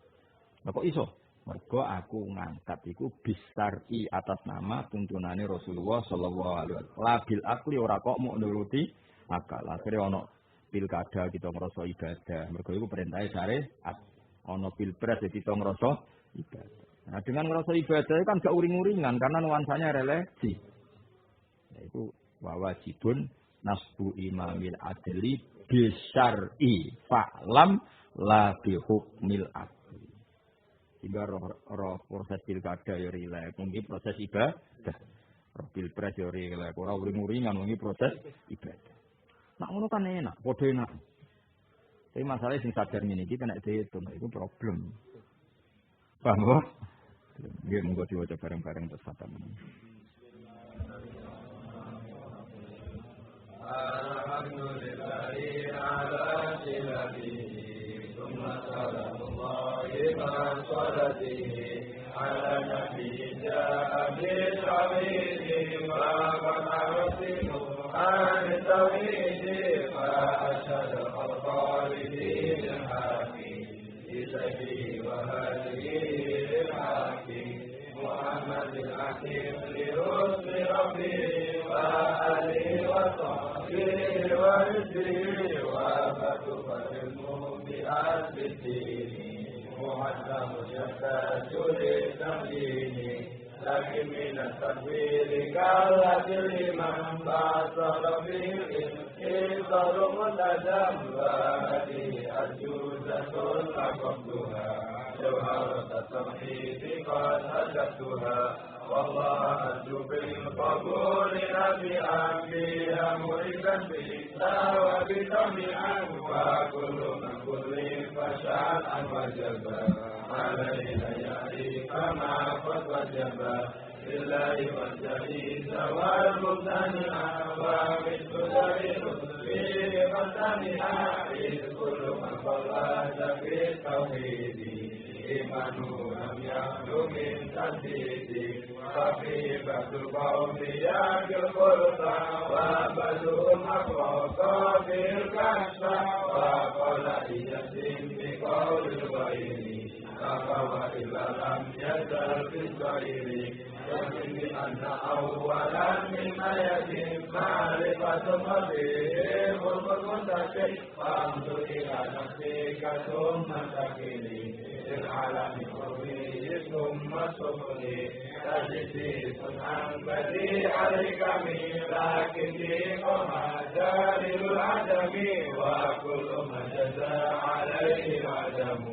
Lah kok iso? Mergo aku ngangkat iku bisari atas nama tuntunane Rasulullah sallallahu alaihi wasallam. Labil akli ora kok mau nuruti akal. Akhire ana pilkada kita ngrasa ibadah. Mergo iku perintahe syariat. Ana pilpres kita ngrasa ibadah. Nah, dengan ngrasa ibadah kan gak uring-uringan karena nuansanya religi. Yaitu wajibun nasbu imamil adli bisyar'i fa'lam la bihukmil adli. Sehingga roh proses pilkada ya rilek, mungkin proses ibadah. Roh pilpres ya rilek, ora uring-uringan mungkin proses ibadah. Nah ngono kan enak, padha enak. Tapi masalahnya sing sadar ngene iki kena diitung, itu problem. Paham? Nggih monggo diwaca bareng-bareng terus khatam. Alhamdulillahi ala silatihi Summa salamullahi wa salatihi Ala nabiyyi ja'abil awidi Wa qana'asimu Anitawidi Wa asyadu al-qalidi Al-haqi Isabi wa hadihi Muhammad al-Hakim Lirusli Rabbi Wa alihi wa sahbihi wa rizdihi Wa fatufat al-mubi'at bidini Muhammad al-Jassadu li-tamdini Lakin minat tadbiri Kalatil imam Ba'asara bihil Isaru mutajam Ba'adi al-juzatul Laqabduha جوهرة التوحيد قد أجبتها والله أرجو بالقبول نبيا بها مريدا بها وبسمعا وكل من كل فشاء وجبا علينا يأتي كما قد وجبا لله والجليس والمبتدئ ومثل ذلك فيه مبتدئ إذ كل من خرج في التوحيد إيمانه لم يخلو من تسديد خفيفة القوم يأتي الخلق وبدو المقوص في الكشف وقال يسلم بقول الغير فهو إلا لم يزل في الغير يقول بأن أولا مما يتم معرفة مبيه خلق المنتشر فانظر إلى نفسك ثم تكلي العالم القوي ثم سفلي تجديد عن بديع الكمي لكن فيكم جالل العدم وكل ما جزى عليه العدم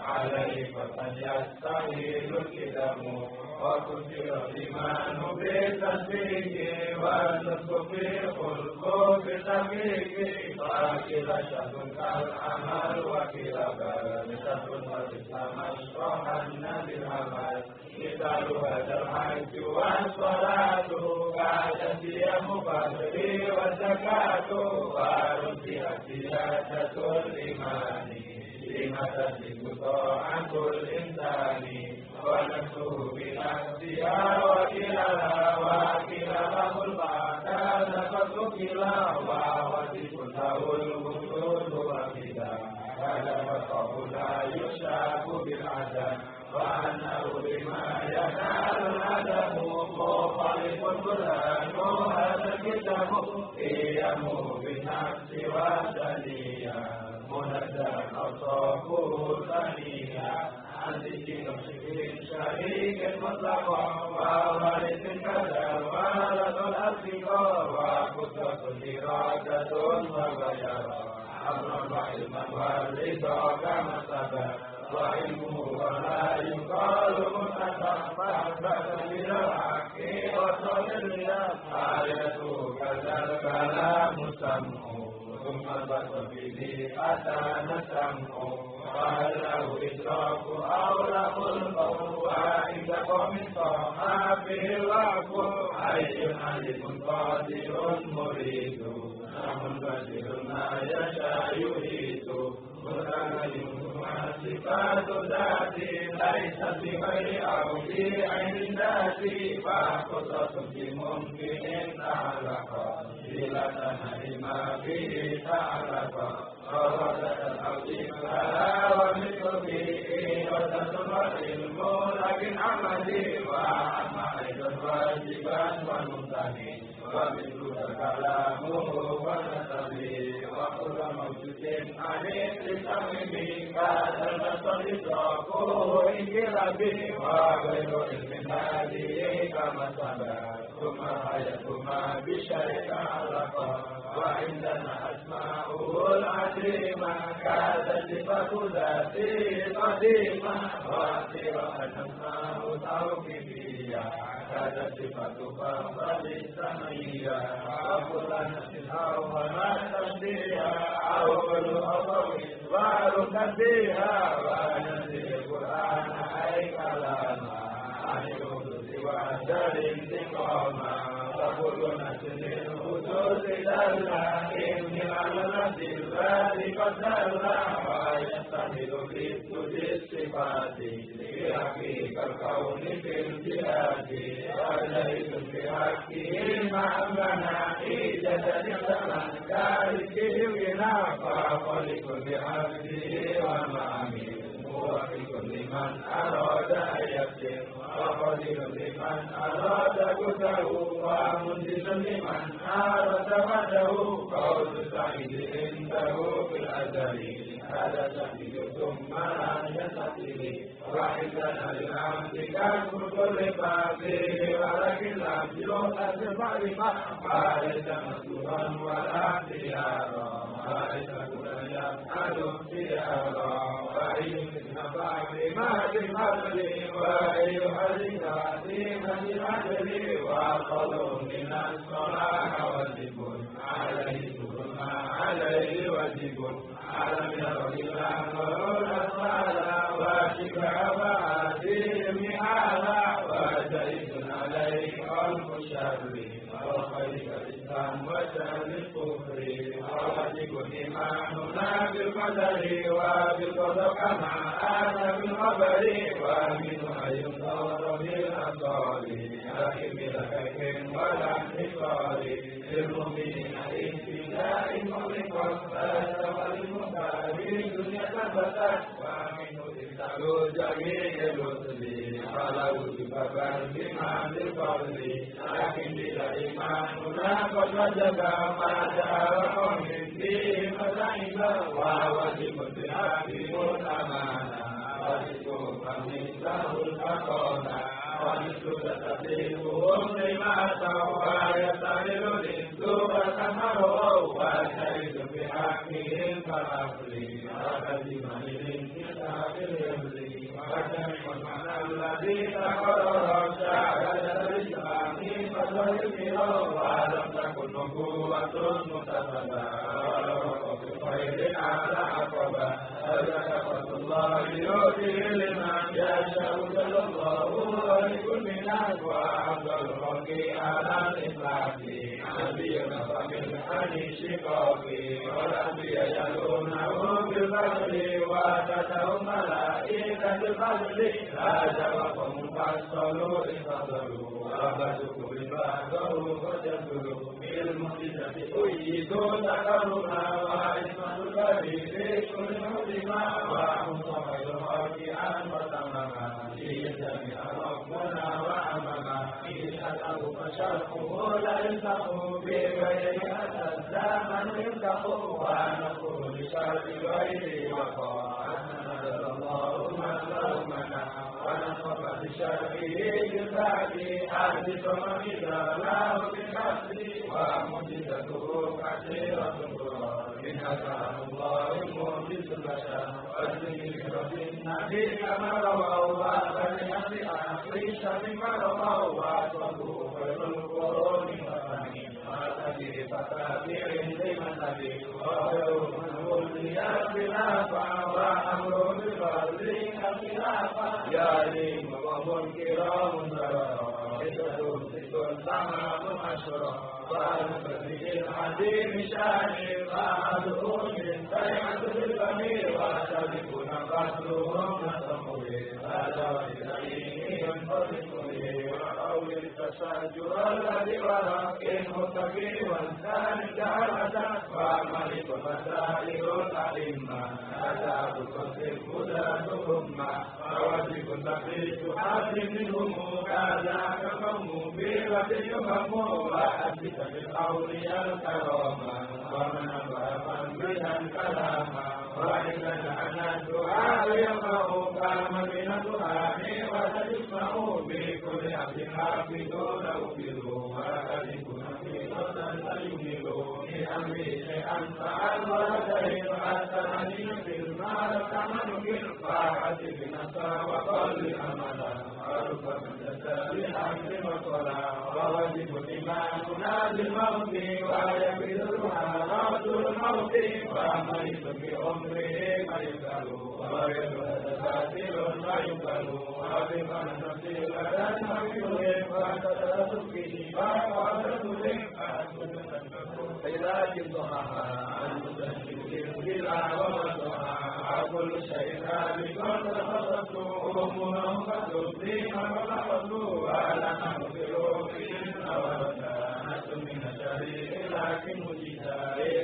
عليه فقد يستحيل الكلام وكثر الإيمان بالتصديق والنصف في خلق بالتفريق وكلا شهر كالعمل وكلا بل شهر والإسلام أشرحن بالعمل مثال هذا الحج والصلاة بعد الصيام فالفطر والزكاة ورزقت سياسة الإيمان لما تجد طاعة الإنسان ونفسه بنفسها وكلها وكلها البعث نفس كلاها وذكر له الوجود وكذا هذا فقه لا يشاك بالعدم وأنه لما ينال العدم مخالف القرآن هذا الكتاب قيامه بالنفس والدنيا منزل أوصافه ثانية عن ذكر شريك مطلقا ووارث كذا ولد الأصدقاء وقدرة إرادة وغيرا أمر علما والرضا كما سبق وعلمه ولا يقال متفق إلى الحق وصل إلى آيته كذا الكلام سمع ثم البصر به أتانا السمع وهل له إدراك أو له القول وعند قوم صاحب الوقف حي عليم قادر مريد نعم بدر ما يشاء يريد متكلم صفات ذاتي ليست بغير أو في عين ذاتي فقصة بممكن تعلق بلا تنهي ما به تعلق وعما أيضا واجبا والممتنع ومثل كلامه ونسبه وكل موجود عن التميم هذا المصدر صافه انقلابه وغير علم هذه كما سبق ثم حياتهما بشيء علقا وعندنا أسماؤه العظيمة كذا صفة ذاته قديمة وأخيرا أسماء توقيفية كذا صفة فضل السمية وكل نفس أولا تشبيها أو كل أضوء وارتديها ونزل القرآن أي كلاما عن الحدود وأجل انتقاما وكل نسل الحدود دلا إن على نفس الذات قد دلا ويستمر في سجود الصفات لحقيقة الكون في الجهاد وليس بحقه معنى إيجاد الزمن كارثه الغنى فهو لكل عبده ومعامل موفق لمن أراد أن يفتن وقدر لمن أراد قدره ومنزل لمن أراد وده قول سعيد عنده في الأزل هذا سبيل ثم لم يستطيع وعندنا للعبد كسب كل فاضل ولكن العبد يؤثر ما ليس مسؤولا ولا اختيارا وليس كل يفعل اختيارا وأي من بعد ما بالعدل وأي حديث عظيمة العدل وقالوا من الصلاح واجب عليه ثم عليه واجب ألم ير إلى قول الصلاة وشفع وعديم على وجيد عليه قلب الشر وخير الإسلام وشر الكفر وواجب إيماننا بالقدر وبالقدر كما أتى بالخبر ومنه أن ينظر بالأبصار لكن بلا كيف ولا انتصار للمؤمنين ابتداء مغلق الدنيا ثبتت ومنه تبتغوا جميع الرسل فلو سببا بما بالفضل لكن بلا إيماننا قد وجب ما جاء من فيه فزعم وواجب الصحاب والأمانة وذكر فمثله الفقانة ومثل تستطيعهم لما سوى يسأل للسوء كمره وشهد بحقهم فالأصل وكذب للانتساب اليملي وجمع المعنى الذي تقرر شاهد الإسلام فالوهمه ولم تكن نبوة متفدة ولو خير على عقبة فذكرة الله يؤتيه لمن يشاء جل الله لكل ناس وأفضل الخلق على الإطلاق نبينا فبالحني شقاقي والأنبياء يلونه بالفضل وأتتهم ملائكة الفضل هذا وهم فصلوا انفصلوا وبدوا ببعضه وجدوا بالمعجزة أيدوا تكرما وعصمة الكبير كل مسلما ومصطفى الخلق عن وتمما ليجتمع ربنا وأمما إن أتوا فشرقه لا يلتقوا بغير أتى الزمن يلتقوا ونقول لشرق غيره وقال نزل الله مظلومنا ونصف بشرقه بالبعد حدث ومثل له بالحسن ومعجزته كثيرة إن أتاه الله معجز البشر والذكر بالنبي كما رووا فلنفس أخريش مما رووا وأصبوا خير القرون فثاني وتبي فتابع لمثل وخير من ولي خلافا وأمر بالفضل خلافا يا لي وهم كرام بررا تمام عشرة وأنفسه العظيم شاني فأدعو من بيعة الفمير وأشركون قتلهم نصمه هذا وإليه ينفرق لي وقول التشاجر الذي ورق المتقي والثاني جعلة وملك مسائل الأئمة هذا بقصد الهدى ثم واجب تقيت حاد منهم كذاك قوم بيرة يفهم وحدث بالأولياء الكرامة ومن أبعث بها الكلام وإذا جعل الدعاء يقرأ قام من الدعاء وتسمع بكل عبد حافظون أوفروا وأكلكم في صدى يميلوا لأمري شيئا فعل ولدين حتى أن في المال كمن في القاعة بنصر وقل أملا عرف من تسالي حمد وصلاة وواجب إيماننا بالموت ويكفر حالات الموت وميت بأمره ما يفعل ويدعو تساتير ما يفعل وبمن نصير لدى المكتوب فتدرس فيه وقدرت إذا جبتها المتشكل بلا ومدها كل شيء بكل تخصصوا منهم الدين وخلصوا ولنا نغفر فيهم ولنا من الشريك لكن مجيدا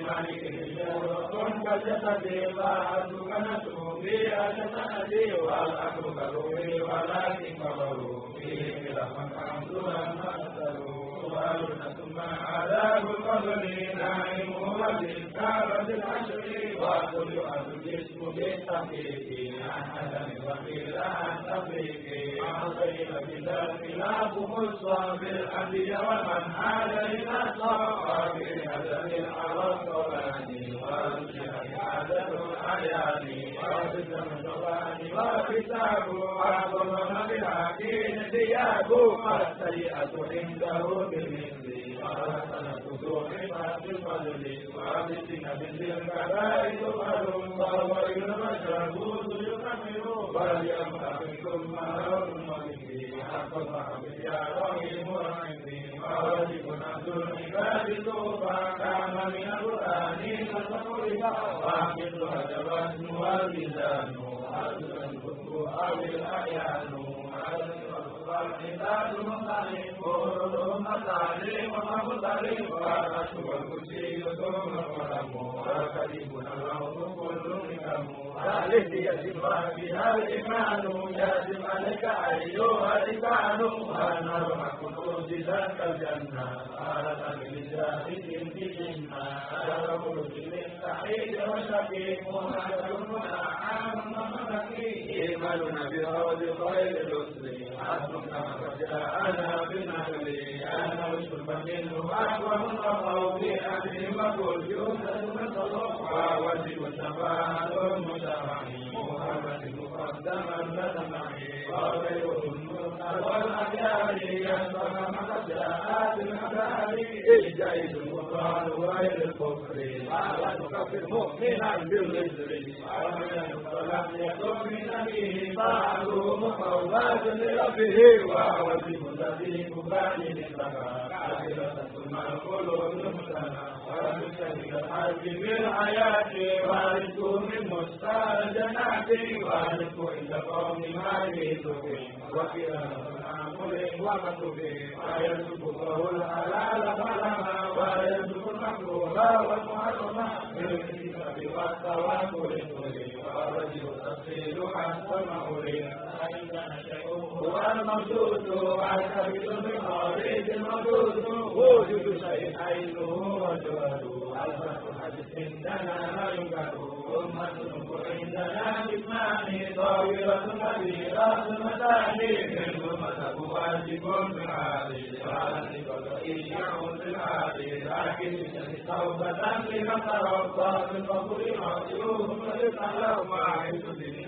مالك الجور كجسد فأتوك نسوا في أجسادي والأكل كروي ولكن كبروا فيه خلافا كمسولا مأسروا ثم عذاب القبر نعيم وبالكعبة العشر وكل أهل الجسم بالتحقيق عن عدم وقيل عن تفريق عن غير بذا خلاف خصا بالأنبياء ومن عاد إلى الصحابة بهدف على الصلاه وارجع عادة الأعيان وارجع الصلاه وكتاب وعظم بالعقيد ثياب والسيئة عنده بالمثل وحسنة صحبة بالفضل وعبدنا بالكبائر تفعل وهو المشهود يكمل وليمتحكم مهر الملك حق صاحب يا رحيم رحيم وواجب عبد العباد توفى كان من القرآن فصبر وحفظ هجبا والميزان حسن الكتب أو الأحيان والعباد مختلف كل مختلف ومختلف والرشد والكرسي ثم القلم وكريم الروض كل نكم ثالث يجب بها الإيمان يجب عليك أيها الإنسان والنار محفوظ ذاك الجنة على بالجاهد في جنة يقول بالمستحيل وشقيق وحسننا عام وملكي إيماننا بهود خير الرسل حسبنا وجاءنا بالنقل أنا وشرب منه أقوى القول بأهل وكل يوسف من صلوح ووجه الشفاعة المشرعين محمد مقدما لدمعي وغيره المرسل والأخيار يسبق مقدات الأبدال الجيد الغفران غير الكفر على تكفر مؤمنا بالرزق ومن الصلاة يكون به طاعته مقومات لربه وواجب الذي كفاني للبقاء عاجلة ثم القلوب المسلمة ولم شهد الحج بالحياة وارثه من مستجنات وارثه عند قوم ما يريدون وكلا تنعمل ومكتوب ويرزقه الحلال فلما ويرزق المكروه والمحرم بالكتاب والتوكل والرجل تفصيل حتى المولى فإن شيء هو الموجود والثابت بخارج الموجود وجود شيء عينه وجهده الفتح حدث عندنا لا ينكر أمة عندنا جسمان طاهرة كبيرة المتاني منهم مذهب واجب بالعالي وعلى الرئيس يعود بالعالي لكن توبة لمن تربى بالقبول معصيوم فلتعلم واحد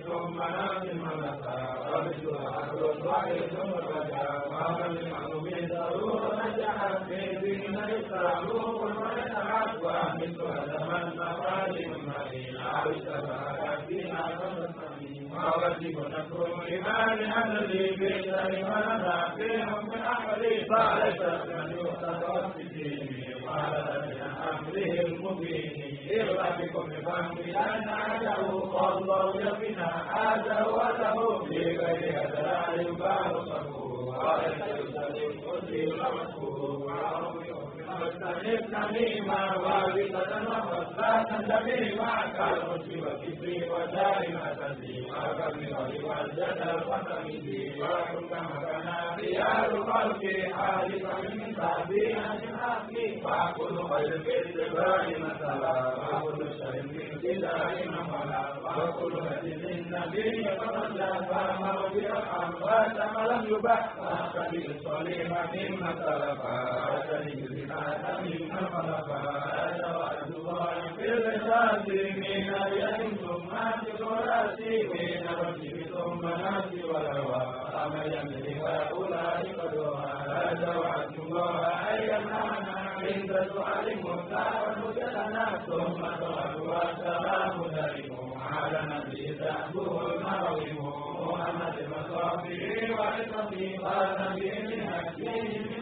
ثم نام المنفى ومثلها عدل الوحي ثم الرجاء ومن المعلوم ضرورة نجحت في دين الإسلام ويتعب ومثلها زمن مقالب المريض عائشة فينا وواجب نكون إيمان الذي بيتني ولنا فيهم من أحد فليس من يؤتى بالدين وعلى من أمره المبين إلا بكم فهم لأن عجه الله يقنا هذا وله في غير هذا لا يبال صفوه وليس يسلم قدر ومسكوه وعرض واجتنب ما واجبة وفصلة جميعا كالمسلم والكفر ودائما تسليما كالمغرب والجدل وتمييز وكن كما كان خيار الخلق حالفا من تابعين الحق وكل خير في اتباع مثلا وكل شر في ابتداء مثلا وكل هدي النبي فقد فامر بالاموات ما لم يبح وكل صليمة مثلا فاتني بما مما خلقا وأرجو الله في الرشاد من اليد ثم في راسي من رجل ثم ناسي والهوى أما يملك أولئك دعاء دعوت الله أن يمنعنا عند سؤال مختار مجدنا ثم صلاة والسلام دائم على نبي تحبه المروي محمد المصافي وعصمه قال نبي من حكيم